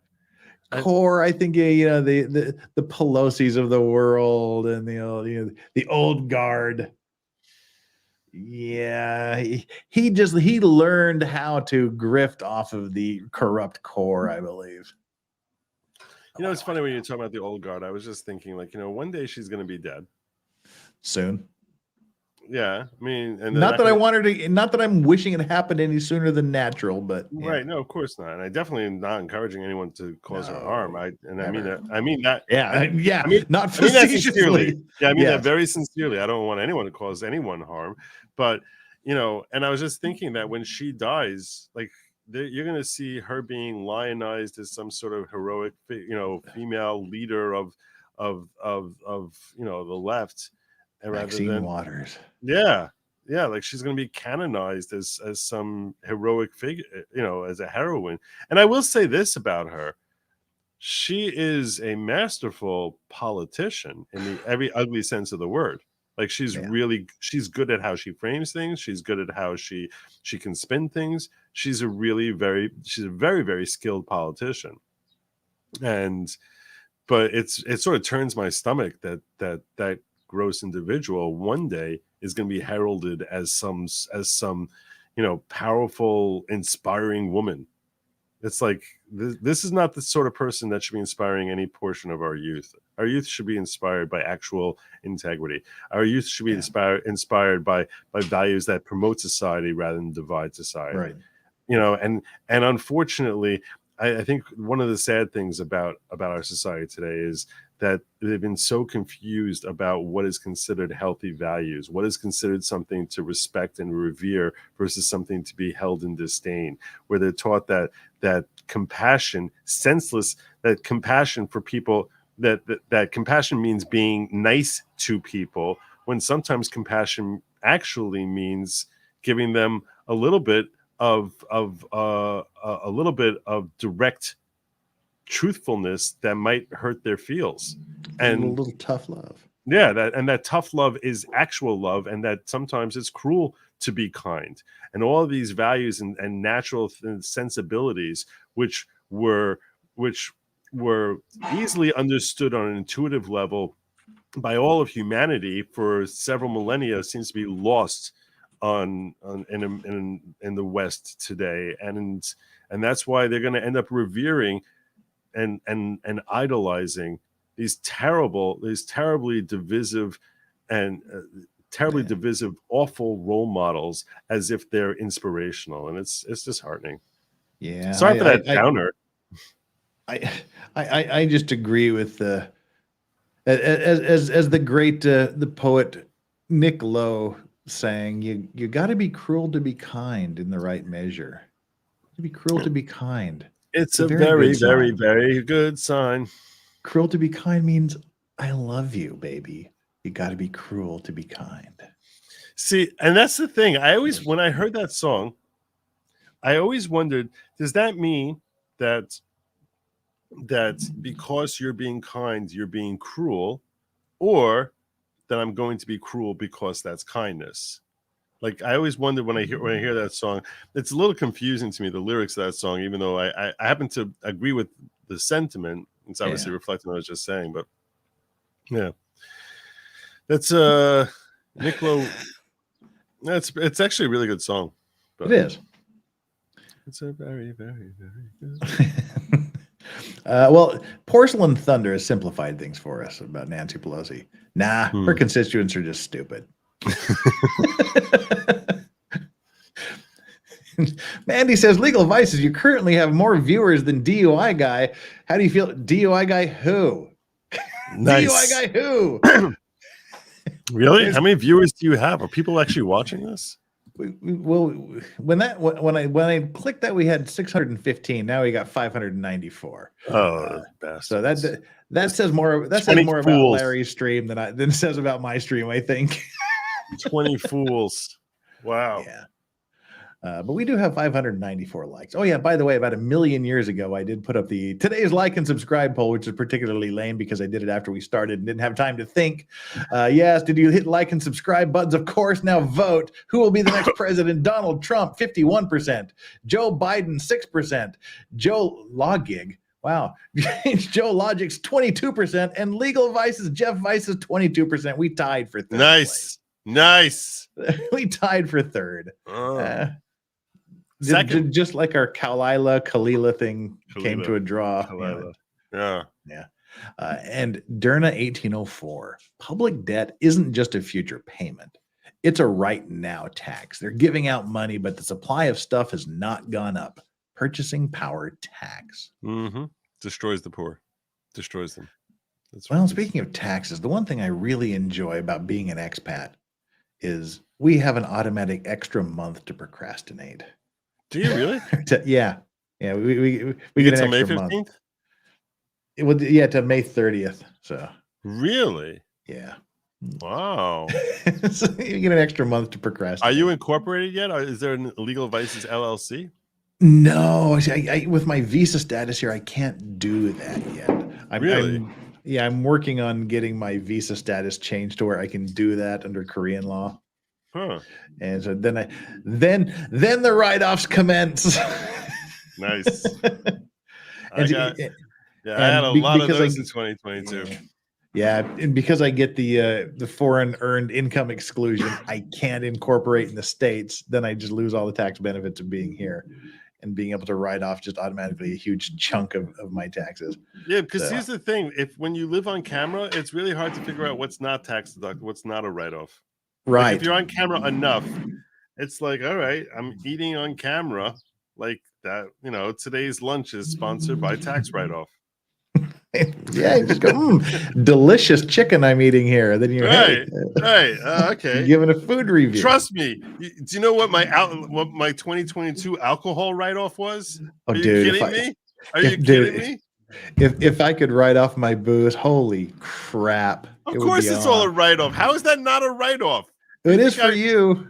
Core, I think, the Pelosi's of the world and the old guard. Yeah, he learned how to grift off of the corrupt core, I believe. It's funny when you're talking about the old guard. I was just thinking, one day she's going to be dead. Soon. Yeah, I mean, and not that I want her to. Not that I'm wishing it happened any sooner than natural, but right. No, of course not. And I definitely am not encouraging anyone to cause her harm. I mean that. Yeah. Not facetiously. Yeah, I mean that very sincerely. I don't want anyone to cause anyone harm, but and I was just thinking that when she dies, you're going to see her being lionized as some sort of heroic, female leader of the left. Maxine Waters. Yeah, she's going to be canonized as some heroic figure, as a heroine. And I will say this about her: she is a masterful politician in every ugly sense of the word. She's good at how she frames things. She's good at how she can spin things. She's a very, very skilled politician. But it sort of turns my stomach that gross individual one day is going to be heralded as some powerful, inspiring woman. It's like this is not the sort of person that should be inspiring any portion of our youth. Our youth should be inspired by actual integrity. Our youth should be inspired by values that promote society rather than divide society. Right. And unfortunately, I think one of the sad things about our society today is that they've been so confused about what is considered healthy values, what is considered something to respect and revere versus something to be held in disdain, where they're taught that compassion, that compassion for people, that compassion means being nice to people, when sometimes compassion actually means giving them a little bit of direct truthfulness that might hurt their feels, and a little tough love. Yeah, that tough love is actual love, and that sometimes it's cruel to be kind, and all of these values and natural sensibilities, which were easily understood on an intuitive level by all of humanity for several millennia, seems to be lost in the West today, and that's why they're going to end up revering and idolizing these terribly divisive and divisive, awful role models as if they're inspirational, and it's disheartening. Yeah, sorry for that downer. I just agree with the as the great the poet Nick Lowe saying, you got to be cruel to be kind in the right measure. To be cruel to be kind. It's a very, very, very good sign. Cruel to be kind means I love you, baby. You got to be cruel to be kind. See, and that's the thing. When I heard that song, I always wondered, does that mean that that because you're being kind, you're being cruel, or that I'm going to be cruel because that's kindness. Like I always wonder when I hear that song, it's a little confusing to me, the lyrics of that song, even though I happen to agree with the sentiment. It's obviously reflecting what I was just saying, but yeah. That's Nick Lowe. It's actually a really good song. But it is. It's a very, very, very good well, Porcelain Thunder has simplified things for us about Nancy Pelosi. Nah, her constituents are just stupid. Mandy says, Legal Vices, you currently have more viewers than DUI Guy. How do you feel? DUI Guy who? Nice. DUI Guy who? Really? How many viewers do you have? Are people actually watching this? Well, when I clicked that, we had 615. Now we got 594. Oh, so that says more. That says more about Larry's stream than it says about my stream, I think. 20 fools. Wow. Yeah. But we do have 594 likes. Oh yeah, by the way, about 1 million years ago, I did put up the today's like and subscribe poll, which is particularly lame because I did it after we started and didn't have time to think. Yes, did you hit like and subscribe buttons? Of course. Now vote. Who will be the next president? Donald Trump, 51%. Joe Biden, 6%. Joe Lawgig. Wow. Joe Logic's 22%. And Legal Vices, Jeff Vices, 22%. We tied for third. Nice. We tied for third. Second. Just like our Kalila thing came to a draw. Yeah. And Derna 1804. Public debt isn't just a future payment. It's a right now tax. They're giving out money, but the supply of stuff has not gone up. Purchasing power tax. Destroys the poor. Destroys them. Well, speaking of taxes, the one thing I really enjoy about being an expat is we have an automatic extra month to procrastinate. Do you really? Yeah. We get an extra month. To May 30th. So really, yeah. Wow. So you get an extra month to procrastinate. Are you incorporated yet? Or is there an Legal Vices LLC? No, I with my visa status here, I can't do that yet. I'm working on getting my visa status changed to where I can do that under Korean law. And so then the write-offs commence. Nice. I had a lot of those in 2022. Yeah, and because I get the foreign earned income exclusion, I can't incorporate in the States. Then I just lose all the tax benefits of being here and being able to write off just automatically a huge chunk of my taxes. Yeah, because here's the thing: when you live on camera, it's really hard to figure out what's not tax deductible, what's not a write-off. Right. Like if you're on camera enough, it's like, all right, I'm eating on camera like that. Today's lunch is sponsored by tax write-off. Yeah, you just go, delicious chicken I'm eating here. Then you're right. Okay. Giving a food review. Trust me. Do you know what my 2022 alcohol write-off was? Oh, Are you dude, kidding me? Are you kidding me? If I could write off my booze, holy crap! Of course, it's all a write-off. How is that not a write-off? It is for you.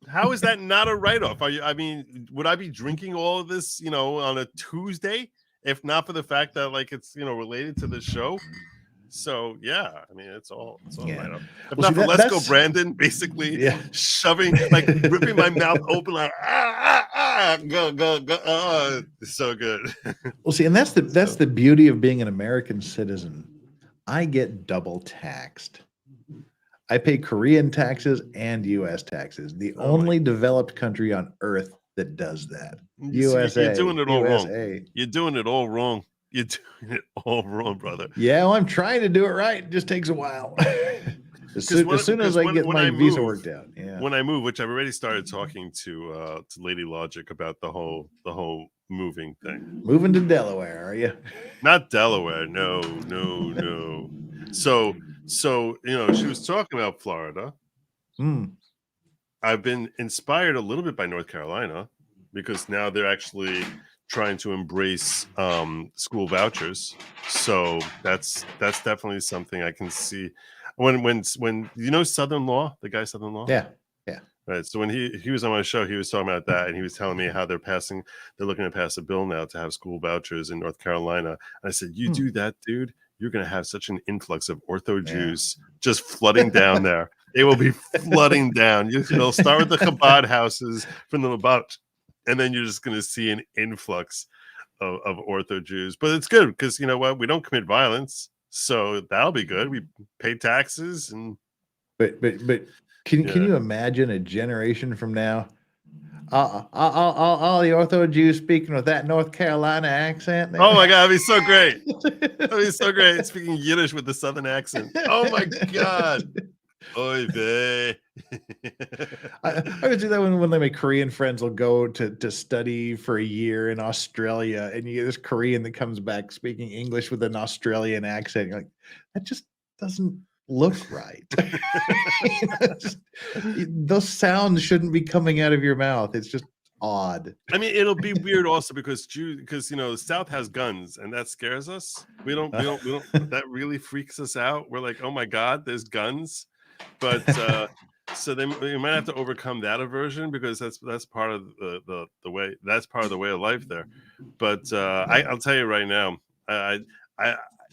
How is that not a write-off? Would I be drinking all of this, on a Tuesday, if not for the fact that it's related to the show? So yeah, it's all right up. If not for Let's Go Brandon, basically shoving, ripping my mouth open, go, it's so good. Well, see, and that's the beauty of being an American citizen. I get double taxed. I pay Korean taxes and U.S. taxes. The only developed country on earth that does that. USA. You're doing it all wrong. You're doing it all wrong. You're doing it all wrong, brother. Yeah, well, I'm trying to do it right. It just takes a while. as soon as I get my visa worked out. Yeah. When I move, which I've already started talking to Lady Logic about the whole moving thing. Moving to Delaware, are you? Not Delaware. No. So she was talking about Florida. I've been inspired a little bit by North Carolina because now they're actually trying to embrace school vouchers. So that's definitely something I can see. When Southern Law, the guy Southern Law? Yeah. Right. So when he was on my show, he was talking about that, and he was telling me how they're looking to pass a bill now to have school vouchers in North Carolina. And I said, you do that, dude, you're going to have such an influx of ortho Jews just flooding down there. They will be flooding down. They'll start with the Chabad houses from the Chabad, and then you're just going to see an influx of ortho Jews. But it's good because you know what? We don't commit violence, so that'll be good. We pay taxes, and but can you imagine a generation from now? All the ortho Jews speaking with that North Carolina accent. There. Oh my God, that'd be so great! That'd be so great. Speaking Yiddish with the Southern accent. Oh my God. Oy vey. I would do that when my Korean friends will go to study for a year in Australia, and you get this Korean that comes back speaking English with an Australian accent. You're like, that just doesn't look right. Those sounds shouldn't be coming out of your mouth. It's just odd. I mean, it'll be weird also because the South has guns, and that scares us. We don't. That really freaks us out. We're like, oh my God, there's guns. But so then we might have to overcome that aversion because that's part of the way. That's part of the way of life there. But I'll tell you right now,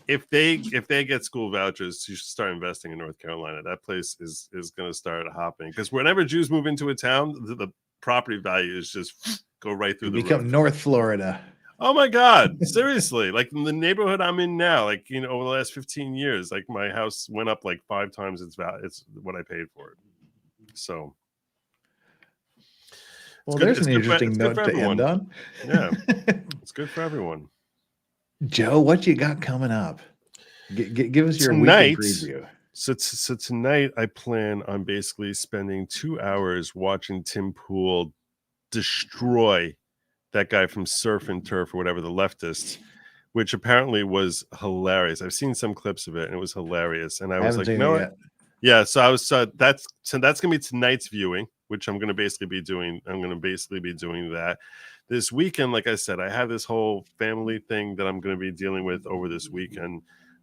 if they get school vouchers, you should start investing in North Carolina. That place is going to start hopping because whenever Jews move into a town, the property values just go right through the roof. Become North Florida. Oh my God, seriously. Like in the neighborhood I'm in now, like, over the last 15 years, like my house went up like 5 times its value. It's what I paid for it. So. Well, there's an interesting note to end on. Yeah, it's good for everyone. Joe, what you got coming up? Give us your weekend preview. So tonight I plan on basically spending 2 hours watching Tim Pool destroy that guy from Surf and Turf or whatever, the leftist, which apparently was hilarious. I've seen some clips of it and it was hilarious. And I was like, no, yeah. So I was that's gonna be tonight's viewing, which I'm gonna basically be doing. I'm gonna basically be doing that this weekend. Like I said, I have this whole family thing that I'm gonna be dealing with over this weekend.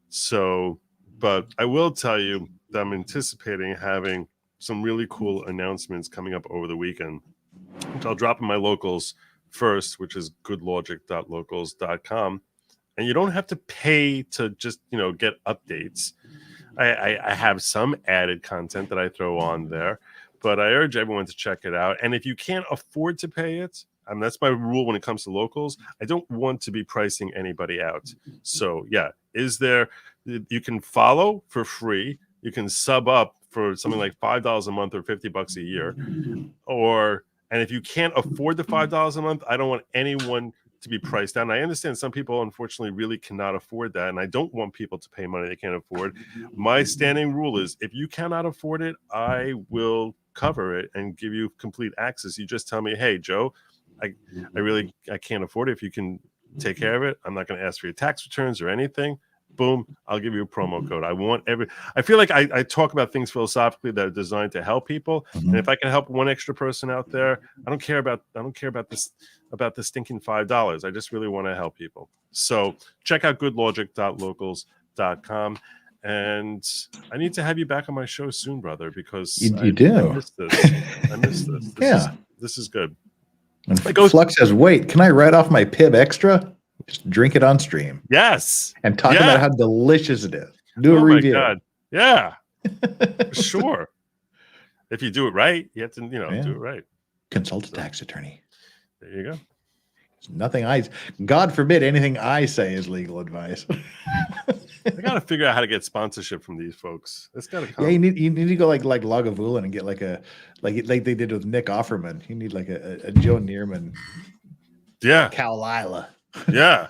So, but I will tell you that I'm anticipating having some really cool announcements coming up over the weekend, which I'll drop in my locals first, which is goodlogic.locals.com. And you don't have to pay to just, get updates. I have some added content that I throw on there, but I urge everyone to check it out. And if you can't afford to pay it, that's my rule when it comes to locals. I don't want to be pricing anybody out. So yeah, you can follow for free. You can sub up for something like $5 a month or $50 a year. And if you can't afford the $5 a month, I don't want anyone to be priced down. I understand some people, unfortunately, really cannot afford that. And I don't want people to pay money they can't afford. My standing rule is if you cannot afford it, I will cover it and give you complete access. You just tell me, hey, Joe, I can't afford it. If you can take care of it, I'm not going to ask for your tax returns or anything. Boom, I'll give you a promo code. I feel like I talk about things philosophically that are designed to help people. Mm-hmm. And if I can help one extra person out there, I don't care about the stinking $5. I just really want to help people. So check out goodlogic.locals.com. And I need to have you back on my show soon, brother, because you do. I missed this. This is good. And Flux says, wait, can I write off my Pib Extra? Just drink it on stream. Yes. And talk about how delicious it is. Do a review. My God. Yeah. Sure. If you do it right, you have to, do it right. Consult a tax attorney. There you go. God forbid anything I say is legal advice. I got to figure out how to get sponsorship from these folks. It's got to come. Yeah, you need to go like Lagavulin and get like they did with Nick Offerman. You need like a Joe Neerman. Yeah. Cal Lila. Yeah.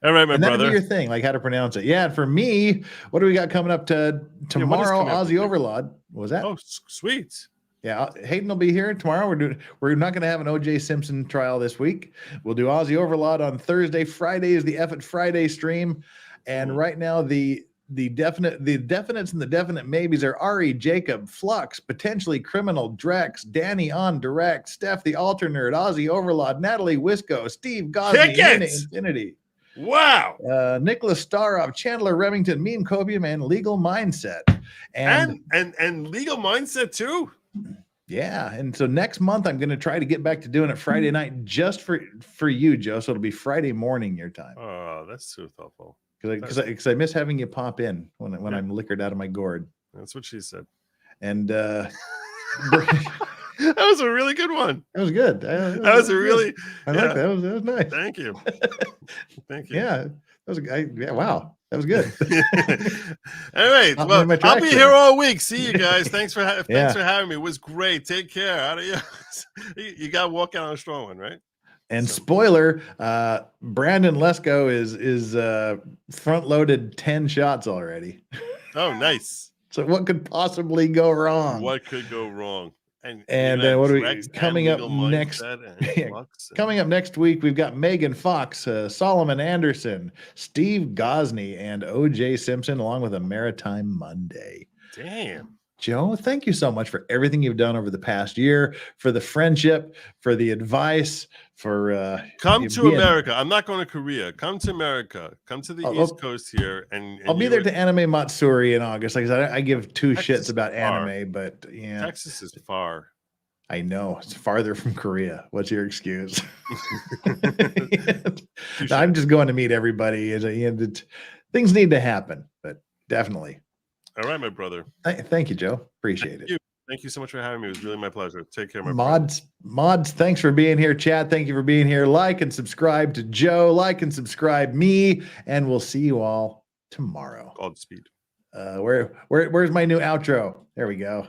All right, my brother. That'd be your thing, like how to pronounce it. Yeah, and for me, what do we got coming up tomorrow? Aussie Overlord. What was that? Oh, sweet. Yeah, Hayden will be here tomorrow. We're not going to have an O.J. Simpson trial this week. We'll do Aussie Overlord on Thursday. Friday is the F Friday stream, and right now the definites and the definite maybes are Ari, Jacob, Flux, potentially Criminal, Drex, Danny on Direct, Steph the Alter Nerd, Aussie Overlord, Natalie Wisco, Steve Gosney, Infinity. Wow. Nicholas Staroff, Chandler Remington, Meme Copium, and Legal Mindset. And Legal Mindset too. Yeah, and so next month I'm going to try to get back to doing it Friday night just for you, Joe. So it'll be Friday morning your time. Oh, that's so thoughtful. Because I miss having you pop in when I'm liquored out of my gourd. That's what she said. And that was a really good one. That was good. That was a really. I like that. That was nice. Thank you. Thank you. Yeah, wow, that was good. All right. Well, I'll be here all week. See you guys. Thanks for having me. It was great. Take care. Adios. You got to walk out on a strong one, right? And spoiler, Brandon Lesko is front loaded 10 shots already. Oh, nice. So what could possibly go wrong? What could go wrong? And then what are we coming up next? Coming up next week, we've got Megan Fox, Solomon Anderson, Steve Gosney, and OJ Simpson, along with a Maritime Monday. Damn. Joe, thank you so much for everything you've done over the past year, for the friendship, for the advice, for come to America. I'm not going to Korea. Come to America. Come to the East Coast here, and I'll be there to Anime Matsuri in August. Like I said, I give two shits about anime, but yeah, Texas is far. I know it's farther from Korea. What's your excuse? I'm just going to meet everybody. Things need to happen, but definitely. All right, my brother. Thank you, Joe. Appreciate it. Thank you so much for having me. It was really my pleasure. Take care, my Mods, thanks for being here. Chad, thank you for being here. Like and subscribe to Joe. Like and subscribe me, and we'll see you all tomorrow. Godspeed. Where's my new outro? There we go.